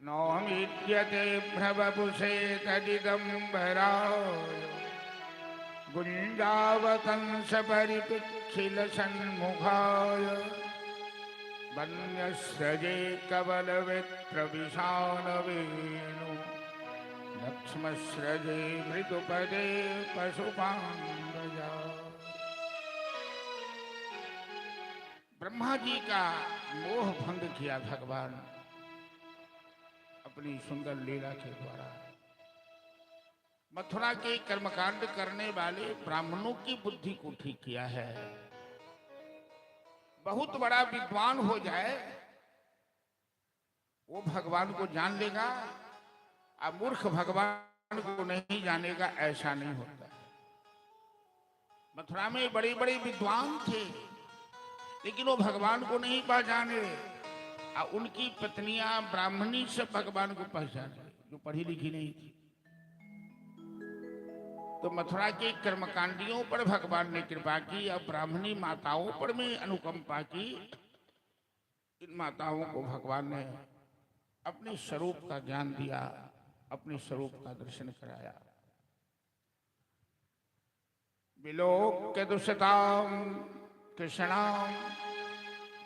नौमिद्यते भ्रवपुषे तदिदम्बराय, गुंजावतंस परिपिच्छिल सन्मुखाय, वन्यस्रजे कवलवित्र विशाल वेणु, लक्ष्मस्रजे मृदुपदे पशुपाण्डजा। ब्रह्मा जी का मोह भंग किया भगवान अपनी सुंदर लीला के द्वारा। मथुरा के कर्मकांड करने वाले ब्राह्मणों की बुद्धि को ठीक किया है। बहुत बड़ा विद्वान हो जाए वो भगवान को जान लेगा, अब मूर्ख भगवान को नहीं जानेगा, ऐसा नहीं होता। मथुरा में बड़े बड़े विद्वान थे लेकिन वो भगवान को नहीं पहचाने। और उनकी पत्नियां ब्राह्मणी सब भगवान को पहचाने, जो पढ़ी लिखी नहीं थी। तो मथुरा के कर्मकांडियों पर भगवान ने कृपा की और ब्राह्मणी माताओं पर में अनुकंपा की। इन माताओं को भगवान ने अपने स्वरूप का ज्ञान दिया, अपने स्वरूप का दर्शन कराया। विलोक्य दुष्टाम कृष्णाम,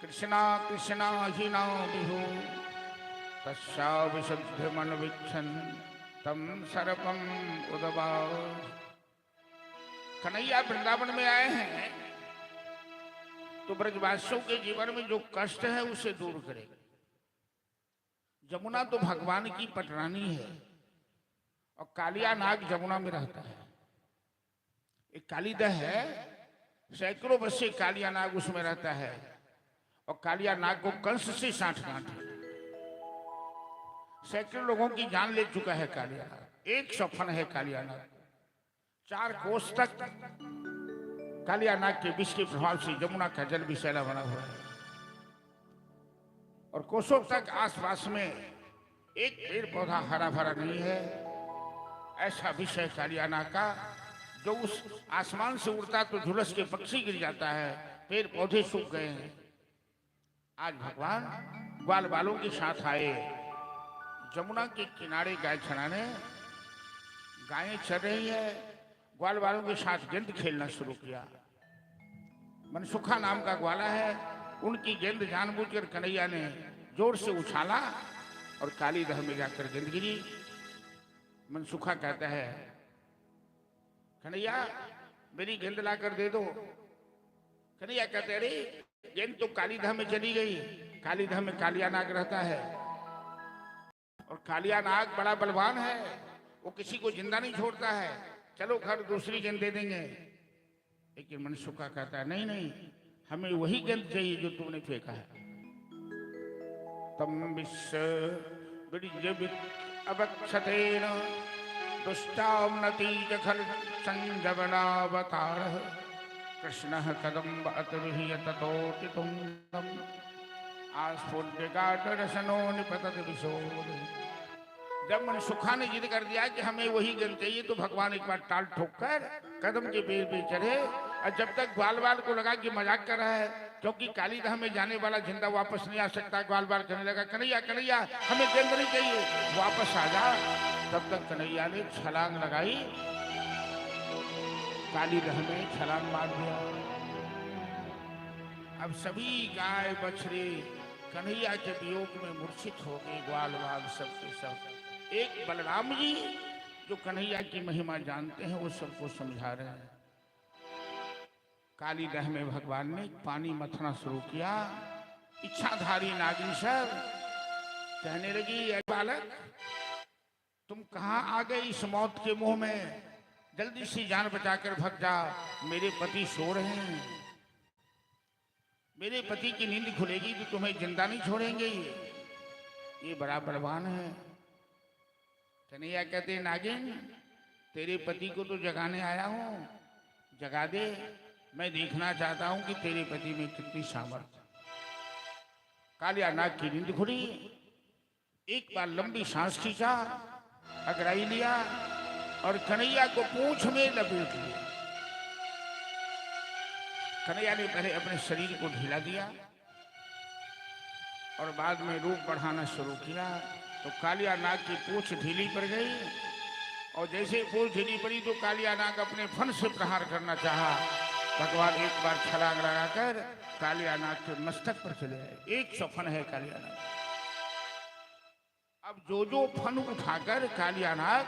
कृष्णा कृष्णा हीना विभु, तस्या विशुद्ध मन वीक्षण तम सर्पम उदबा। कन्हैया वृंदावन में आए हैं तो ब्रजवासियों के जीवन में जो कष्ट है उसे दूर करेगा। जमुना तो भगवान की पटरानी है और कालिया नाग जमुना में रहता है। एक कालीदह है, सैकड़ों वर्ष से कालिया नाग उसमें रहता है और कालिया नाग को कंस से साठगांठ है। सैकड़ों लोगों की जान ले चुका है कालिया नाग। एक सफन है कालिया नाग। 4 कोस तक कालिया नाग के विष के प्रभाव से जमुना का जल विषैला बना हुआ है और कोसों तक आसपास में एक पेड़ पौधा हरा भरा नहीं है। ऐसा विष है कालिया नाग का, जो उस आसमान से उड़ता तो झुलस के पक्षी गिर जाता है, पेड़ पौधे सूख गए हैं। आज भगवान ग्वाल बालों के साथ आए, जमुना के किनारे गाय चराने। गायें चर रही है, ग्वाल बालों के साथ गेंद खेलना शुरू किया। मनसुखा नाम का ग्वाला है, उनकी गेंद जानबूझकर कन्हैया ने जोर से उछाला और काली दह में जाकर गेंद गिरी। मनसुखा कहता है, कन्हैया मेरी गेंद ला कर दे दो। कन्हैया कहते, अरे गेंद तो कालीदह में चली गई। कालीदह में कालिया नाग रहता है और कालिया नाग बड़ा बलवान है, वो किसी को जिंदा नहीं छोड़ता है। चलो घर दूसरी गेंद दे देंगे। लेकिन मनसुखा कहता है, नहीं नहीं, हमें वही गेंद चाहिए जो तुमने फेंका है। तम विश्व अवक्षतेन दुष्टाम नतीज खल संजवनावतार, कृष्ण कदम्ब अतुर्य ततोति तुंगम, आस्फुट्य गाटरसनो निपतत विशोद। जब मनसुखा ने जिद कर दिया कि हमें वही गेंद चाहिए तो भगवान एक बार टाल ठोककर कदम के पेड़ पे चढ़े और जब तक ग्वाल बाल को लगा कि मजाक कर रहा है, क्योंकि कालीदह में जाने वाला जिंदा वापस नहीं आ सकता। ग्वाल बाल कहने लगा, कन्हैया कन्हैया हमें गेंद नहीं चाहिए, वापस आ जा। तब तक कन्हैया ने छलांग लगाई, कालीदह में छलांग मार दिया। अब सभी गाय बछड़े कन्हैया के वियोग में मूर्छित हो गए ग्वाल बाल सबके सब। एक बलराम जी जो कन्हैया की महिमा जानते हैं वो सबको समझा रहे हैं। काली दह में भगवान ने पानी मथना शुरू किया। इच्छाधारी नागिन सब कहने लगी, ऐ बालक तुम कहाँ आ गए इस मौत के मुंह में, जल्दी से जान बचाकर भग जा, मेरे पति सो रहे हैं, मेरे पति की नींद खुलेगी तो तुम्हें जिंदा नहीं छोड़ेंगे, ये बड़ा बलवान है। कन्हैया कहते, नागिन तेरे पति को तो जगाने आया हूं, जगा दे, मैं देखना चाहता हूं कि तेरे पति में कितनी सामर्थ्य। कालिया नाग की नींद खुली, एक बार लंबी सांस खींचा, अगराई लिया और कन्हैया को पूंछ में लपेट लिया। कन्हैया ने पहले अपने शरीर को ढीला दिया और बाद में रूप बढ़ाना शुरू किया। तो कालिया नाग की पूंछ ढीली पड़ गई और जैसे पूंछ ढीली पड़ी तो कालिया नाग अपने फन से प्रहार करना चाहा। भगवान एक बार छलांग लगाकर कालिया नाग के मस्तक पर चले आए। 100 फन है कालिया नाग। अब जो फन उठाकर कालिया नाग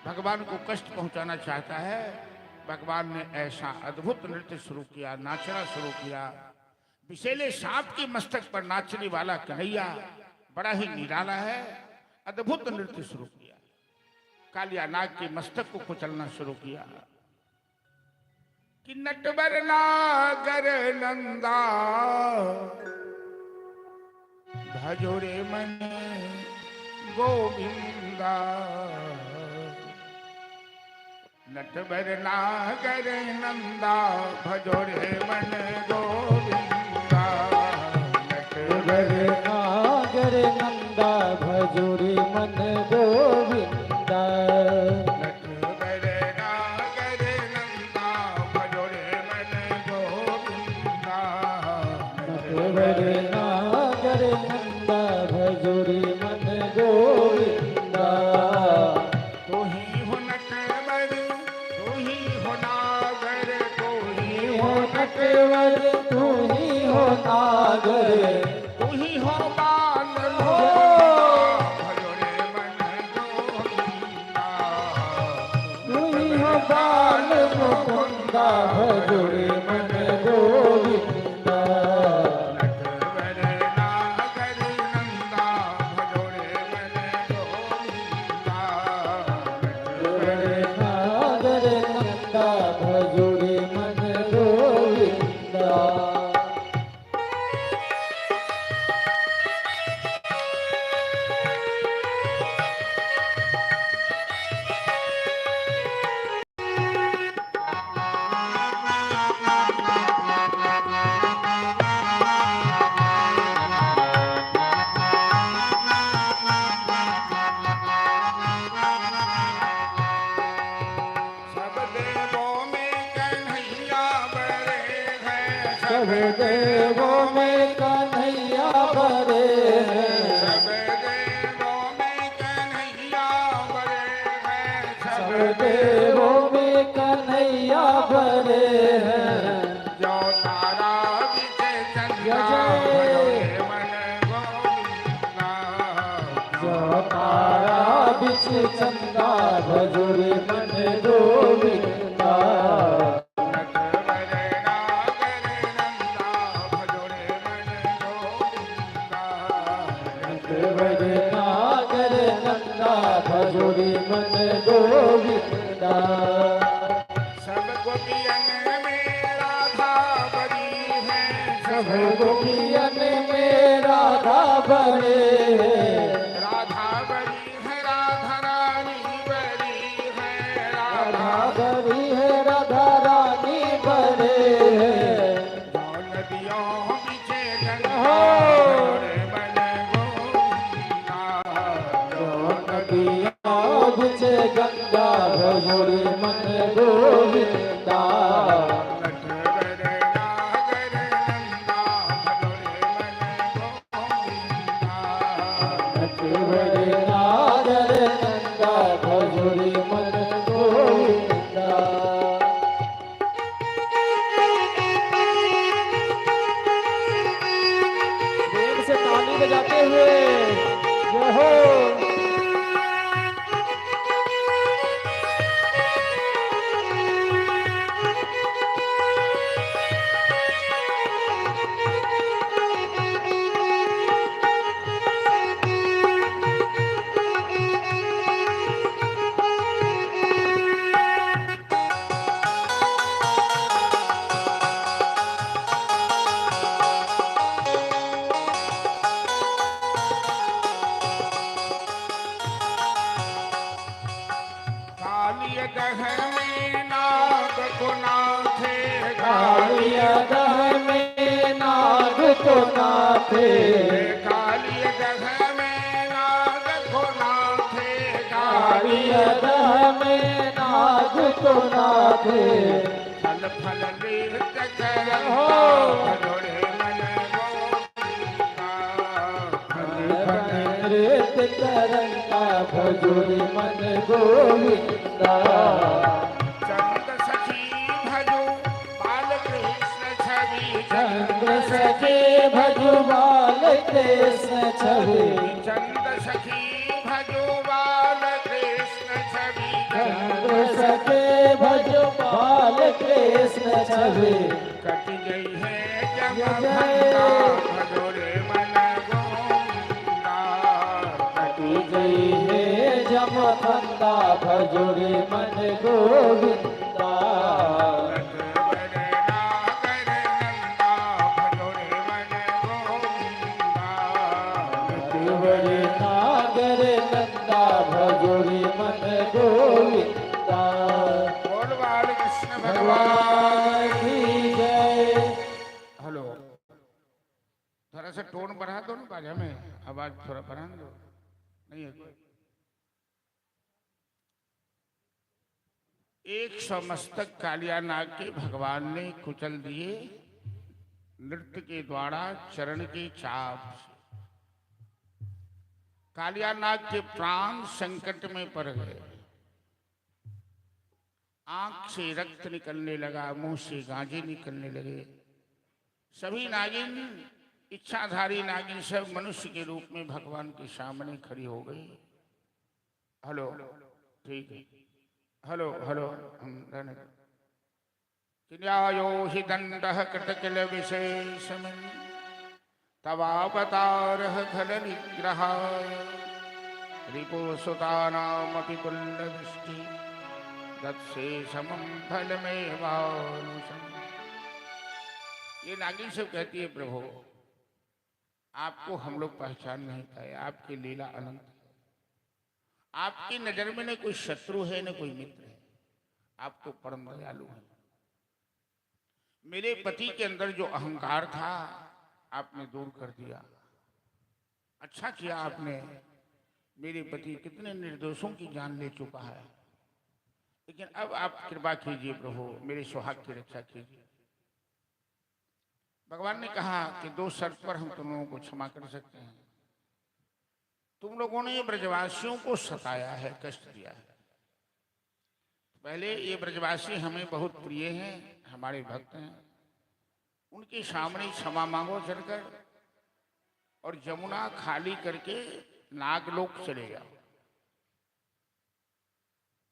भगवान को कष्ट पहुंचाना चाहता है, भगवान ने ऐसा अद्भुत नृत्य शुरू किया, नाचना शुरू किया। विषैले सांप के मस्तक पर नाचने वाला कन्हैया बड़ा ही निराला है, अद्भुत नृत्य शुरू किया। कालिया नाग के मस्तक को कुचलना शुरू किया कि नटवर नागर नंदा भजोरे मन गोविंदा, नटवर नागर नंदा भजोरे मन गोविंदा, नटवर नागर नंदा भजोरे मन गोविंदा, नटवर नागर नंदा भजोरे मन गोविंदा, नटवर नागर नंदा भजोरे मन गोविंदा। तू ही हो नटवर, तू ही हो नागर, तू ही हो नटवर तू ही हो नागर, तू ही हो बाल भजोरे मन गोविंदा, तू ही हो बाल मुकुंदा भजोरे मन गोविंदा। नटवर नागर नंदा भजोरे मन गोविंदा, नटवर नागर नंदा भजोरे मन गोविंदा। सब देवों में कन्हैया बड़े हैं, सब देवों में कन्हैया बड़े हैं, सब देवों में कन्हैया बड़े हैं, सब देवों में कन्हैया बड़े हैं। जो तारा विजय चंद्रा जय। भजोरे मन गोविंदा, जो तारा बिच चंदा भजोरे मन गोविंदा, नटवर नागर नंदा भजोरे मन गोविंदा, नटवर नागर नंदा भजोरे मन गोविंदा। सब गोपियन में राधा बड़ी है, सब गोपियन में राधा बड़े हैं, राधा बड़ी है, राधा रानी बड़ी है, राधा राधा बड़ी है, राधा रानी बड़े हैं। जो नदियों पीछे गंगा भजोरे मन गोविंदा, जो नदियाँ बिचे गंगा भजोरे मन गोविंदा, नटवर नागर नंदा भजोरे मन गोविंदा, नटवर नागर नंदा भजोरे मन गोविंदा। बजाते हुए जय हो। कालिय दह में नाग को नाथे कालिया दह में नाग को नाथे, कालिय दह में नाग को नाथे कालिया दह में नाग को नाथे। फल फल नृत्य करता भजोरे मन गोविंदा नृत्य करंगा भजोरे मन गोविंदा। चंद सखी भजो बाल कृष्ण छवि चंद्र सखे भजो बाल कृष्ण छवि, चंद सखी भजो बाल कृष्ण छवि चंद्र सखे भजो बाल कृष्ण छवि। कट गई है जमभंगा भजोरे मन गोविंदा कटी गई है जमखंदा भजोरे मन गोविंदा। बड़े नागर नंदा भजोरे मन गोविंदा। बोल बाल कृष्ण भगवान। भगवान की जय। हेलो, थोड़ा सा टोन बढ़ा दो ना बाजा में, आवाज थोड़ा बढ़ा दो। नहीं है कोई? 100 मस्तक कालिया नाग के भगवान ने कुचल दिए नृत्य के द्वारा चरण के चाप से। कालिया नाग के प्राण संकट में पड़ गए, आंख से रक्त निकलने लगा, मुंह से गांजे निकलने लगे। सभी नागिन, इच्छाधारी नागिन सब मनुष्य के रूप में भगवान के सामने खड़ी हो गई। हेलो, ठीक है, हेलो हेलो, हम रहने दो। किन्यायो हि दंडः कृतकिल विशेषमिन् तवावतारः खल निग्रहाय रिपुसुतानामपि कुल्लदृष्टि तत्शेषमं फलमेवानुशम्। ये नागिन सब कहती है, प्रभु आपको हम लोग पहचान नहीं पाए, आपकी लीला अनंत है। आपकी नजर में न कोई शत्रु है न कोई मित्र है, आप तो परम दयालु हैं। मेरे पति के अंदर जो अहंकार था आपने दूर कर दिया। अच्छा किया आपने, मेरे पति कितने निर्दोषों की जान ले चुका है, लेकिन अब आप कृपा कीजिए प्रभु, मेरे सुहाग की रक्षा कीजिए। भगवान ने कहा कि 2 शर्त पर हम तुम लोगों को क्षमा कर सकते हैं। तुम लोगों ने ब्रजवासियों को सताया है, कष्ट दिया है। पहले ये ब्रजवासी हमें बहुत प्रिय हैं, हमारे भक्त हैं, उनके सामने क्षमा मांगो चलकर, और जमुना खाली करके नागलोक चले जाओ।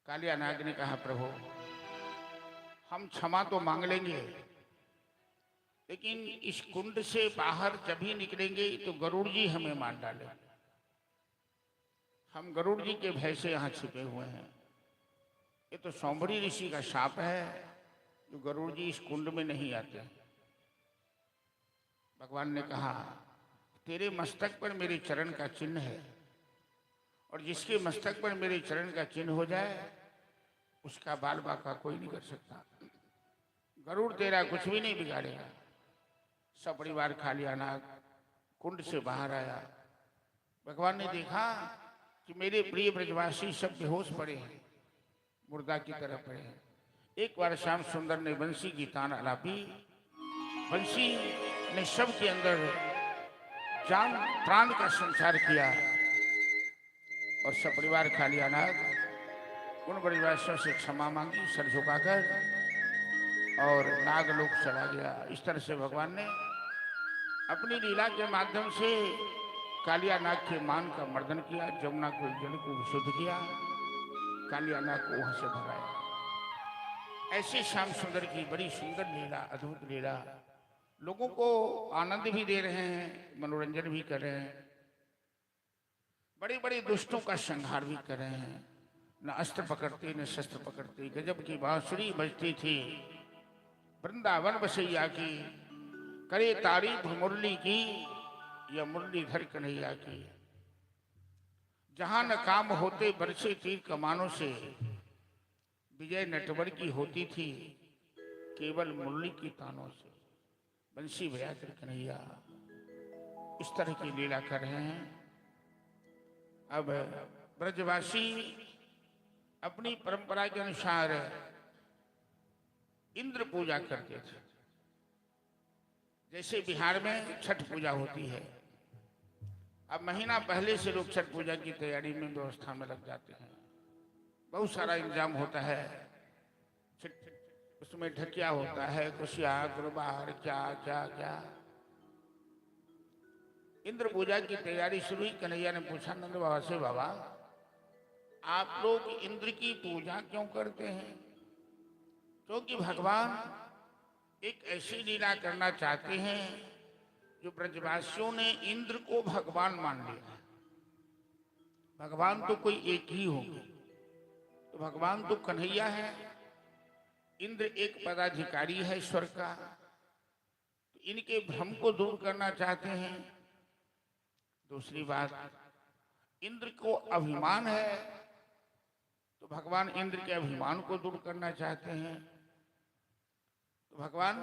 कालिया नाग ने कहा, प्रभु हम क्षमा तो मांग लेंगे, लेकिन इस कुंड से बाहर जब ही निकलेंगे तो गरुड़ जी हमें मार डालेंगे। हम गरुड़ जी के भय से यहाँ छिपे हुए हैं। ये तो सौंबरी ऋषि का शाप है, जो गरुड़ जी इस कुंड में नहीं आते। भगवान ने कहा, तेरे मस्तक पर मेरे चरण का चिन्ह है, और जिसके मस्तक पर मेरे चरण का चिन्ह हो जाए उसका बाल बाका कोई नहीं कर सकता। गरुड़ तेरा कुछ भी नहीं बिगाड़ेगा। सब परिवार कालिया नाग कुंड से बाहर आया। भगवान ने देखा कि मेरे प्रिय ब्रजवासी सब बेहोश पड़े हैं, मुर्दा की तरह पड़े हैं। एक बार श्याम सुंदर ने बंसी की तान आलापी, बंसी ने सब के अंदर जान प्राण का संचार किया, और सब परिवार कालिया नाग उन ब्रजवासियों से क्षमा मांगी सर झुकाकर, और नागलोक चला गया। इस तरह से भगवान ने अपनी लीला के माध्यम से कालिया नाग के मान का मर्दन किया, जमुना को जल को विशुद्ध किया, कालिया नाग को वहां से भगाया। ऐसे श्याम सुंदर की बड़ी सुंदर लीला, अद्भुत लीला, लोगों को आनंद भी दे रहे हैं, मनोरंजन भी कर रहे हैं, बड़े बड़े दुष्टों का संहार भी कर रहे हैं। न अस्त्र पकड़ते न शस्त्र पकड़ते, गजब की बांसुरी बजती थी वृंदावन बसैया की, करे तारीफ मुरली की या मुरलीधर कन्हैया की। जहां न काम होते बरसे तीर कमानों से, विजय नटवर की होती थी केवल मुरली की तानों से। बंसी बजाकर कन्हैया इस तरह की लीला कर रहे हैं। अब ब्रजवासी अपनी परंपरा के अनुसार इंद्र पूजा करते थे। जैसे बिहार में छठ पूजा होती है, अब महीना पहले से लोग छठ पूजा की तैयारी में व्यवस्था में लग जाते हैं। बहुत सारा इंतजाम होता है, उसमें ढकिया होता है, कुशिया गुरुबार, क्या क्या क्या। इंद्र पूजा की तैयारी शुरू हुई। कन्हैया ने पूछा नंद बाबा से, बाबा आप लोग इंद्र की पूजा क्यों करते हैं? क्योंकि भगवान एक ऐसी लीला करना चाहते हैं जो ब्रजवासियों ने इंद्र को भगवान मान लिया। भगवान तो कोई एक ही होंगे, तो भगवान तो कन्हैया है, इंद्र एक पदाधिकारी है ईश्वर का। तो इनके भ्रम को दूर करना चाहते हैं। दूसरी बात, इंद्र को अभिमान है, तो भगवान इंद्र के अभिमान को दूर करना चाहते हैं। तो भगवान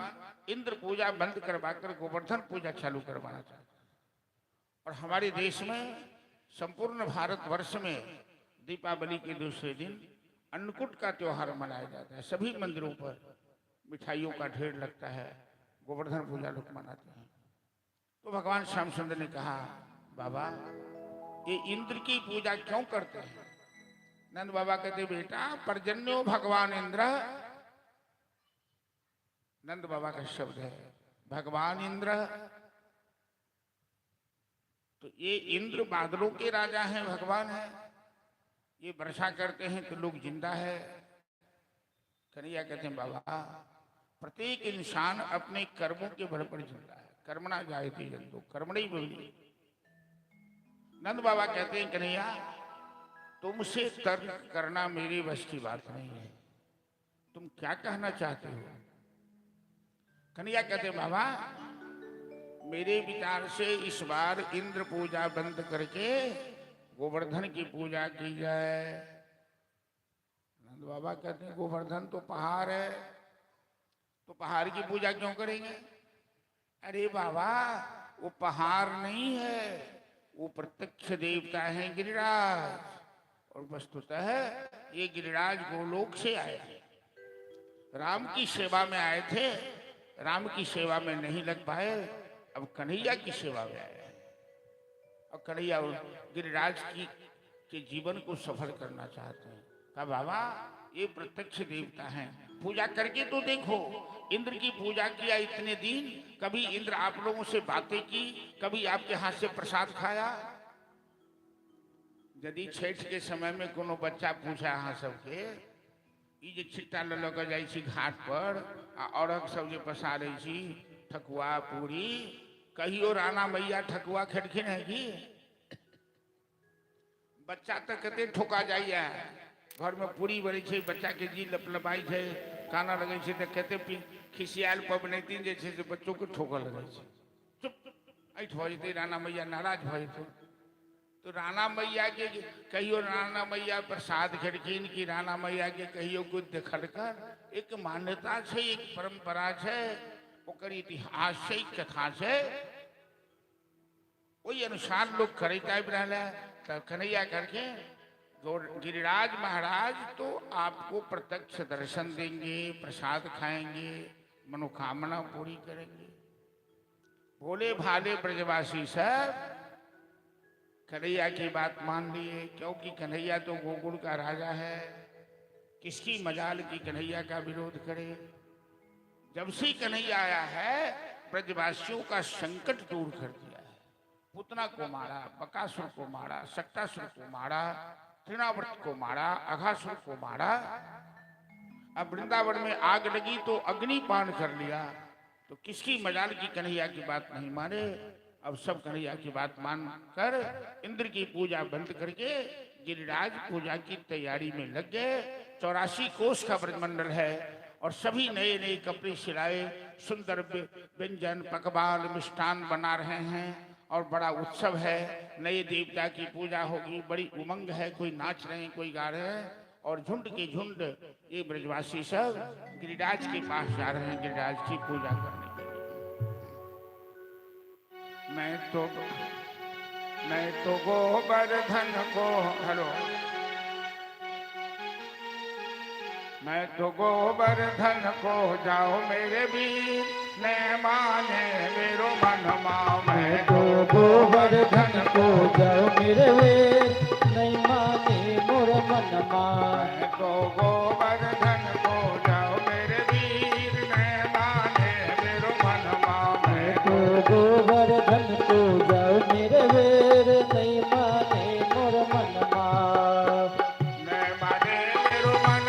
इंद्र पूजा बंद करवाकर गोवर्धन पूजा चालू करवाना चाहते हैं। और हमारे देश में, संपूर्ण भारतवर्ष में दीपावली के दूसरे दिन अन्नकूट का त्योहार मनाया जाता है। सभी मंदिरों पर मिठाइयों का ढेर लगता है, गोवर्धन पूजा लोग मनाते हैं। तो भगवान श्याम सुंदर ने कहा, बाबा ये इंद्र की पूजा क्यों करते हैं? नंद बाबा कहते, बेटा पर्जन्यो भगवान इंद्र। नंद बाबा का शब्द है भगवान इंद्र। तो ये इंद्र बादलों के राजा हैं, भगवान है। ये वर्षा करते हैं तो लोग जिंदा है। कन्हैया कहते हैं, बाबा प्रत्येक इंसान अपने कर्मों के बल पर जिंदा है। कर्मणा जायते जंतु कर्मणि भवति। नंद बाबा कहते हैं, कन्हैया तुमसे तर्क करना मेरी बस की बात नहीं है, तुम क्या कहना चाहते हो? कन्हैया कहते हैं, बाबा मेरे विचार से इस बार इंद्र पूजा बंद करके गोवर्धन की पूजा की जाए। नंद बाबा कहते हैं, गोवर्धन तो पहाड़ है, तो पहाड़ की पूजा क्यों करेंगे? अरे बाबा वो पहाड़ नहीं है, वो प्रत्यक्ष देवता है गिरिराज। और वस्तुतः ये गिरिराज गोलोक से आया है। राम की सेवा में आए थे, राम की सेवा में नहीं लग पाए, अब कन्हैया की सेवा में आए हैं। और कन्हैया गिरिराज की के जीवन को सफल करना चाहते हैं। कहा, बाबा ये प्रत्यक्ष देवता हैं, पूजा करके तो देखो। इंद्र की पूजा किया इतने दिन, कभी इंद्र आप लोगों से बातें की, कभी आपके हाथ से प्रसाद खाया? यदि छठ के समय में कोनो बच्चा पूछा अहाँ सबके, ई जे छिट्टा ल के जाइ छी घाट पर आ औरत सब जे पसारै छी ठकुआ पूरी, कहियो राणा मैया ठकुआ खेलखिन है कि? बच्चा तो कते ठोका जाइए, घर में पूरी बनै छै, बच्चा के जी लपलपाई छै, काना लगै छै, तो कते खिसियाल पबनैतिन जे छै से बच्चों के ठोकर लगै छै। चुप ऐठ भ जेतै, राणा मैया नाराज भ जेतै। तो राणा मैया के कहियो राणा मैया प्रसाद खेलखिन कि राणा मैया के कहियो कुछ देखलकर? एक मान्यता छै, एक परंपरा छै, ओकर इतिहास छै, कथा छै, वही अनुसार लोग करैत आबि रहल है। तब कन्हैया करके गिरिराज महाराज तो आपको प्रत्यक्ष दर्शन देंगे, प्रसाद खाएंगे, मनोकामना पूरी करेंगे। भोले भाले ब्रजवासी सब कन्हैया की बात मान लिए, क्योंकि कन्हैया तो गोकुल का राजा है। किसकी मजाल की कन्हैया का विरोध करे? जब से कन्हैया आया है, ब्रजवासियों का संकट दूर कर दिया है। पूतना को मारा, बकासुर को मारा, सक्तासुर को मारा, तृणावर्त को मारा, अघासुर को मारा। अब वृंदावन में आग लगी तो अग्निपान कर लिया, तो किसकी मजाल की कन्हैया की बात नहीं माने। अब सब कन्हैया की बात मान कर इंद्र की पूजा बंद करके गिरिराज पूजा की तैयारी में लग गए। 84 कोस का ब्रजमंडल है और सभी नए नए कपड़े सिलाए, सुंदर व्यंजन पकवान मिष्ठान बना रहे हैं और बड़ा उत्सव है। नए देवता की पूजा होगी, बड़ी उमंग है, कोई नाच रहे हैं, कोई गा रहे हैं और झुंड के झुंड ये ब्रजवासी सब गिरिराज के पास जा रहे हैं गिरिराज की पूजा करने के लिए। मैं तो गोवर्धन को हेलो मैं तो गोवर्धन को जाओ मेरे वीर ने माने मेरो मन मैं तो गोवर्धन को जाओ मेरे वीर नहीं माने मोर मन मैं तो गोवर्धन को जाओ मेरे वीर ने माने मेरो मन मैं तो गोवर्धन को जाओ मेरे वीर नहीं माने मोर मन मैं माने मेरो मन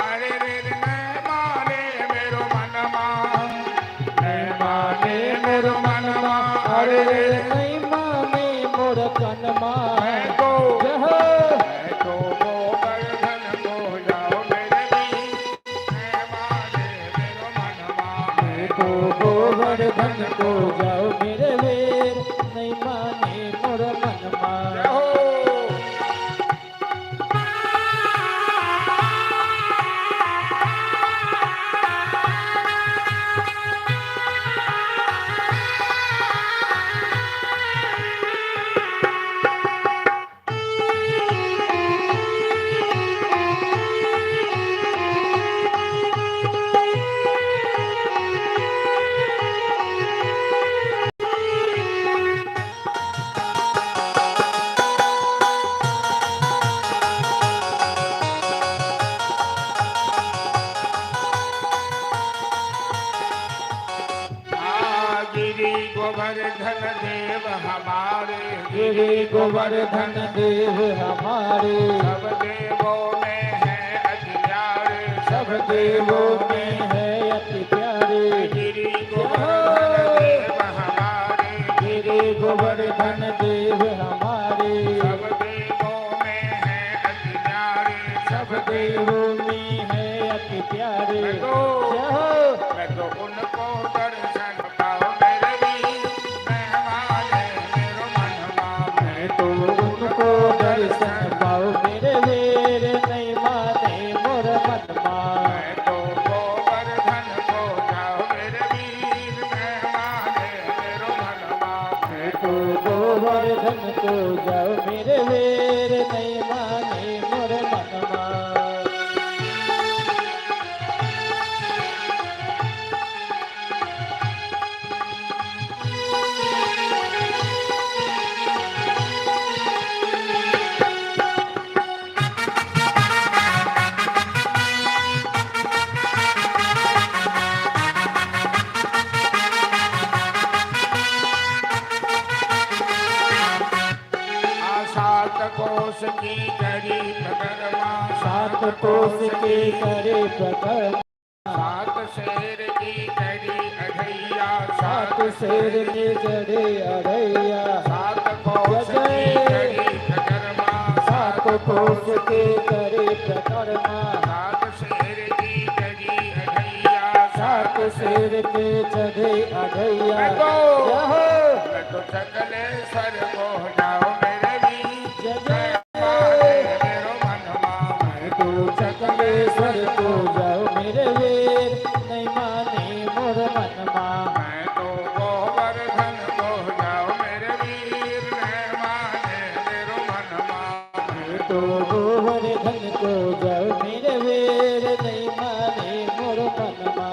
अरे रे मैं माने मेरो मन मैं माने मेरो मन अरे रे नहीं माने मोर कनमा मैं तो गोवर्धन को जाओ मेरे वीर मैं माने मेरो मन मैं तो गोवर्धन को जाओ मेरे वीर नहीं माने मोर मनमा गिरी गोवर्धन देव हमारे गिरि गोवर्धन देव हमारे सब देवों में है अतियारे सब देवों में है अति प्यारे गिरी गोवर्धन देव हमारे गिरि गोवर्धन देव हमारे सब देवों में है अतियारे सब देवों में है अति प्यारे मैं तो उनको दर्शन पाओ मेरे वीर मैं माने मेरो मन मैं तो उनको दर्शन पाओ मेरे वीर नहीं माने मोर मनमा मैं तो गोवर्धन को जाओ मेरे वीर मैं माने मेरो मन मैं तो गोवर्धन को जाओ मेरे वीर नहीं माने मोर मनमा सात कोस की करी प्रकरमा सात कोस के करे प्रकट सात शेर की करी अढ़ैया सात शेर के जड़े अड़ैया सात कोस की करी प्रकरमा सात कोस के करे प्रकरमा सात शेर की करी अढ़ैया सात शेर के चढ़े अढ़ैया मैं तो सकले सर को जाओ मेरे वीर जय माने मेरो मन मैं तो चकलेश्वर को जाओ मेरे वीर नहीं माने मोर मनमा मैं तो गोवर्धन को जाओ मेरे वीर मैं माने मेरो मन मैं तो गोवर्धन को जाओ मेरे वीर नहीं माने मोर मनमा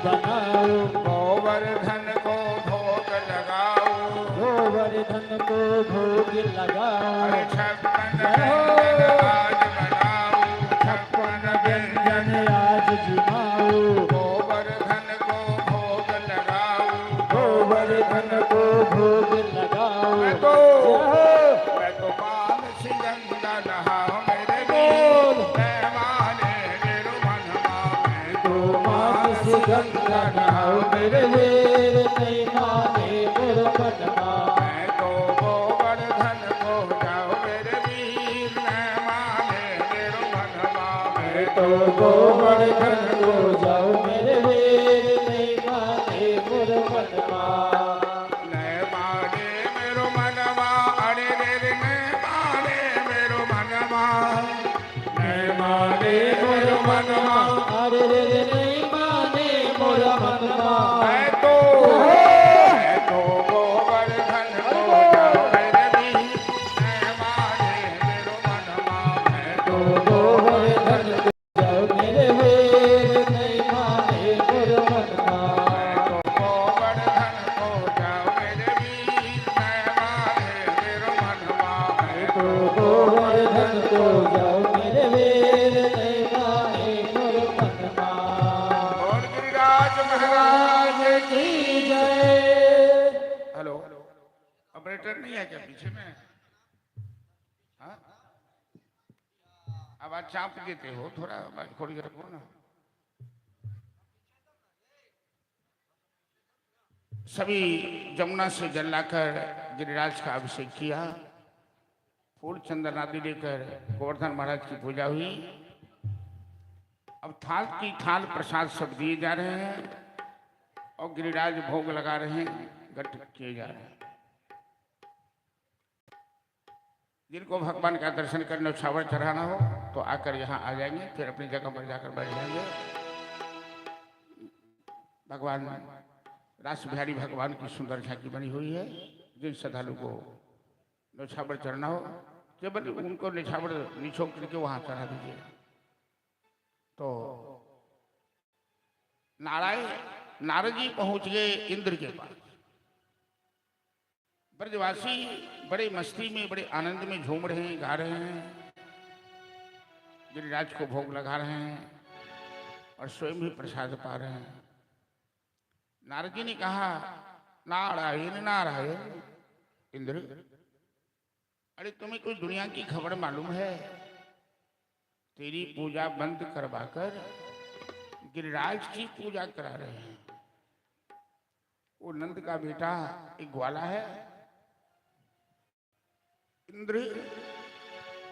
बनाओ, गोवर्धन को भोग लगाओ, गोवर्धन को भोग लगाओ। अरे 56 व्यंजन आज बनाओ, 56 व्यंजन व्यंजन आज जिमाओ, गोवर्धन को भोग लगाओ, गोवर्धन को भोग लगाओ। मैं तो मानसी गंगा नहाओ मेरे बोल। मैं माने मेरो मनवा, मैं तो मानसी गंगा नहाओ मेरे वीर, नहीं माने मोर मनवा। मैं तो गोवर्धन को जाओ मेरे वीर, मैं माने मेरो मनवा, मैं तो गोवर्धन को जाओ मेरे वीर, नहीं माने मोर मनवा। मैं माने मेरो मनवा, अरे रे मैं माने मेरो मनवा, मैं माने मेरो मनवा, अरे रे रे नहीं माने मोर मनवा। मैं तो गोवर्धन को जाओ मेरे वीर, मैं माने मेरो मनवा, मैं तो गोवर्धन को जाओ मेरे वीर, नहीं माने मोर मनवा। गोवर्धन को जाओ मेरे वीर, मैं माने मेरो मनवा, मैं तो गोवर्धन को जाओ मेरे वीर, नहीं माने मोर मनवा। और गिरिराज महाराज की जय। हेलो, ऑपरेटर नहीं है क्या पीछे में? हाँ, आवाज चाप देते हो, थोड़ा आवाज खोल के रखो ना। सभी जमुना से जल लाकर गिरिराज का अभिषेक किया, फूल चंदन आदि लेकर गोवर्धन महाराज की पूजा हुई। अब थाल की थाल प्रसाद सब दिए जा रहे हैं और गिरिराज भोग लगा रहे हैं, गट किए जा रहे हैं। जिनको भगवान का दर्शन करने छावर चढ़ाना हो तो आकर यहाँ आ जाएंगे, फिर अपनी जगह पर जाकर बैठ जाएंगे। भगवान रास बिहारी भगवान की सुंदर झांकी बनी हुई है। जिन श्रद्धालु को नौछावर चढ़ना हो केवल उनको निछावर निछोक करके वहां चढ़ा दीजिए। तो नारद जी पहुंच गए इंद्र के पास। ब्रजवासी बड़े मस्ती में, बड़े आनंद में झूम रहे हैं, गा रहे हैं, गिरिराज को भोग लगा रहे हैं और स्वयं भी प्रसाद पा रहे हैं। नारद जी ने कहा, नारायण नारायण इंद्र, अरे तुम्हें कोई दुनिया की खबर मालूम है? तेरी पूजा बंद करवाकर गिरिराज की पूजा करा रहे हैं। वो नंद का बेटा एक ग्वाला है। इंद्र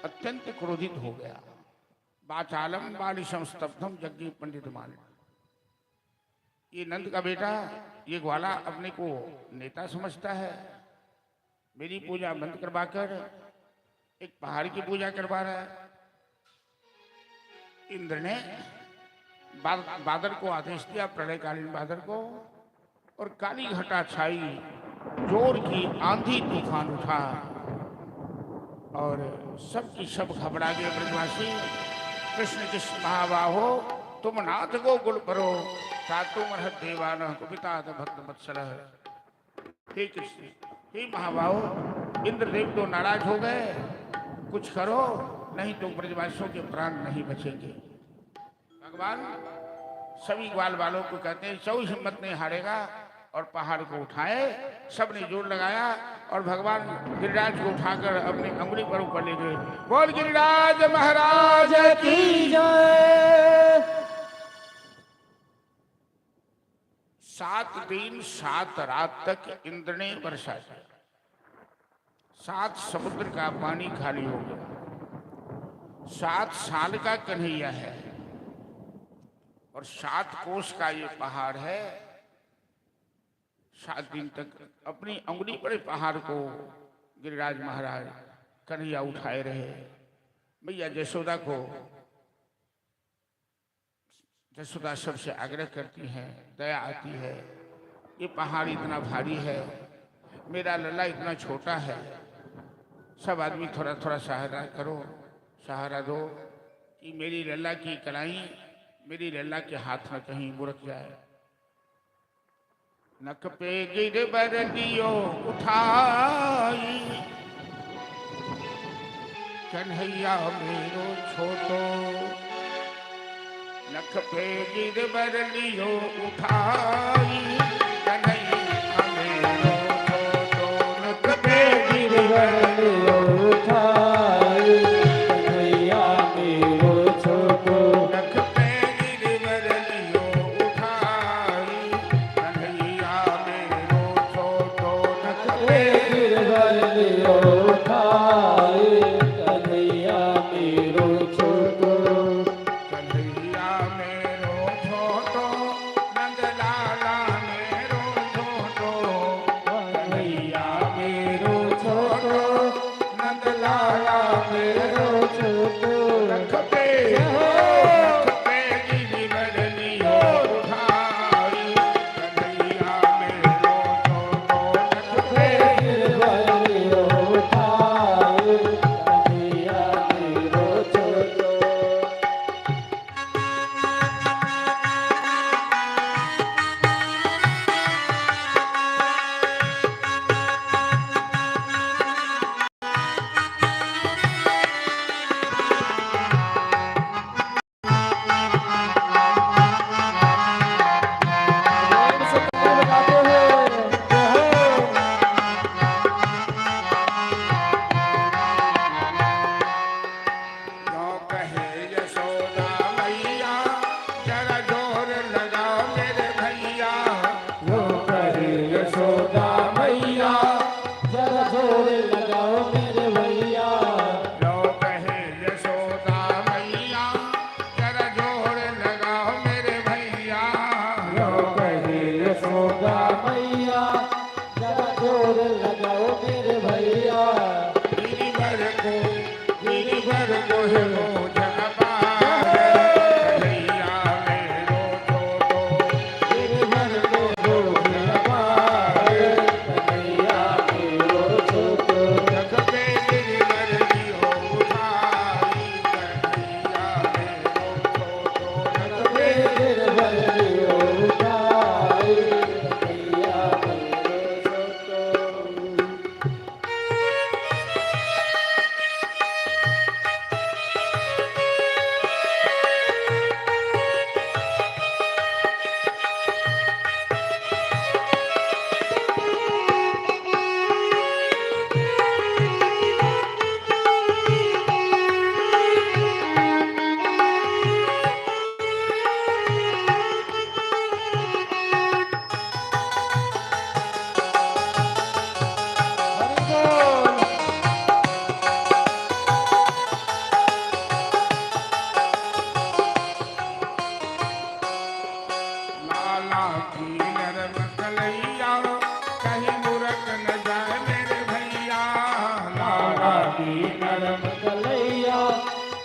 अत्यंत क्रोधित हो गया। वाचालम बालिशम स्तब्धम यज्ञ पंडित मान। ये नंद का बेटा, ये ग्वाला अपने को नेता समझता है। मेरी पूजा बंद करवाकर एक पहाड़ की पूजा करवा रहा है। इंद्र ने बादल को आदेश दिया, प्रलयकालीन बादल को, और काली घटा छाई, जोर की आंधी तूफान उठा और सब की सब घबरा गए। ब्रजवासी, कृष्ण कृष्ण महाबाहो, तुम नाथ को गुल परो, सातु मरह देवान कुपिता भक्त वत्सल। हे कृष्ण, हे महाबाहो, इंद्रदेव तो नाराज हो गए, कुछ करो नहीं तो ब्रजवासियों के प्राण नहीं बचेंगे। भगवान सभी ग्वाल वालों को कहते हैं, चौ हिम्मत नहीं हारेगा, और पहाड़ को उठाए। सबने जोर लगाया और भगवान गिरिराज को उठाकर अपनी अंगुली पर ऊपर ले गए। बोल गिरिराज महाराज की जय। 7 दिन 7 रात तक इंद्र ने वर्षा की। 7 समुद्र का पानी खाली हो गया। 7 साल का कन्हैया है और 7 कोस का ये पहाड़ है। 7 दिन तक अपनी अंगुली पर पहाड़ को गिरिराज महाराज कन्हैया उठाए रहे। मैया यशोदा को, यशोदा सबसे आग्रह करती हैं, दया आती है, ये पहाड़ इतना भारी है, मेरा लल्ला इतना छोटा है, सब आदमी थोड़ा थोड़ा सहारा करो, सहारा दो कि मेरी लल्ला की कलाई मेरी लल्ला के हाथ में कहीं मुड़क जाए। नख पे गिरवर लियो उठाई, कन्हैया मेरो छोटो। नख पे गिरवर लियो उठाई, कन्हैया मेरो छोटो। नख पे गिरवर लियो उठाई, कन्हैया मेरो छोटो। नख पे गिरवर लियो उठाई, कन्हैया मेरो छोटो। नख पे गिरवर लियो उठाई, कन्हैया मेरो छोटो। कन्हैया मेरो छोटो, नंदलाला मेरो छोटो। कन्हैया मेरो छोटो, नंदलाला मेरो छोटो। नख पे गिरवर लियो उठाई, कन्हैया मेरो छोटो। नख पे गिरवर लियो उठाई, कन्हैया मेरो छोटो। क्यों कहे यशोदा मैया, जरा जोर लगाओ मेरे भैया। यो कहे यशोदा मैया, जरा जोर लगाओ मेरे भैया। क्यों कहे यशोदा मैया, जरा जोर लगाओ मेरे भैया। यो कहे यशोदा मैया, जरा जोर लगाओ मेरे भैया। गिरिवर को है वो जगपाल, कन्हैया मेरो छोटो। गिरवर को हो जगपाल, कन्हैया मेरो छोटो। नख पे गिरवर लियो उठाई, कन्हैया मेरो छोटो। नख पे गिरवर लियो उठाई, कन्हैया मेरो छोटो। लाला की नरम कलैया, कहीं मुरक न जाए मेरे भैया। लाला की नरम कलैया,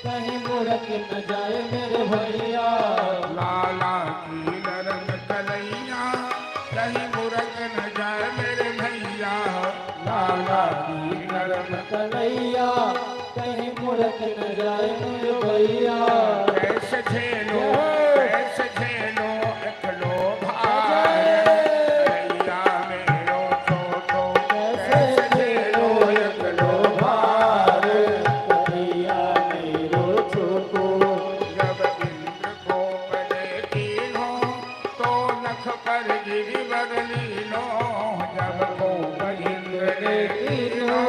कहीं मुड़क न जाए मेरे भैया। लाला की नरम कलैया, कहीं मुरक न जाए मेरे भैया। लाला की नरम कलैया, कहीं मुड़क न जाए मेरे भैया। कैसे झेलो एकलो भार, कन्हैया मेरो छोटो। कैसे झेलो एकलो भार, कन्हैया मेरो छोटो। जब इंद्र को बने कीनो, तो नख पर गिरवर लीनो। जब को इंद्र ने कीनो,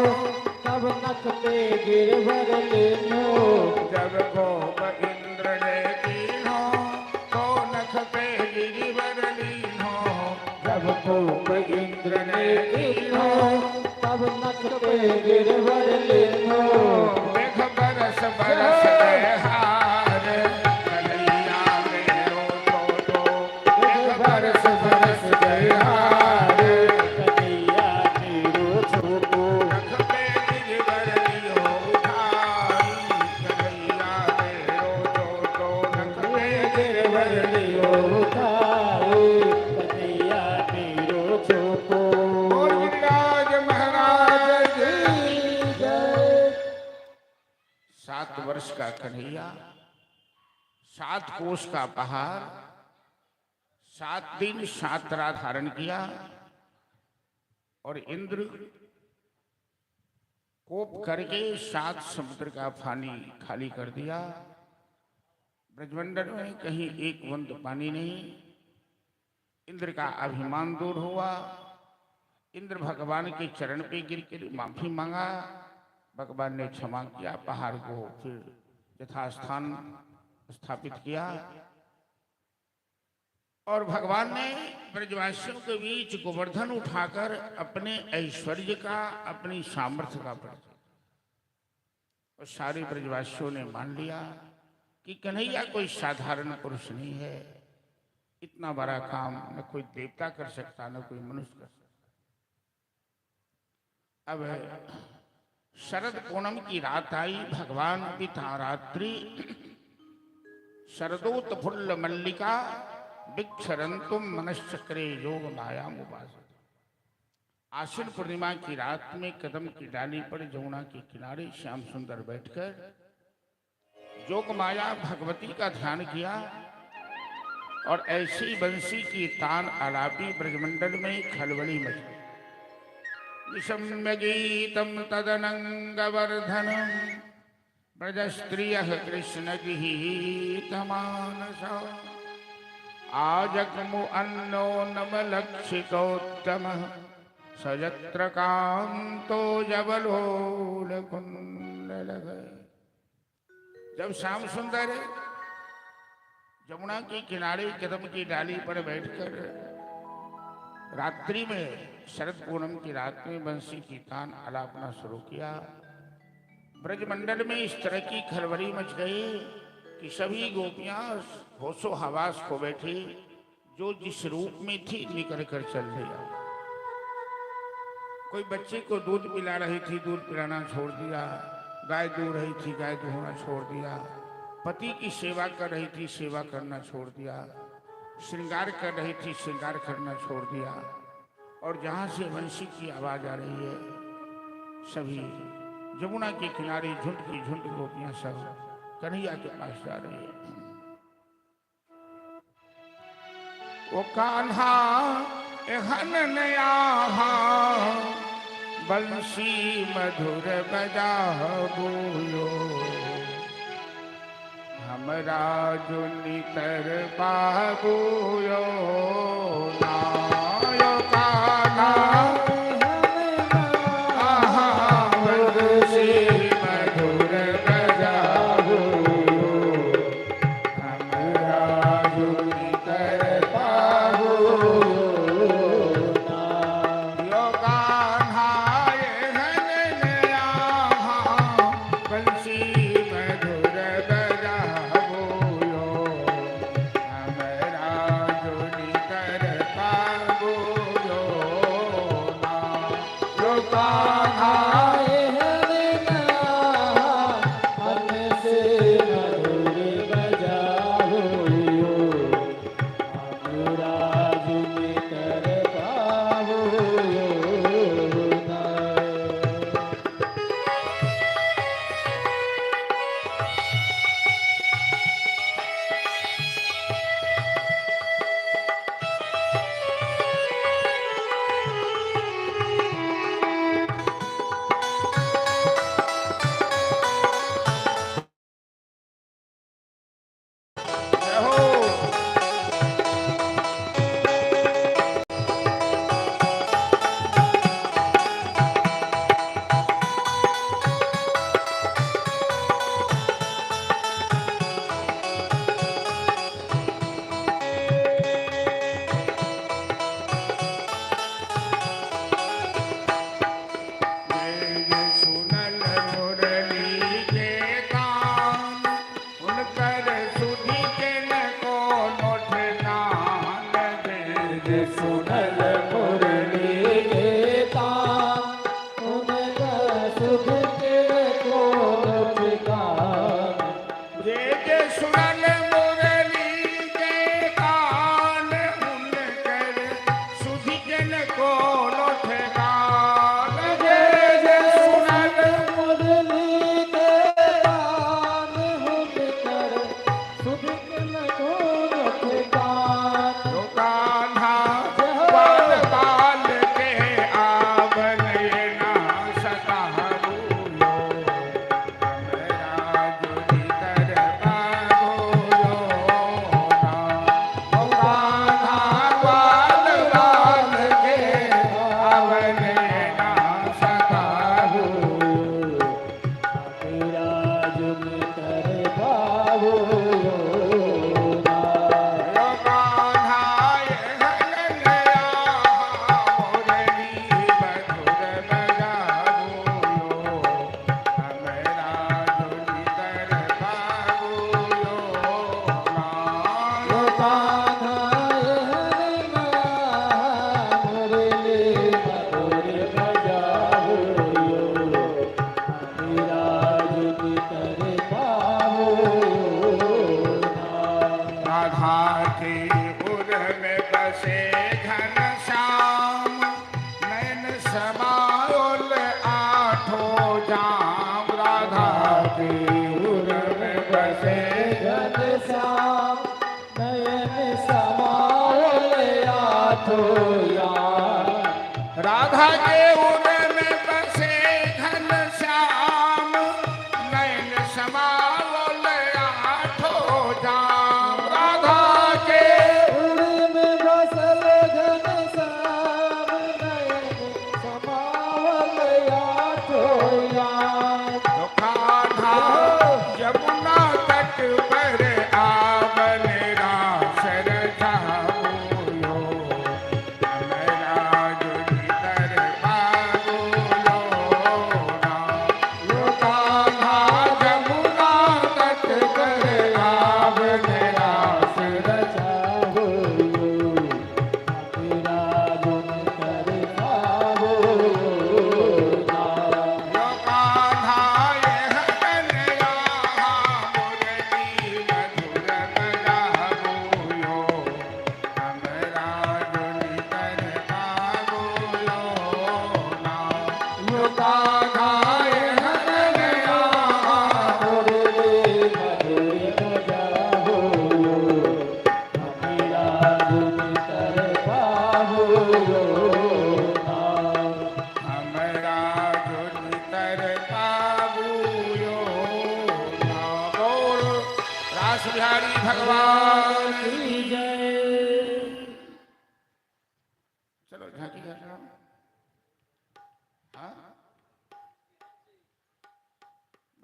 तब नख पे गिरवर लेनो। जब को इंद्र ने कीनो, तो नख पे गिरवर लीनो। जब खूब इंद्र ने कीनो, तब नख पे गिरवर लेनो। मेघ बरस बरस गए हार, कन्हैया मेरो छोटो। मेघ बरस बरस गए हार, कन्हैया मेरो छोटो। नख पे गिरवर लियो उठाई, कन्हैया मेरो छोटो। नख पे गिरवर लियो उठाई, कन्हैया मेरो छोटो। बोल गिरिराज महाराज की। जय। 7 वर्ष का कन्हैया, 7 कोस का पहाड़, 7 दिन 7 रात धारण किया और इंद्र कोप करके 7 समुद्र का पानी खाली कर दिया। ब्रजमंडल में कहीं एक बूंद पानी नहीं। इंद्र का अभिमान दूर हुआ। इंद्र भगवान के चरण पे गिर कर माफी मांगा। भगवान ने क्षमा किया, पहाड़ को फिर यथास्थान स्थापित किया और भगवान ने ब्रजवासियों के बीच गोवर्धन उठाकर अपने ऐश्वर्य का, अपनी सामर्थ्य का परिचय और सारे ब्रजवासियों ने मान लिया कि कन्हैया कोई साधारण पुरुष नहीं है। इतना बड़ा काम न कोई देवता कर सकता, न कोई मनुष्य कर सकता। अब शरद पूनम की रात आई। भगवान पिता रात्रि शरदोत फुल्ल मल्लिका विक्षरंतुम मनश्चक्रे योग माया उपासते। आश्विन पूर्णिमा की रात में कदम की डाली पर जमुना के किनारे श्याम सुंदर बैठकर योग माया भगवती का ध्यान किया और ऐसी बंसी की तान आलापी ब्रजमंडल में खलबली मच गई। निशम्य गीतम तदनंगवर्धनम ब्रजस्त्रियः कृष्ण गीतमानसा आजग्मु अन्नो नमलक्षितोत्तमः सजत्र कांतो जबलोलकुंडलः। जब श्याम सुंदर जमुना के किनारे कदम की डाली पर बैठकर रात्रि में, शरद पूनम की रात में बंसी की तान आलापना शुरू किया, ब्रजमंडल में इस तरह की खलबली मच गई कि सभी गोपियां होशो हवास को बैठी। जो जिस रूप में थी निकल कर चल दिया। कोई बच्चे को दूध पिला रही थी, दूध पिलाना छोड़ दिया। गाय दूह रही थी, गाय दूहना छोड़ दिया। पति की सेवा कर रही थी, सेवा करना छोड़ दिया। श्रृंगार कर रही थी, श्रृंगार करना छोड़ दिया। और जहां से बंसी की आवाज आ रही है, सभी जमुना के किनारे झुंड की झुंड गोपियां सब कन्हैया के पास जा रही है। वो कान्हा एहन नया बंसी मधुर बजाबो हमरा जो नितर पाबो नायो कान्हा गाए हर गया मुरली मधुर मजा हो हमीरा धुन तर पाहो हमरा जो तर पाबुयो बोल रास बिहारी भगवान की चलो झांकी कर रहा हूं हाँ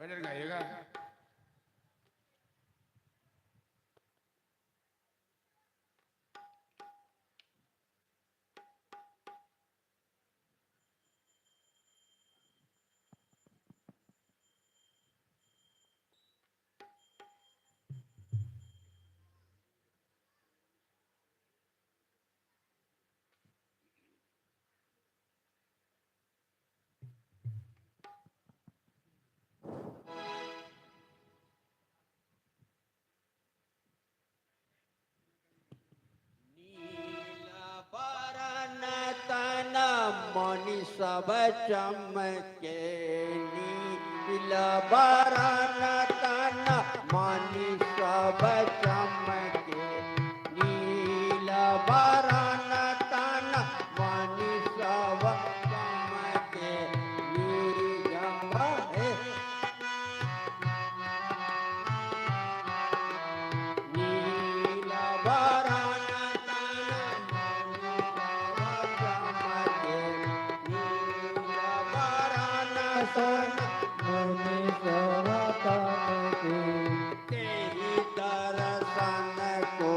भजन गाइएगा मणि सब चमके नील बरन तन मणि सब चमके नील बरन तन मणि सब चमके नीलम हे नील बरन मनि सवतन के तेरी दर्शन को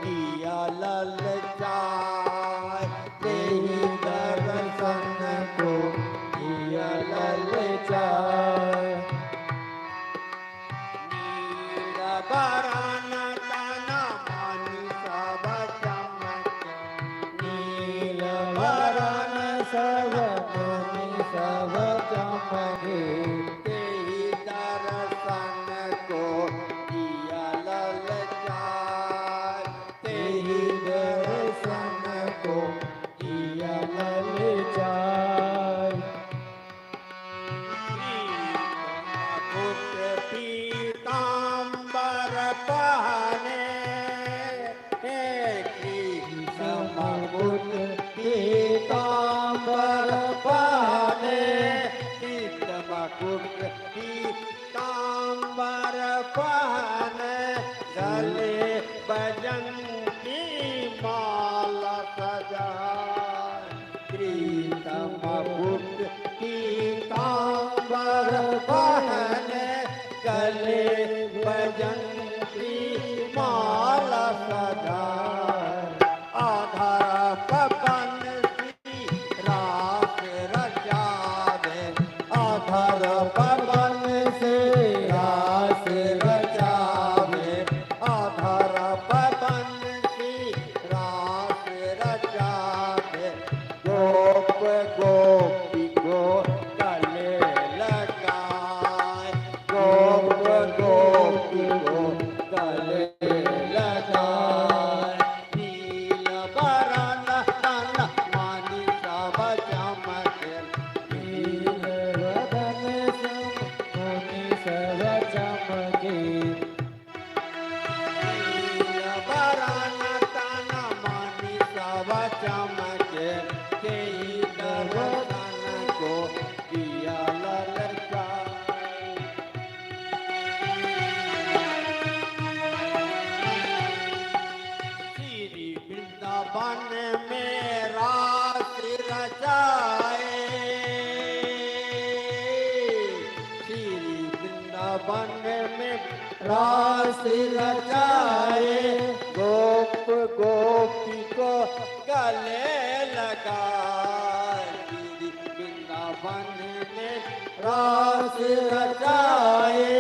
किया ललचाए तेरी दर्शन को किया ललचाए नील बरन तन मणि सब चमके नील बरन सब मनि सब चमके तेरी दर्शन को किया ललचाए तेरी दर्शन को किया ललचाए मुकुट पीताम्बर पहने हे कृष्ण मुकुट पीताम्बर पहने कृष्ण मुकुट पीताम्बर पहने गले बजंती माला सजाए कृष्ण मुकुट पीताम्बर पहने गले बजंती माला सजाए आधार पवन सी रास रचावे आधार पवन से रास रचावे आधार पवन सी रास रचावे गोप गोपी को गले लगाए गोप गोपी को गले लगाए नील बरन तन मणि सब चमके नील वदन सम मुनि सब चमके नील बरन तन मणि सब चमके तेई दर्शन को किया ललचाए श्री वृंदावन में रास रचाए श्री वृंदावन में रास रचाए गोप गोपी को गले लगाए श्री वृंदावन में रास रचाए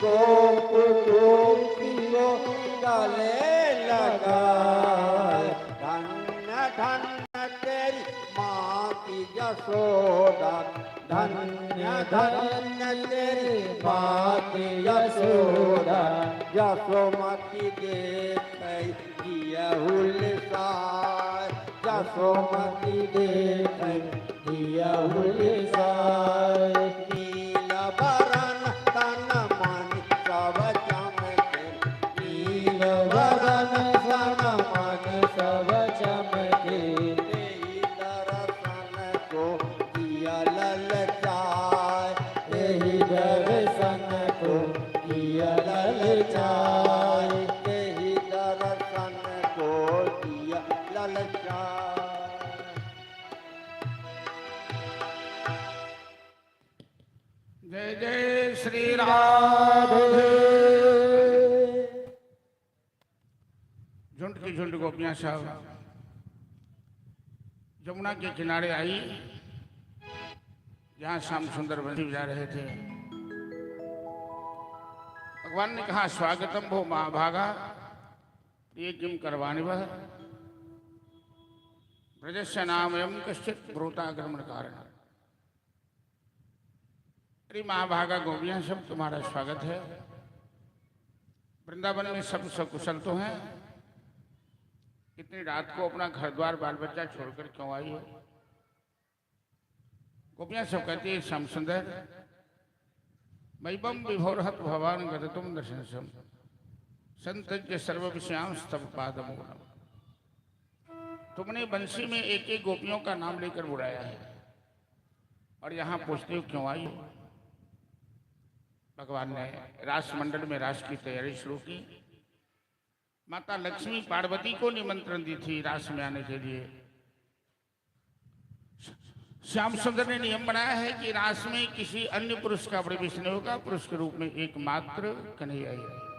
गोप गोपी को गले लगाए धन्य धन्य तेरी माँ की यशोदा धन्य धन्य तेरी माँ की यशोदा यशोमती देख हुलसार यशोमती देख दिया उलझाए नीला बरन तन मन सब चमके नील बदन सन मन सब चमके तेहि दर्शन को किया ललचाए तेहि दर्शन को किया ललचाए तेहि दर्शन को किया ललचाए जय जय श्री राधे। झुंड की झुंड गोपियां सब जमुना के किनारे आई, जहां श्याम सुंदर बंसी बजा रहे थे। भगवान ने कहा, स्वागतम भो महाभागा प्रिय किम करवाणि वह ब्रजस्य नामयम कश्चित ब्रूतागमन कारण। अरे महाभागा गोपियां सब तुम्हारा स्वागत है। वृंदावन में सब सकुशल तो हैं? इतनी रात को अपना घर द्वार बाल बच्चा छोड़कर क्यों आई हो? गोपियां सब कहती है, श्याम सुंदर मैबम विभोरहत भगवान गतुम दर्शनसम संतज्ञ सर्व विषयांश तब पादमूलम। तुमने बंसी में एक एक गोपियों का नाम लेकर बुलाया है और यहाँ पूछते हो क्यों आई हो? भगवान ने रास मंडल में रास की तैयारी शुरू की। माता लक्ष्मी पार्वती को निमंत्रण दी थी रास में आने के लिए। श्याम सुंदर ने नियम बनाया है कि रास में किसी अन्य पुरुष का प्रवेश नहीं होगा, पुरुष के रूप में एकमात्र कन्हैया ही रहेगा।